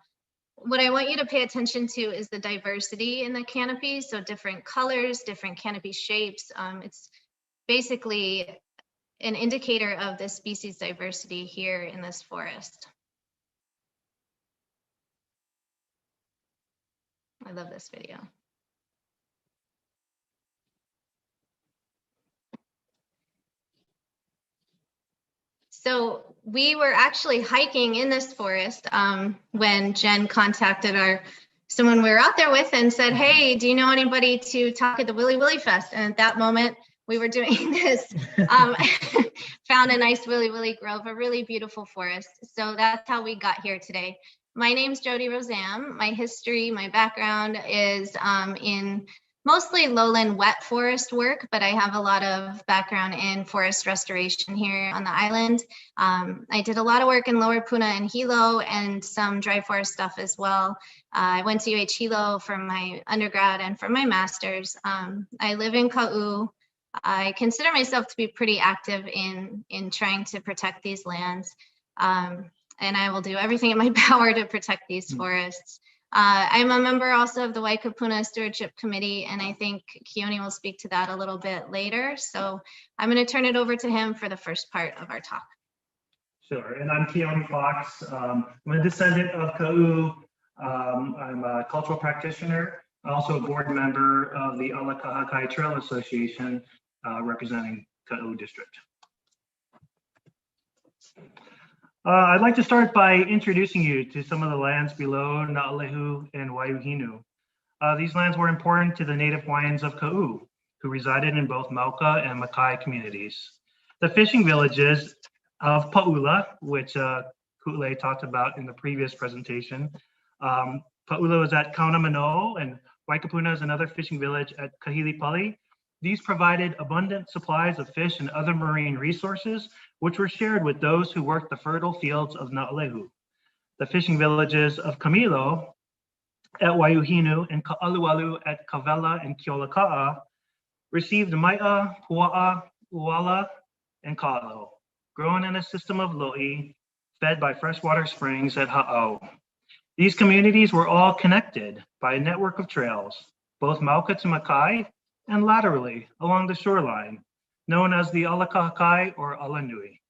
What I want you to pay attention to is the diversity in the canopy. So different colors, different canopy shapes. It's basically an indicator of the species diversity here in this forest. I love this video. So we were actually hiking in this forest when Jen contacted someone we were out there with and said, hey, do you know anybody to talk at the Wiliwili Fest? And at that moment, we were doing this, found a nice Wiliwili Grove, a really beautiful forest. So that's how we got here today. My name's Jody Rosam. My history, my background is in mostly lowland wet forest work, but I have a lot of background in forest restoration here on the island. I did a lot of work in Lower Puna and Hilo and some dry forest stuff as well. I went to UH Hilo for my undergrad and for my master's. I live in Ka'u. I consider myself to be pretty active in trying to protect these lands. And I will do everything in my power to protect these forests. I'm a member also of the Waikapuna Stewardship Committee, and I think Keone will speak to that a little bit later. So I'm going to turn it over to him for the first part of our talk. Sure, and I'm Keone Fox. I'm a descendant of Ka'u. I'm a cultural practitioner, also a board member of the Alakahakai Trail Association, representing Ka'u District. I'd like to start by introducing you to some of the lands below Na'alehu and Waiuhinu. These lands were important to the native Hawaiians of Ka'u, who resided in both Mauka and Makai communities. The fishing villages of Pa'ula, which Ku'ule talked about in the previous presentation. Pa'ula was at Kaunamano, and Waikapuna is another fishing village at Kahilipali. These provided abundant supplies of fish and other marine resources, which were shared with those who worked the fertile fields of Na'alehu. The fishing villages of Kamilo at Waiuhinu and Ka'alualu at Kawela and Keolaka'a received Mai'a, Pua'a, Uala, and Ka'alo, grown in a system of lo'i, fed by freshwater springs at Ha'au. These communities were all connected by a network of trails, both Mauka to Makai and laterally along the shoreline, known as the Alakahakai or Alanui.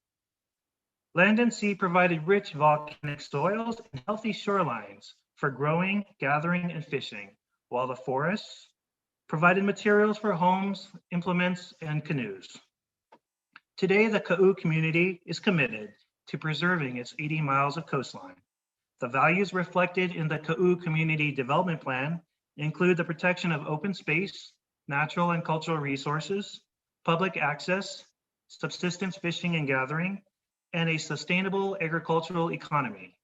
Land and sea provided rich volcanic soils and healthy shorelines for growing, gathering, and fishing, while the forests provided materials for homes, implements, and canoes. Today, the Ka'u community is committed to preserving its 80 miles of coastline. The values reflected in the Ka'u Community Development Plan include the protection of open space, natural and cultural resources, public access, subsistence fishing and gathering, and a sustainable agricultural economy.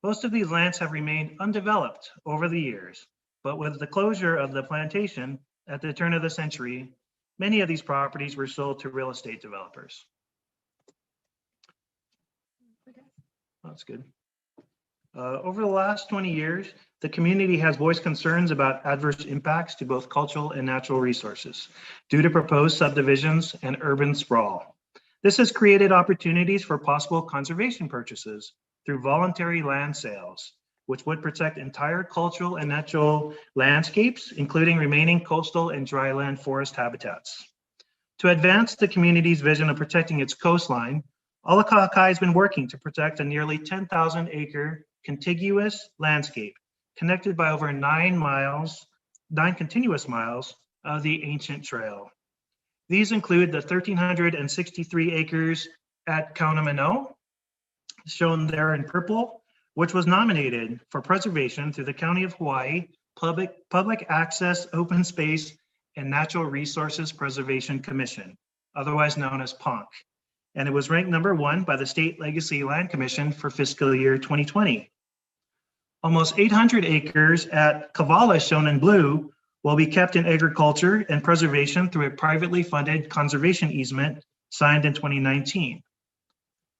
Most of these lands have remained undeveloped over the years, but with the closure of the plantation at the turn of the century, many of these properties were sold to real estate developers. That's good. Over the last 20 years, the community has voiced concerns about adverse impacts to both cultural and natural resources due to proposed subdivisions and urban sprawl. This has created opportunities for possible conservation purchases through voluntary land sales, which would protect entire cultural and natural landscapes, including remaining coastal and dryland forest habitats. To advance the community's vision of protecting its coastline, Alakahakai has been working to protect a nearly 10,000 acre contiguous landscape connected by over 9 continuous miles of the ancient trail. These include the 1,363 acres at Kaunamano, shown there in purple, which was nominated for preservation through the County of Hawaii Public Access, Open Space, and Natural Resources Preservation Commission, otherwise known as PONC. And it was ranked #1 by the State Legacy Land Commission for fiscal year 2020. Almost 800 acres at Kavala, shown in blue, will be kept in agriculture and preservation through a privately funded conservation easement signed in 2019.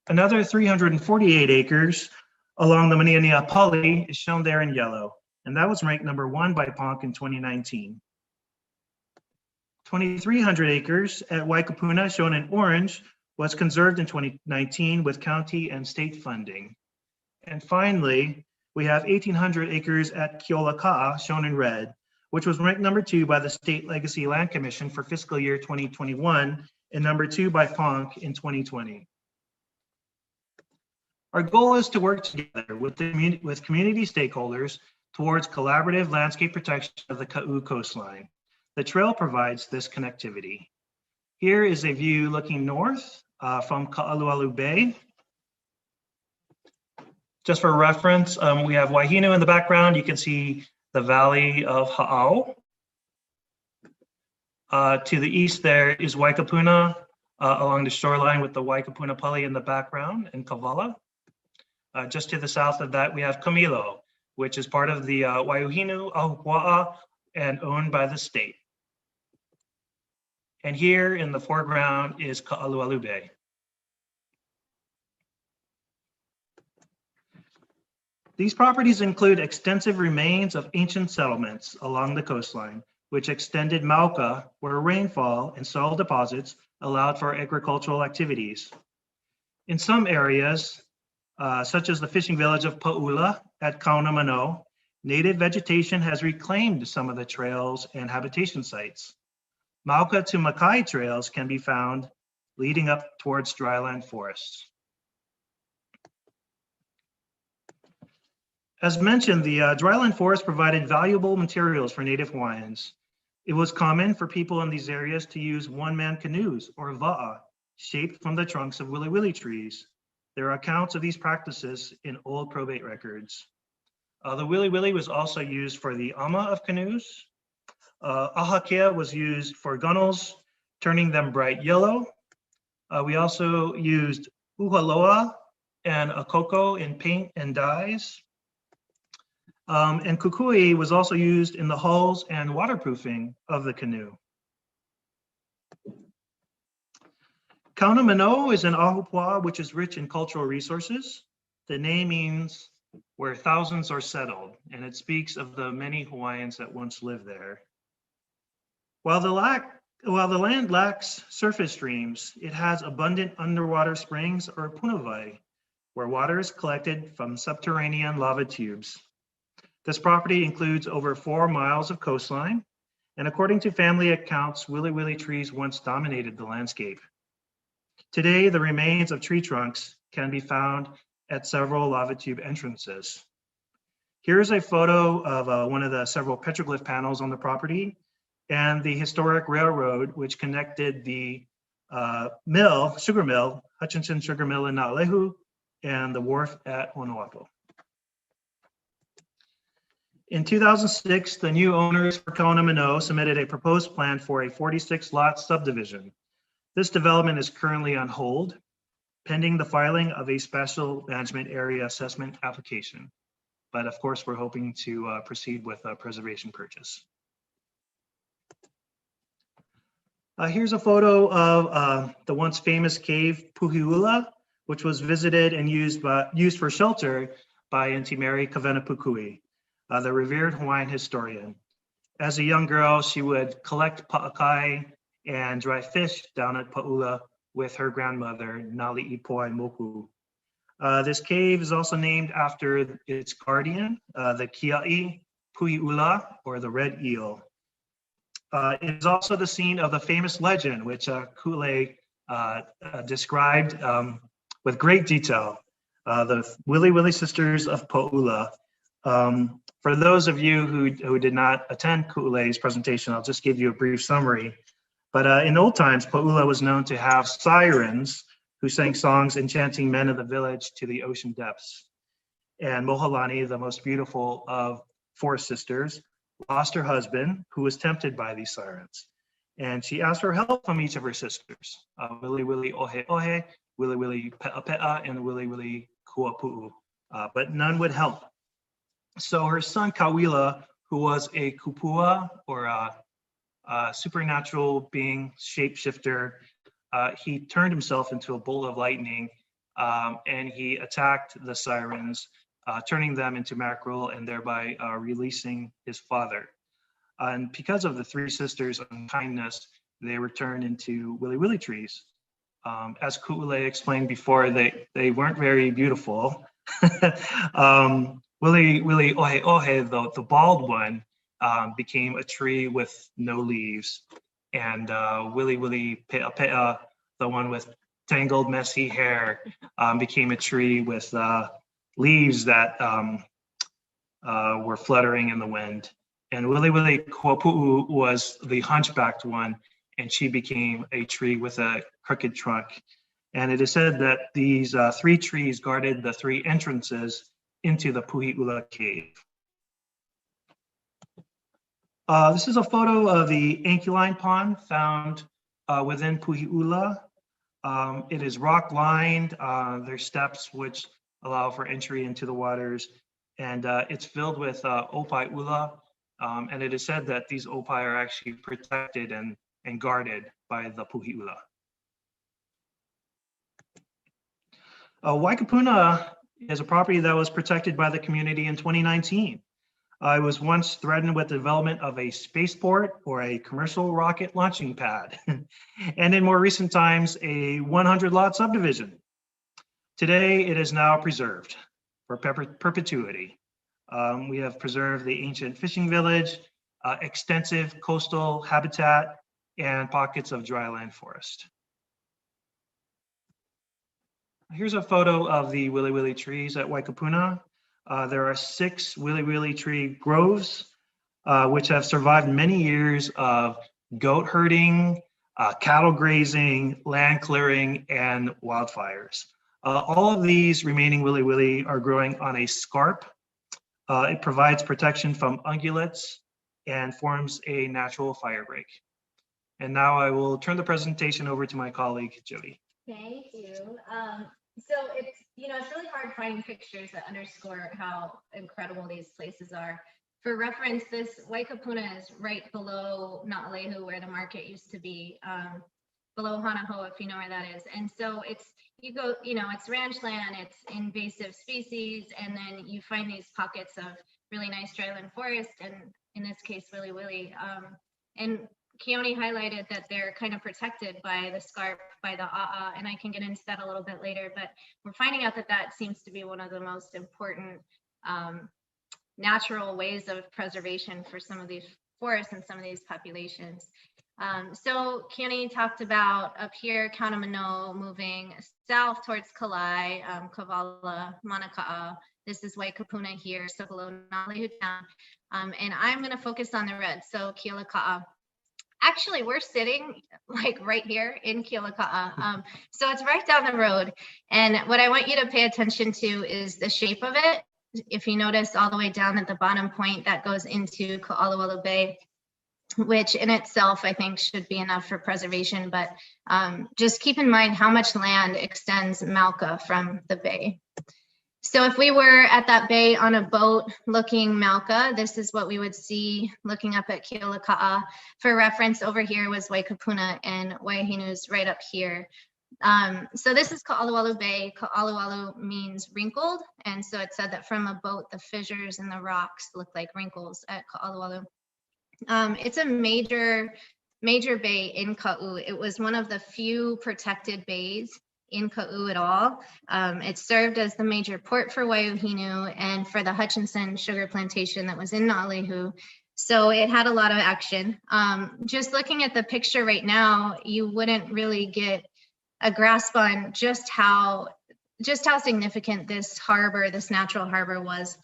Another 348 acres along the Maniania Pali is shown there in yellow, and that was ranked #1 by PONC in 2019. 2,300 acres at Waikapuna, shown in orange, was conserved in 2019 with county and state funding. And finally, we have 1,800 acres at Keolaka'a, shown in red, which was ranked #2 by the State Legacy Land Commission for fiscal year 2021 and #2 by PONC in 2020. Our goal is to work together with community stakeholders towards collaborative landscape protection of the Ka'u coastline. The trail provides this connectivity. Here is a view looking north from Ka'alualu Bay. Just for reference, we have Waihinau in the background. You can see the valley of Ha'au. To the east there is Waikapuna along the shoreline with the Waikapuna Pali in the background and Kavala. Just to the south of that, we have Kamilo, which is part of the Waiuhinu Ahupua'a and owned by the state. And here in the foreground is Ka'alualu Bay. These properties include extensive remains of ancient settlements along the coastline, which extended Mauka, where rainfall and soil deposits allowed for agricultural activities. In some areas, such as the fishing village of Pa'ula at Kaunamano, native vegetation has reclaimed some of the trails and habitation sites. Mauka to Makai trails can be found leading up towards dryland forests. As mentioned, the dryland forest provided valuable materials for Native Hawaiians. It was common for people in these areas to use one-man canoes, or va'a, shaped from the trunks of wiliwili trees. There are accounts of these practices in old probate records. The wiliwili was also used for the ama of canoes. Ahakea was used for gunnels, turning them bright yellow. We also used uhaloa and akoko in paint and dyes. And kukui was also used in the hulls and waterproofing of the canoe. Kaunamano is an ahupua'a which is rich in cultural resources. The name means where thousands are settled, and it speaks of the many Hawaiians that once lived there. While the land lacks surface streams, it has abundant underwater springs, or punavai, where water is collected from subterranean lava tubes. This property includes over 4 miles of coastline, and according to family accounts, wiliwili trees once dominated the landscape. Today, the remains of tree trunks can be found at several lava tube entrances. Here's a photo of one of the several petroglyph panels on the property and the historic railroad which connected the sugar mill, Hutchinson Sugar Mill in Naalehu, and the wharf at Onoapo. In 2006, the new owners for Kaunamano submitted a proposed plan for a 46-lot subdivision. This development is currently on hold, pending the filing of a special management area assessment application. But of course, we're hoping to proceed with a preservation purchase. Here's a photo of the once famous cave Puhiula, which was visited and used for shelter by Auntie Mary Kavenapukui, the revered Hawaiian historian. As a young girl, she would collect pa'akai and dry fish down at Pa'ula with her grandmother, Nali'i Poai Moku. This cave is also named after its guardian, the Kia'i Puhiula, or the red eel. It is also the scene of the famous legend, which Ku'ulei described with great detail, the Wiliwili Sisters of Pa'ula. For those of you who did not attend Ku'ulei's presentation, I'll just give you a brief summary. But in old times, Pa'ula was known to have sirens who sang songs enchanting men of the village to the ocean depths. And Mohalani, the most beautiful of 4 sisters, lost her husband, who was tempted by these sirens. And she asked for help from each of her sisters, Wiliwili Ohe Ohe, Wiliwili Pe'a Pe'a, and Wiliwili Kuapu'u, but none would help. So her son Kawila, who was a kupua, or a supernatural being, shapeshifter, he turned himself into a bolt of lightning, and he attacked the sirens, turning them into mackerel and thereby releasing his father. And because of the 3 sisters' unkindness, they were turned into wiliwili trees. As Ku'ulei explained before, they weren't very beautiful. Wili Ohe Ohe, the bald one, became a tree with no leaves. And Wili Pe'a Pe'a, the one with tangled, messy hair, became a tree with leaves that were fluttering in the wind. And Wiliwili Kuapu'u was the hunchbacked one, and she became a tree with a crooked trunk. And it is said that these 3 trees guarded the 3 entrances into the Puhi'ula cave. This is a photo of the ankyline pond found within Puhi'ula. It is rock lined. There's steps which allow for entry into the waters, and it's filled with opai ula. And it is said that these opai are actually protected and guarded by the Puhi'ula. Waikapuna is a property that was protected by the community in 2019. It was once threatened with the development of a spaceport or a commercial rocket launching pad, and in more recent times, a 100-lot subdivision. Today, it is now preserved for perpetuity. We have preserved the ancient fishing village, extensive coastal habitat, and pockets of dryland forest. Here's a photo of the Wiliwili trees at Waikapuna. There are 6 Wiliwili tree groves, which have survived many years of goat herding, cattle grazing, land clearing, and wildfires. All of these remaining Wiliwili are growing on a scarp. It provides protection from ungulates and forms a natural fire break. And now I will turn the presentation over to my colleague, Jody. Thank you. So it's, it's really hard finding pictures that underscore how incredible these places are. For reference, this Waikapuna is right below Naalehu, where the market used to be, below Hanaho, if you know where that is. And so it's, it's ranch land, it's invasive species, and then you find these pockets of really nice dryland forest, and in this case, Wiliwili. And Keone highlighted that they're kind of protected by the scarp, by the a'a, and I can get into that a little bit later, but we're finding out that that seems to be one of the most important natural ways of preservation for some of these forests and some of these populations. So Keone talked about up here, Kaunamano, moving south towards Kalai, Kavala, Manaka'a. This is Waikapuna here, so below Naalehu town. And I'm gonna focus on the red, so Kealaka'a. Actually, we're sitting like right here in Kealaka'a. So it's right down the road. And what I want you to pay attention to is the shape of it. If you notice all the way down at the bottom point, that goes into Ka'alawalu Bay, which in itself, I think should be enough for preservation. But just keep in mind how much land extends Malka from the bay. So if we were at that bay on a boat looking Malka, this is what we would see looking up at Kealaka'a. For reference, over here was Waikapuna, and Waihinu's right up here. So this is Ka'alawalu Bay. Ka'alawalu means wrinkled, and so it said that from a boat, the fissures in the rocks look like wrinkles at Ka'alawalu. It's a major bay in Ka'u. It was one of the few protected bays in Ka'u at all. It served as the major port for Waiuhinu and for the Hutchinson sugar plantation that was in Naalehu. So it had a lot of action. Just looking at the picture right now, you wouldn't really get a grasp on just how significant this harbor, this natural harbor was.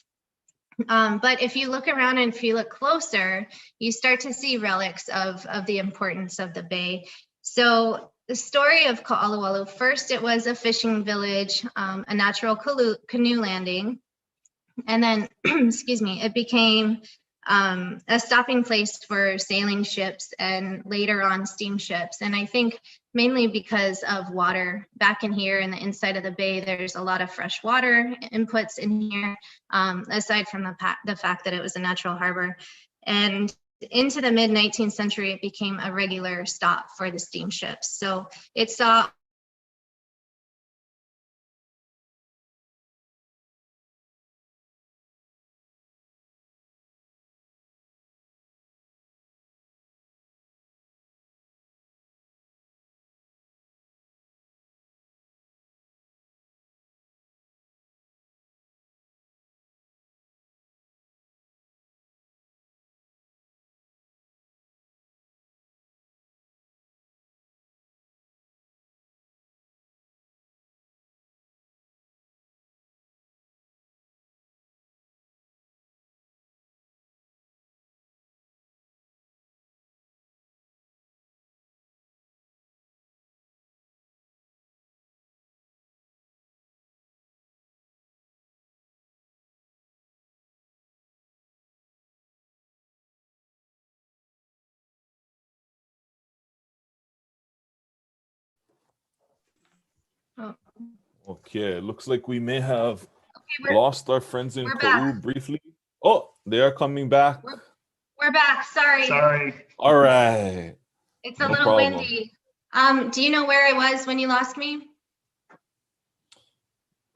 But if you look around and if you look closer, you start to see relics of the importance of the bay. So the story of Ka'alawalu, first it was a fishing village, a natural canoe landing, and then, excuse me, it became a stopping place for sailing ships and later on steamships. And I think mainly because of water. Back in here in the inside of the bay, there's a lot of fresh water inputs in here, aside from the fact that it was a natural harbor. And into the mid 19th century, it became a regular stop for the steamships. So it saw Oh, Okay, looks like we may have okay, lost our friends in we're Kau back. briefly. Oh, they are coming back. We're back. Sorry. Sorry. All right. It's a No little problem. windy. Do you know where I was when you lost me?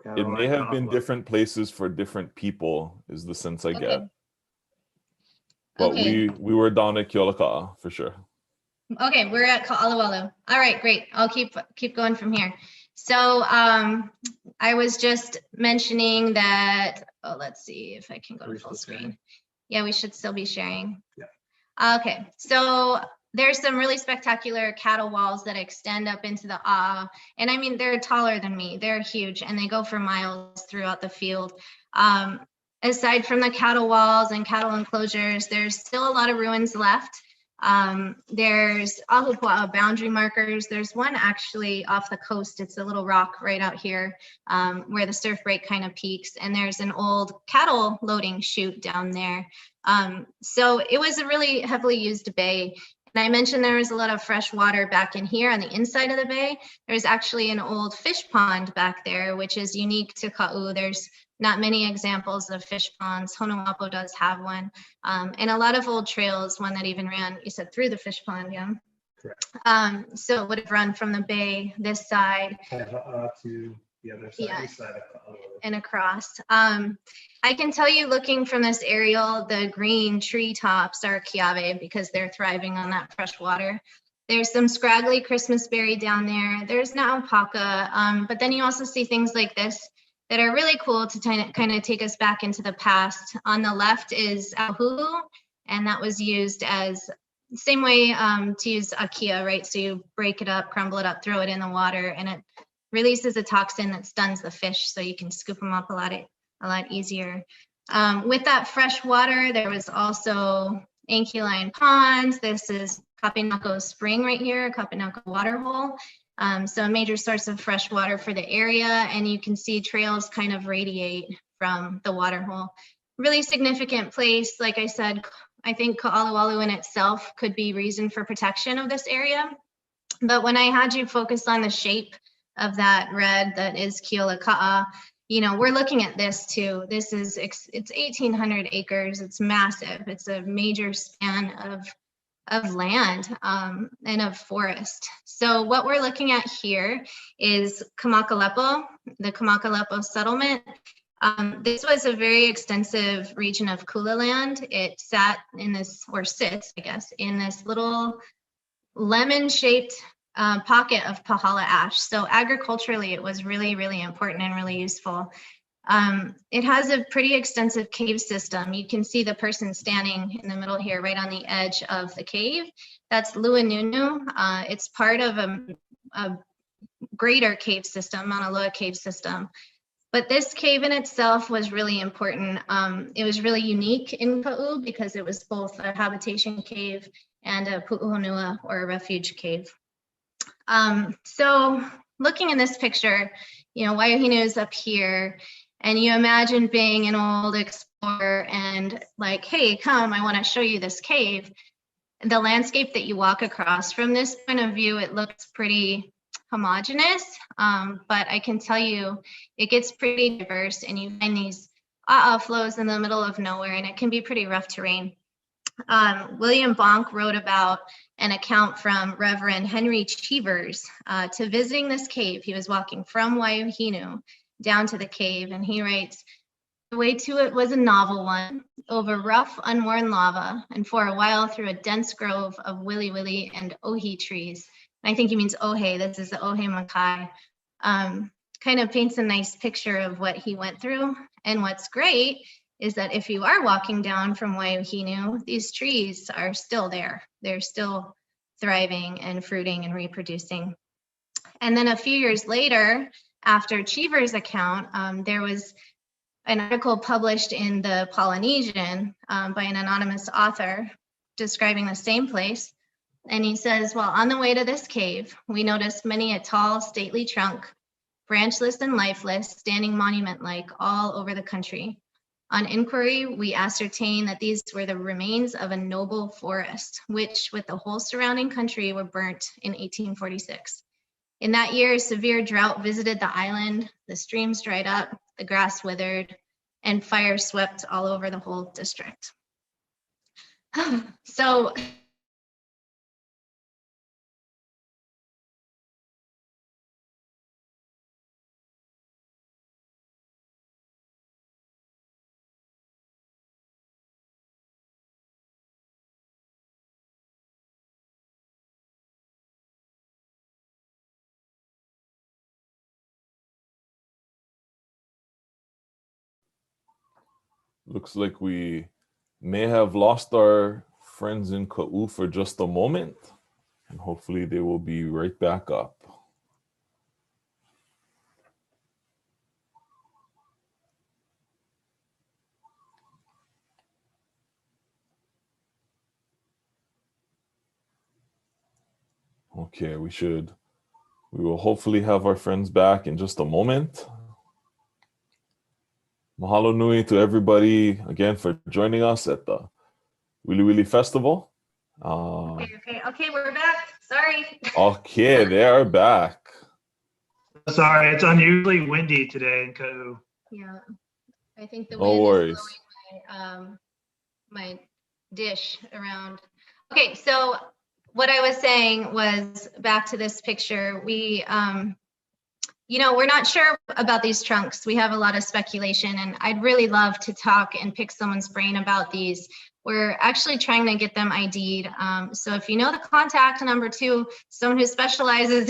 It may have been different places for different people, is the sense I get. But Okay. we were down at Kealoka'a for sure. Okay, we're at Ka'alawalu. All right, great. I'll keep going from here. So I was just mentioning that, oh, let's see if I can go to full screen. Yeah, we should still be sharing. Yeah. Okay, so there's some really spectacular cattle walls that extend up into the and I mean, they're taller than me. They're huge and they go for miles throughout the field. Aside from the cattle walls and cattle enclosures, there's still a lot of ruins left. There's Ahupua'a boundary markers. There's one actually off the coast. It's a little rock right out here where the surf break kind of peaks. And there's an old cattle loading chute down there. So it was a really heavily used bay. And I mentioned there was a lot of fresh water back in here on the inside of the bay. There's actually an old fish pond back there, which is unique to Ka'u. There's not many examples of fish ponds. Honuapo does have one. And a lot of old trails, one that even ran, you said, through the fish pond, yeah? Correct. So it would have run from the bay, this side. To the other side, Yeah. east side of Ka'alawalu. And across. I can tell you looking from this aerial, the green treetops are kiawe because they're thriving on that fresh water. There's some scraggly Christmas berry down there. There's an alpaca, but then you also see things like this that are really cool to kind of take us back into the past. On the left is auhulu, and that was used as same way to use akia, right? So you break it up, crumble it up, throw it in the water, and it releases a toxin that stuns the fish, so you can scoop them up a lot easier. With that fresh water, there was also Anchiline ponds. This is Kapinako Spring right here, Kapinako water hole. So a major source of fresh water for the area, and you can see trails kind of radiate from the water hole. Really significant place. Like I said, I think Ka'alawalu in itself could be reason for protection of this area. But when I had you focus on the shape of that red that is Kealoka'a, you know, we're looking at this too. This is, it's 1,800 acres. It's massive. It's a major span of land and of forest. So what we're looking at here is Kamakalepo, the Kamakalepo settlement. This was a very extensive region of Kula land. It sat in this, or sits, I guess, in this little lemon-shaped pocket of Pahala ash. So agriculturally, it was really, really important and really useful. It has a pretty extensive cave system. You can see the person standing in the middle here, right on the edge of the cave. That's Luanunu. It's part of a greater cave system, Mauna Loa cave system. But this cave in itself was really important. It was really unique in Ka'u because it was both a habitation cave and a pu'uhonua, or a refuge cave. So looking in this picture, you know, Waiahinu is up here, and you imagine being an old explorer and like, hey, come, I want to show you this cave. The landscape that you walk across, from this point of view, it looks pretty homogeneous, but I can tell you it gets pretty diverse, and you find these flows in the middle of nowhere, and it can be pretty rough terrain. William Bonk wrote about an account from Reverend Henry Cheevers to visiting this cave. He was walking from Waiahinu down to the cave, and he writes, "The way to it was a novel one, over rough, unworn lava, and for a while through a dense grove of Wiliwili and ohi trees." And I think he means ohe. This is the ohe makai. Kind of paints a nice picture of what he went through. And what's great is that if you are walking down from Waiahinu, these trees are still there. They're still thriving and fruiting and reproducing. And then a few years later, after Cheever's account, there was an article published in the Polynesian by an anonymous author describing the same place. And he says, well, on the way to this cave, we noticed many a tall, stately trunk, branchless and lifeless, standing monument-like all over the country. On inquiry, we ascertained that these were the remains of a noble forest, which with the whole surrounding country were burnt in 1846. In that year, severe drought visited the island, the streams dried up, the grass withered, and fire swept all over the whole district. So Looks like we may have lost our friends in Ka'u for just a moment, and hopefully they will be right back up. Okay, we will hopefully have our friends back in just a moment. Mahalo nui to everybody again for joining us at the Wiliwili Festival. Okay, we're back. Sorry. Okay, they are back. Sorry, it's unusually windy today in Ka'u. Yeah, I think the No wind worries. is blowing my dish around. Okay, so what I was saying was back to this picture. We, we're not sure about these trunks. We have a lot of speculation, and I'd really love to talk and pick someone's brain about these. We're actually trying to get them ID'd. So if you know the contact number to someone who specializes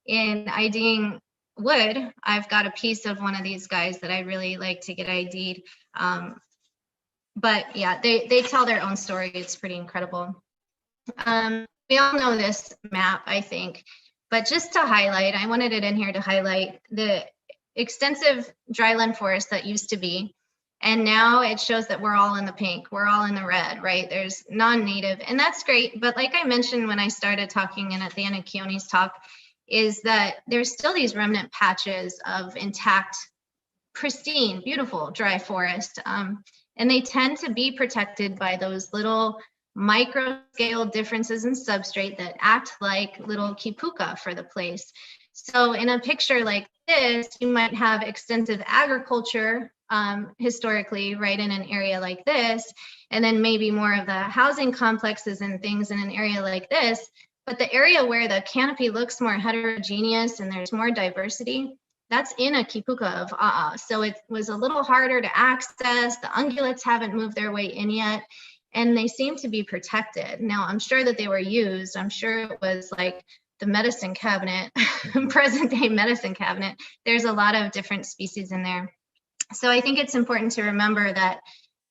in IDing wood, I've got a piece of one of these guys that I really like to get ID'd. But yeah, they tell their own story. It's pretty incredible. We all know this map, I think, but just to highlight, I wanted it in here to highlight the extensive dryland forest that used to be. And now it shows that we're all in the pink, we're all in the red, right? There's non-native, and that's great. But like I mentioned when I started talking and at the end of Keone's talk, is that there's still these remnant patches of intact, pristine, beautiful dry forest. And they tend to be protected by those little micro scale differences in substrate that act like little kipuka for the place. So in a picture like this, you might have extensive agriculture historically, right, in an area like this, and then maybe more of the housing complexes and things in an area like this. But the area where the canopy looks more heterogeneous and there's more diversity, that's in a kipuka of a'a. So it was a little harder to access. The ungulates haven't moved their way in yet, and they seem to be protected. Now, I'm sure that they were used. I'm sure it was like the medicine cabinet, present day medicine cabinet. There's a lot of different species in there. So I think it's important to remember that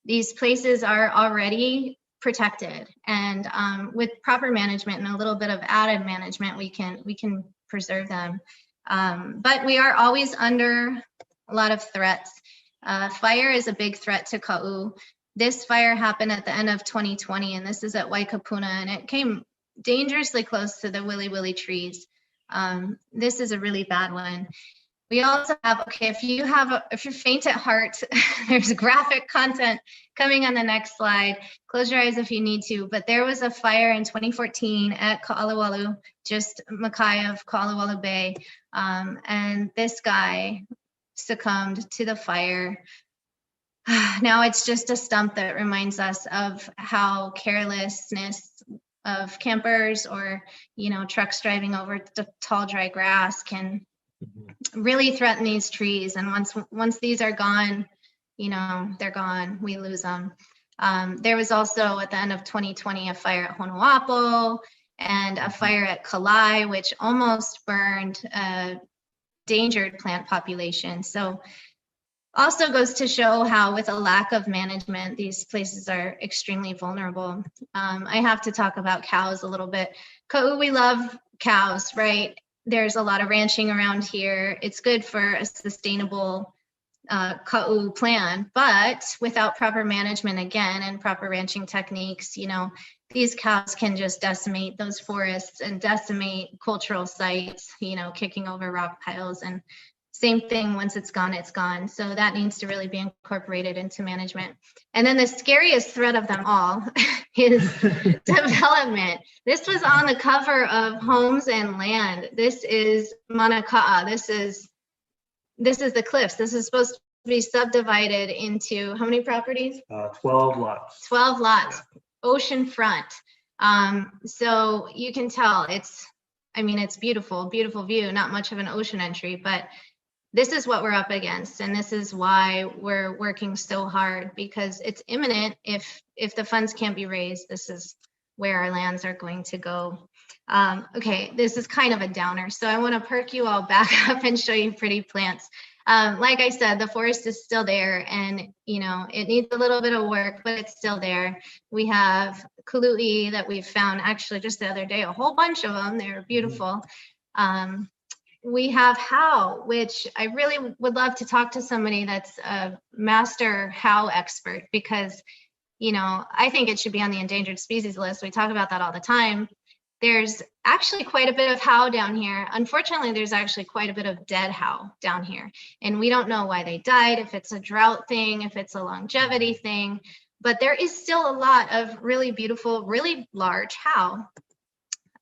these places are already protected, and with proper management and a little bit of added management, we can preserve them. But we are always under a lot of threats. Fire is a big threat to Ka'u. This fire happened at the end of 2020, and this is at Waikapuna, and it came dangerously close to the Wiliwili trees. This is a really bad one. We also have, okay, if you're faint at heart, there's graphic content coming on the next slide. Close your eyes if you need to, but there was a fire in 2014 at Ka'alawalu, just makai of Ka'alawalu Bay, and this guy succumbed to the fire. Now it's just a stump that reminds us of how carelessness of campers or, trucks driving over the tall, dry grass can really threaten these trees. And once these are gone, they're gone. We lose them. There was also at the end of 2020 a fire at Honuapo and a fire at Kalai, which almost burned a endangered plant population. So also goes to show how with a lack of management, these places are extremely vulnerable. I have to talk about cows a little bit. Ka'u, we love cows, right? There's a lot of ranching around here. It's good for a sustainable Ka'u plan, but without proper management again and proper ranching techniques, these cows can just decimate those forests and decimate cultural sites, kicking over rock piles and same thing, once it's gone, it's gone. So that needs to really be incorporated into management. And then the scariest threat of them all is development. This was on the cover of Homes and Land. This is Manaka'a. This is the cliffs. This is supposed to be subdivided into how many properties? 12 lots. 12 lots, oceanfront. So you can tell it's beautiful, beautiful view, not much of an ocean entry, but this is what we're up against. And this is why we're working so hard, because it's imminent. If the funds can't be raised, this is where our lands are going to go. Okay, this is kind of a downer. So I want to perk you all back up and show you pretty plants. Like I said, the forest is still there, and it needs a little bit of work, but it's still there. We have kulu'i that we found actually just the other day, a whole bunch of them. They're beautiful. We have how, which I really would love to talk to somebody that's a master how expert, because I think it should be on the endangered species list. We talk about that all the time. There's actually quite a bit of how down here. Unfortunately, there's actually quite a bit of dead how down here. And we don't know why they died, if it's a drought thing, if it's a longevity thing, but there is still a lot of really beautiful, really large how.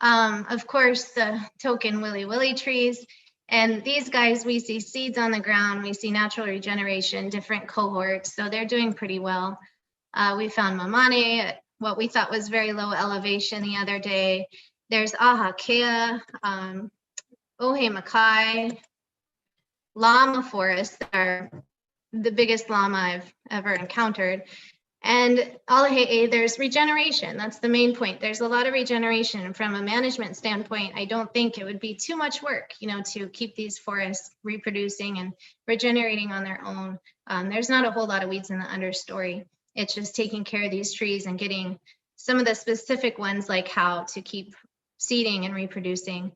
Of course, the token Wiliwili trees. And these guys, we see seeds on the ground, we see natural regeneration, different cohorts, so they're doing pretty well. We found Mamane at what we thought was very low elevation the other day. There's Ahakea, Ohe Makai, llama forests that are the biggest llama I've ever encountered. And Alahe'e, there's regeneration. That's the main point. There's a lot of regeneration. From a management standpoint, I don't think it would be too much work, to keep these forests reproducing and regenerating on their own. There's not a whole lot of weeds in the understory. It's just taking care of these trees and getting some of the specific ones like how to keep seeding and reproducing.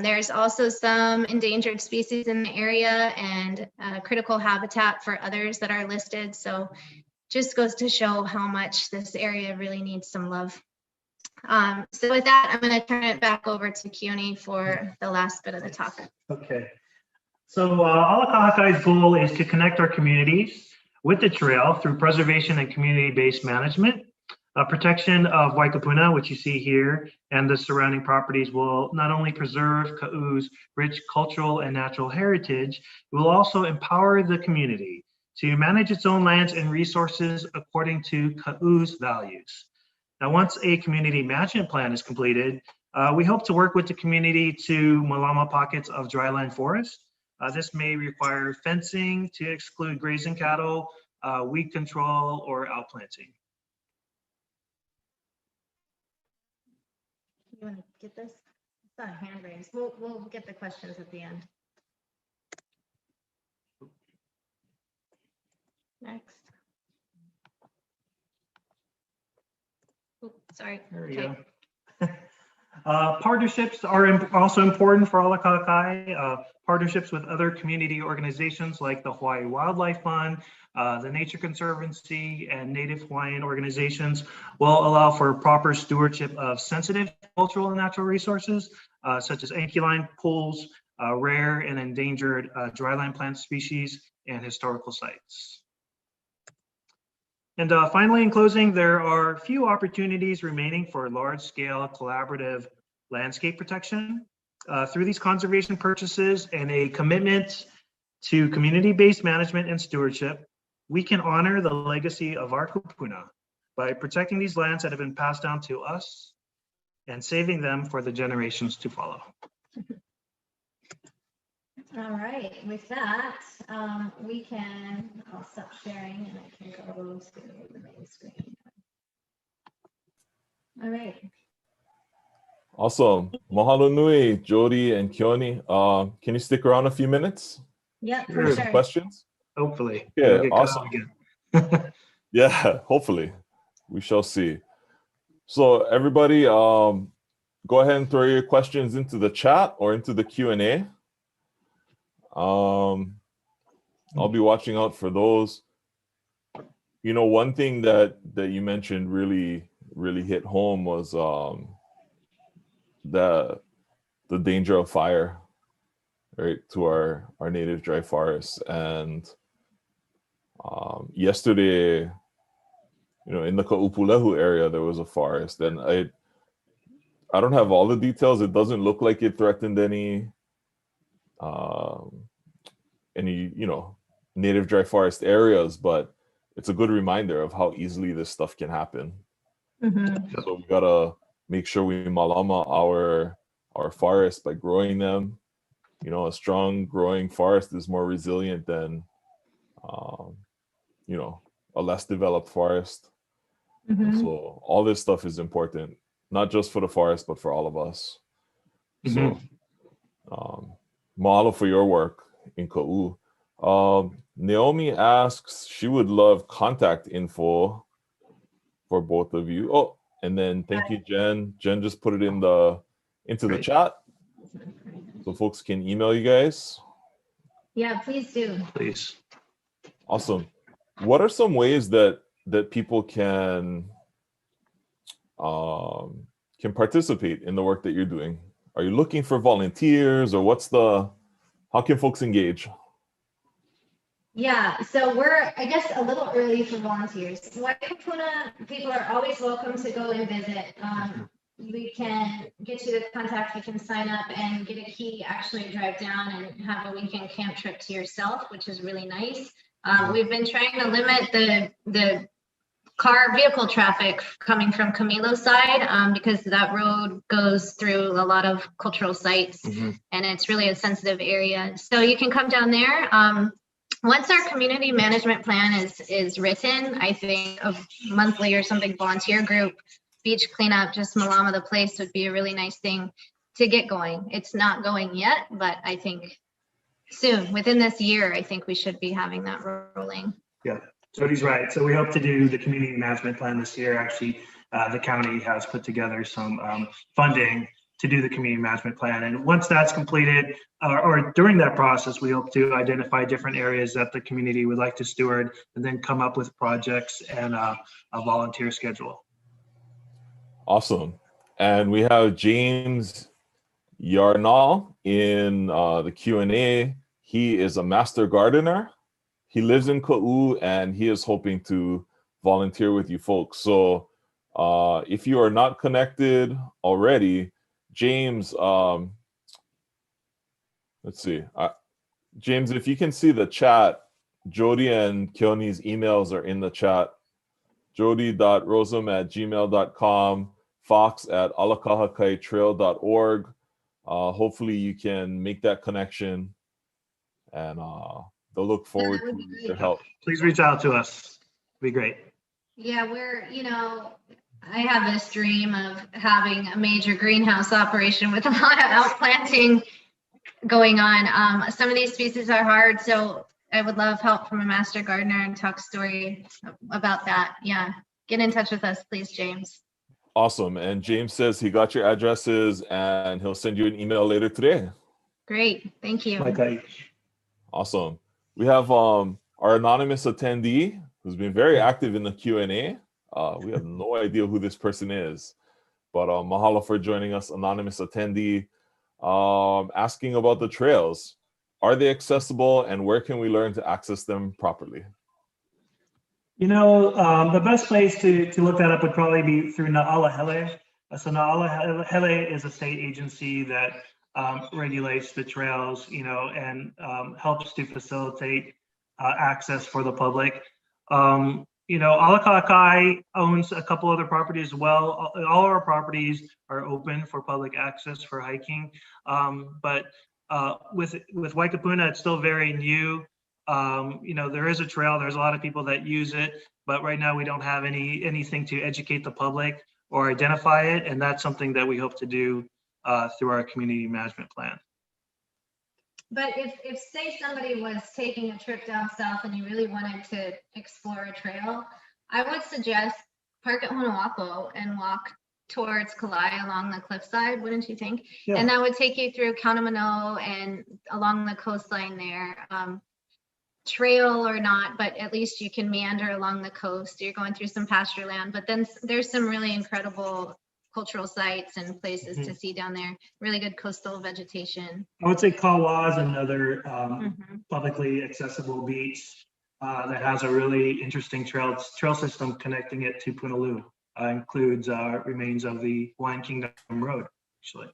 There's also some endangered species in the area and critical habitat for others that are listed. So just goes to show how much this area really needs some love. So with that, I'm going to turn it back over to Keone for the last bit of the talk. Okay. So Alakahakai's goal is to connect our communities with the trail through preservation and community-based management. Protection of Waikapuna, which you see here, and the surrounding properties will not only preserve Ka'u's rich cultural and natural heritage, it will also empower the community to manage its own lands and resources according to Ka'u's values. Now, once a community management plan is completed, we hope to work with the community to malama pockets of dryland forest. This may require fencing to exclude grazing cattle, weed control, or outplanting. You want to get this? It's not a hand raise. We'll get the questions at the end. Next. Oh, sorry. There we go. Partnerships are also important for Alakakai. Partnerships with other community organizations like the Hawaii Wildlife Fund, the Nature Conservancy, and Native Hawaiian organizations will allow for proper stewardship of sensitive cultural and natural resources, such as anchialine pools, rare and endangered dryland plant species, and historical sites. And finally, in closing, there are few opportunities remaining for large-scale collaborative landscape protection. Through these conservation purchases and a commitment to community-based management and stewardship, we can honor the legacy of our kupuna by protecting these lands that have been passed down to us and saving them for the generations to follow. All right, with that, I'll stop sharing and I can go to the main screen. All right. Awesome. Mahalo nui, Jody and Keone. Can you stick around a few minutes? Yeah, Sure. for sure. Questions? Hopefully. Yeah, awesome. Yeah, hopefully. We shall see. So everybody, go ahead and throw your questions into the chat or into the Q&A. I'll be watching out for those. One thing that you mentioned really hit home was the danger of fire. right, to our native dry forests. And yesterday, in the Ka'upulehu area, there was a forest, and I don't have all the details. It doesn't look like it threatened um, any native dry forest areas, but it's a good reminder of how easily this stuff can happen. So we gotta make sure we malama our forests by growing them. A strong growing forest is more resilient than a less developed forest. So all this stuff is important, not just for the forest, but for all of us. So mahalo for your work in Ka'u. Naomi asks she would love contact info for both of you. Oh, and then thank you, Jen. Jen just put it into the chat, so folks can email you guys. Yeah, please do. Please. Awesome. What are some ways that people can participate in the work that you're doing? Are you looking for volunteers, or how can folks engage? Yeah, so we're, I guess, a little early for volunteers. Waikapuna people are always welcome to go and visit. We can get you the contact, you can sign up and get a key, actually drive down and have a weekend camp trip to yourself, which is really nice. We've been trying to limit the vehicle traffic coming from Camilo's side because that road goes through a lot of cultural sites and it's really a sensitive area. So you can come down there. Once our community management plan is written, I think a monthly or something volunteer group, beach cleanup, just malama the place would be a really nice thing to get going. It's not going yet, but I think soon, within this year, I think we should be having that rolling. Yeah, Jody's right. So we hope to do the community management plan this year. Actually, the county has put together some funding to do the community management plan. And once that's completed, or during that process, we hope to identify different areas that the community would like to steward and then come up with projects and a volunteer schedule. Awesome. And we have James Yarnall in the Q&A. He is a master gardener. He lives in Ka'u and he is hoping to volunteer with you folks. So if you are not connected already, James, let's see. James, if you can see the chat, Jody and Keoni's emails are in the chat. jody.rosum@gmail.com, fox@alakahakaitrail.org. Hopefully you can make that connection, and they'll look forward to your help. Please reach out to us. It'd be great. Yeah, I have this dream of having a major greenhouse operation with a lot of outplanting going on. Some of these species are hard, so I would love help from a master gardener and talk story about that. Yeah, get in touch with us, please, James. Awesome. And James says he got your addresses and he'll send you an email later today. Great, thank you. Okay. Awesome. We have our anonymous attendee who's been very active in the Q&A. We have no idea who this person is, but mahalo for joining us, anonymous attendee, asking about the trails. Are they accessible and where can we learn to access them properly? The best place to look that up would probably be through Na'alahele. So Na'alahele is a state agency that regulates the trails, and helps to facilitate access for the public. Alaka'akai owns a couple other properties as well. All our properties are open for public access for hiking, but with Waikapuna, it's still very new. There is a trail. There's a lot of people that use it, but right now we don't have anything to educate the public or identify it, and that's something that we hope to do through our community management plan. But if say somebody was taking a trip down south and you really wanted to explore a trail, I would suggest park at Honoako and walk towards Kalai along the cliffside, wouldn't you think? Yeah. And that would take you through Kaunamano and along the coastline there. Trail or not, but at least you can meander along the coast. You're going through some pasture land, but then there's some really incredible cultural sites and places to see down there. Really good coastal vegetation. I would say Kawa is another Mhm. publicly accessible beach that has a really interesting trail system connecting it to Punaluu. Includes remains of the Hawaiian Kingdom Road, actually.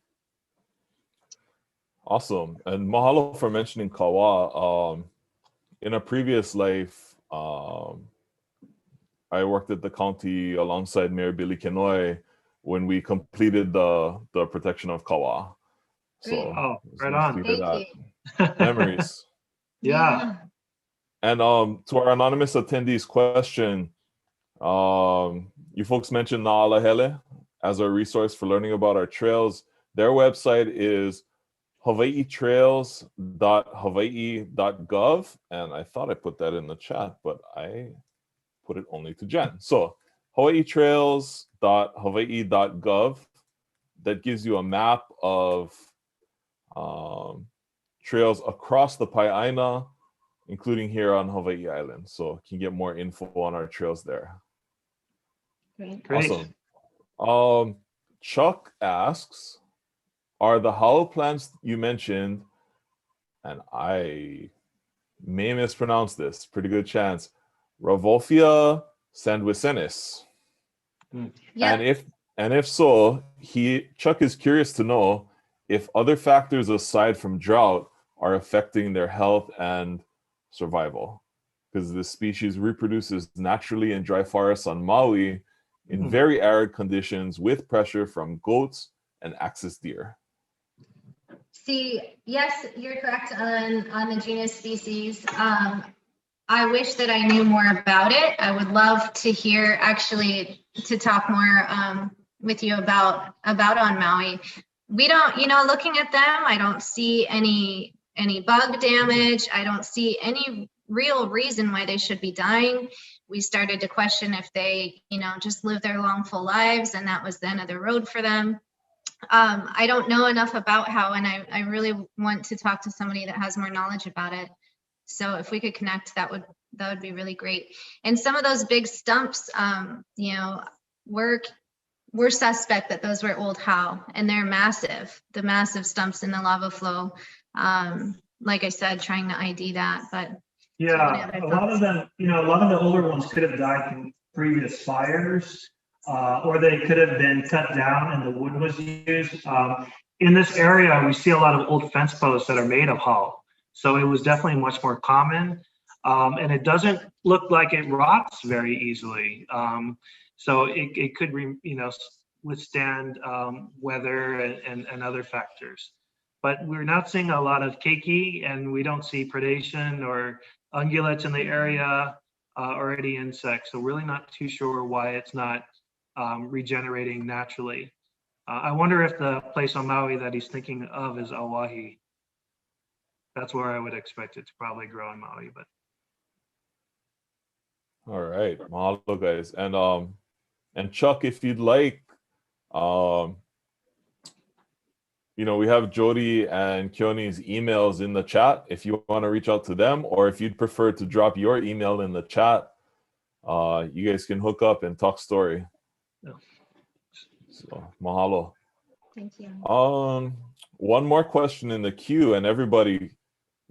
Awesome. And mahalo for mentioning Kawa. In a previous life, I worked at the county alongside Mayor Billy Kenoi when we completed the protection of Kawa. Great. So Oh, it's right nice on. to hear Thank that. Memories. Yeah. And to our anonymous attendees question, you folks mentioned Na'alahele as a resource for learning about our trails. Their website is hawaiitrails.hawaii.gov. And I thought I put that in the chat, but I put it only to Jen. So hawaiitrails.hawaii.gov. That gives you a map of trails across the Pai'aina, including here on Hawaii Island. So you can get more info on our trails there. Great. Awesome. Chuck asks, are the hollow plants you mentioned, and I may mispronounce this, pretty good chance, Ravolfia sanguicenis? Yeah. And if so, Chuck is curious to know if other factors aside from drought are affecting their health and survival, because this species reproduces naturally in dry forests on Maui in very arid conditions with pressure from goats and axis deer. See, yes, you're correct on the genus species. I wish that I knew more about it. I would love to hear, actually, to talk more with you about on Maui. We don't, looking at them, I don't see any bug damage. I don't see any real reason why they should be dying. We started to question if they, just live their long, full lives, and that was the end of the road for them. I don't know enough about how, and I really want to talk to somebody that has more knowledge about it. So if we could connect, that would be really great. And some of those big stumps, we're suspect that those were old how, and they're massive. The massive stumps in the lava flow. Like I said, trying to ID that, but yeah, a lot of them, a lot of the older ones could have died from previous fires. Or they could have been cut down and the wood was used. In this area, we see a lot of old fence posts that are made of hull. So it was definitely much more common. And it doesn't look like it rots very easily. So it could, withstand weather and other factors. But we're not seeing a lot of keiki, and we don't see predation or ungulates in the area or any insects. So really not too sure why it's not regenerating naturally. I wonder if the place on Maui that he's thinking of is Oahe. That's where I would expect it to probably grow in Maui. But all right, mahalo guys, and Chuck, if you'd like, we have Jody and Keoni's emails in the chat if you want to reach out to them, or if you'd prefer to drop your email in the chat, you guys can hook up and talk story. So mahalo. thank you. One more question in the queue, and everybody,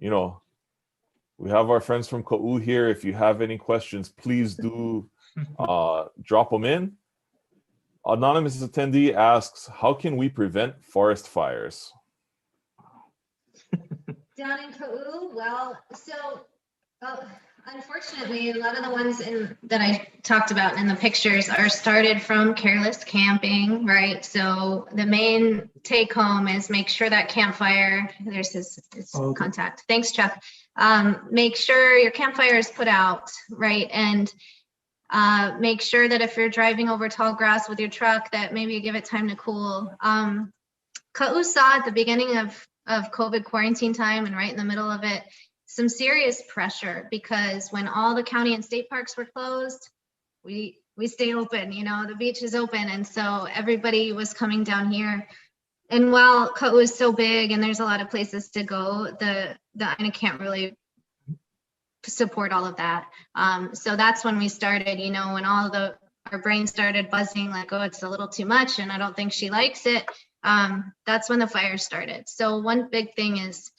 we have our friends from Ka'u here. If you have any questions, please do drop them in. Anonymous attendee asks, how can we prevent forest fires? Down in Ka'u, well, so unfortunately, a lot of the ones that I talked about in the pictures are started from careless camping, right? So the main take home is make sure that campfire, there's his contact. Thanks, Chuck. Make sure your campfire is put out, right? And make sure that if you're driving over tall grass with your truck, that maybe you give it time to cool. Ka'u saw at the beginning of COVID quarantine time and right in the middle of it, some serious pressure, because when all the county and state parks were closed, we stay open, the beach is open. And so everybody was coming down here. And while Ka'u is so big and there's a lot of places to go, the INA can't really support all of that. So that's when we started, when all the our brain started buzzing like, oh, it's a little too much and I don't think she likes it, that's when the fire started. So one big thing is,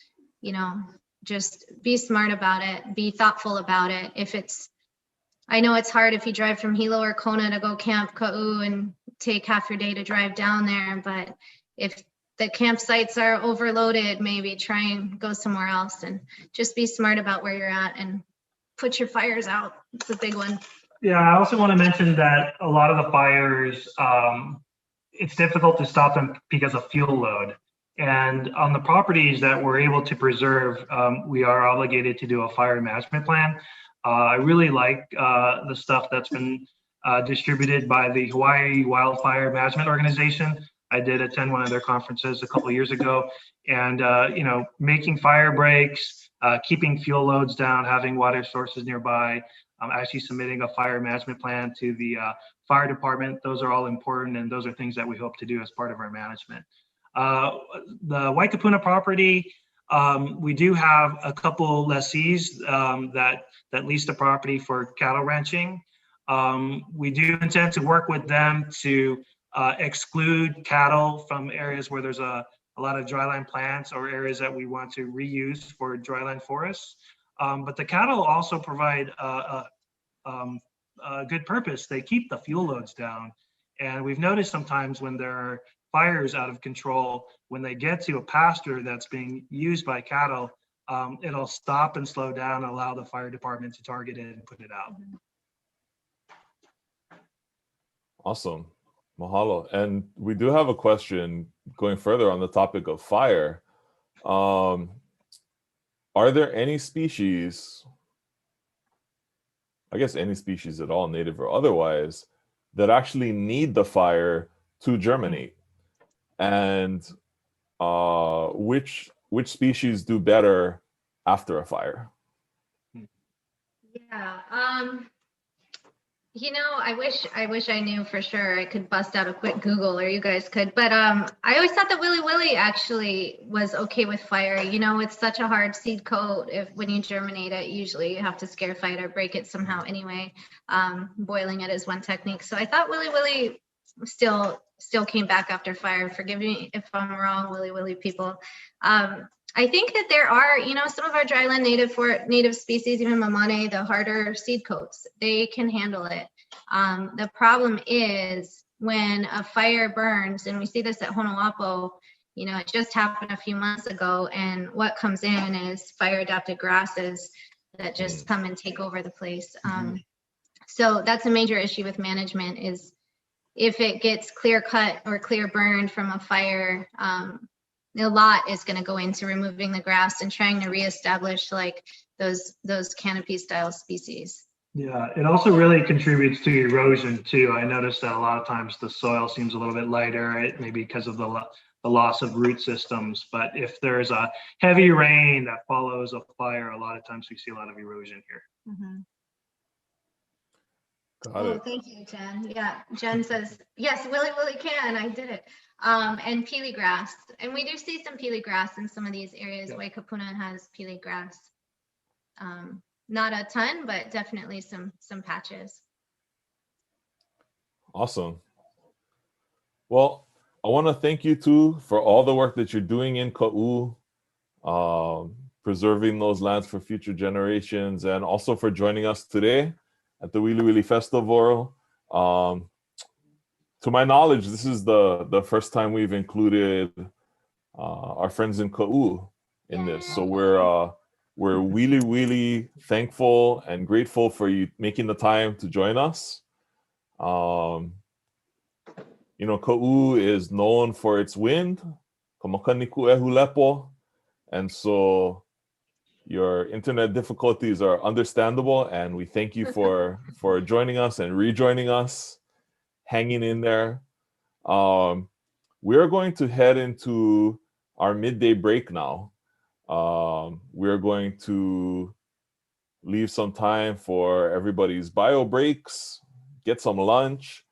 you know, just be smart about it, be thoughtful about it. I know it's hard if you drive from Hilo or Kona to go camp Ka'u and take half your day to drive down there, but if the campsites are overloaded, maybe try and go somewhere else, and just be smart about where you're at and put your fires out. It's a big one. Yeah, I also want to mention that a lot of the fires, it's difficult to stop them because of fuel load. And on the properties that we're able to preserve, we are obligated to do a fire management plan. I really like the stuff that's been distributed by the Hawaii Wildfire Management Organization. I did attend one of their conferences a couple of years ago, and you know, making fire breaks, keeping fuel loads down, having water sources nearby, actually submitting a fire management plan to the fire department. Those are all important, and those are things that we hope to do as part of our management. The Waikapuna property, we do have a couple lessees that lease the property for cattle ranching. We do intend to work with them to exclude cattle from areas where there's a lot of dryland plants or areas that we want to reuse for dryland forests. But the cattle also provide a good purpose. They keep the fuel loads down. And we've noticed sometimes when there are fires out of control, when they get to a pasture that's being used by cattle, it'll stop and slow down and allow the fire department to target it and put it out. Awesome. Mahalo. And we do have a question going further on the topic of fire. Are there any species, I guess any species at all, native or otherwise, that actually need the fire to germinate? And which species do better after a fire? Yeah. You know, I wish I knew for sure. I could bust out a quick Google, or you guys could. But I always thought that Wiliwili actually was okay with fire. You know, it's such a hard seed coat. When you germinate it, usually you have to scare fight or break it somehow anyway. Boiling it is one technique. So I thought Wiliwili still came back after fire. Forgive me if I'm wrong, Wiliwili people. I think that there are, you know, some of our dryland native species, even mamane, the harder seed coats, they can handle it. The problem is when a fire burns, and we see this at Honoapo, you know, it just happened a few months ago, and what comes in is fire adapted grasses that just come and take over the place. So that's a major issue with management, is if it gets clear cut or clear burned from a fire, a lot is going to go into removing the grass and trying to reestablish like those canopy style species. Yeah, it also really contributes to erosion too. I noticed that a lot of times the soil seems a little bit lighter, right? Maybe because of the loss of root systems. But if there's a heavy rain that follows a fire, a lot of times we see a lot of erosion here. Mm-hmm. Got it. Thank you, Jen. Yeah, Jen says, yes, Wiliwili can, I did it. And peely grass. And we do see some peely grass in some of these areas. Yep. Waikapuna has peely grass. Not a ton, but definitely some patches. Awesome. Well, I want to thank you two for all the work that you're doing in Ka'u, preserving those lands for future generations, and also for joining us today at the Wiliwili Festival. To my knowledge, this is the first time we've included our friends in Ka'u in this. So we're really thankful and grateful for you making the time to join us. You know, Ka'u is known for its wind, and so your internet difficulties are understandable, and we thank you for joining us and rejoining us, hanging in there. We're going to head into our midday break now. We're going to leave some time for everybody's bio breaks, get some lunch,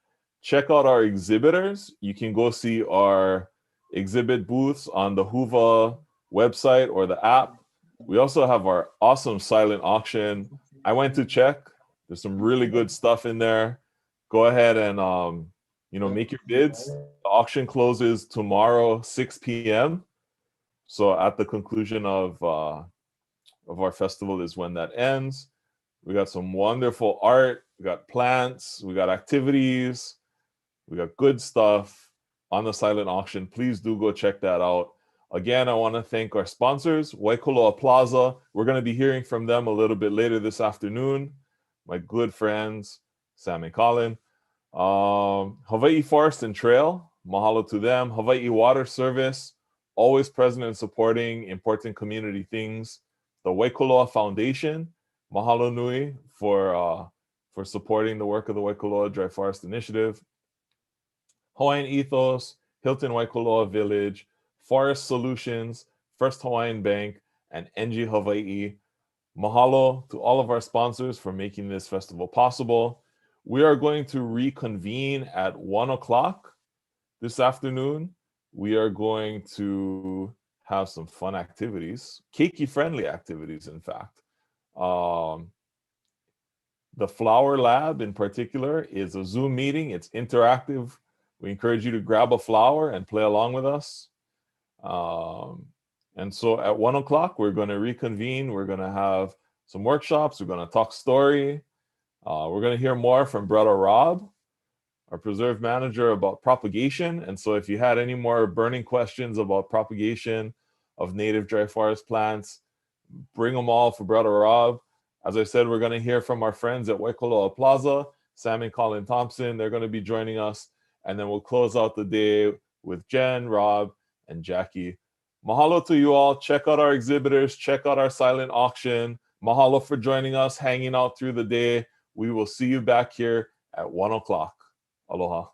check out our exhibitors. You can go see our exhibit booths on the Huva website or the app. We also have our awesome silent auction. I went to check. There's some really good stuff in there. go ahead and make your bids. The auction closes tomorrow, 6 p.m. So at the conclusion of our festival is when that ends. We got some wonderful art. We got plants. We got activities. We got good stuff on the silent auction. Please do go check that out. Again, I want to thank our sponsors, Waikoloa Plaza. We're going to be hearing from them a little bit later this afternoon. My good friends, Sam and Colin. Hawaii Forest and Trail, mahalo to them. Hawaii Water Service, always present and supporting important community things. The Waikoloa Foundation, mahalo nui for supporting the work of the Waikoloa Dry Forest Initiative. Hawaiian Ethos, Hilton Waikoloa Village, Forest Solutions, First Hawaiian Bank, and NG Hawaii. Mahalo to all of our sponsors for making this festival possible. We are going to reconvene at 1 o'clock this afternoon. We are going to have some fun activities, keiki-friendly activities, in fact. The Flower Lab in particular is a Zoom meeting. It's interactive. We encourage you to grab a flower and play along with us. And so at 1 o'clock, we're going to reconvene. We're going to have some workshops. We're going to talk story. We're going to hear more from Brother Rob, our preserve manager, about propagation. And so if you had any more burning questions about propagation of native dry forest plants, bring them all for Brother Rob. As I said, we're going to hear from our friends at Waikoloa Plaza, Sam and Colin Thompson. They're going to be joining us. And then we'll close out the day with Jen, Rob, and Jackie. Mahalo to you all. Check out our exhibitors. Check out our silent auction. Mahalo for joining us, hanging out through the day. We will see you back here at 1 o'clock. Aloha.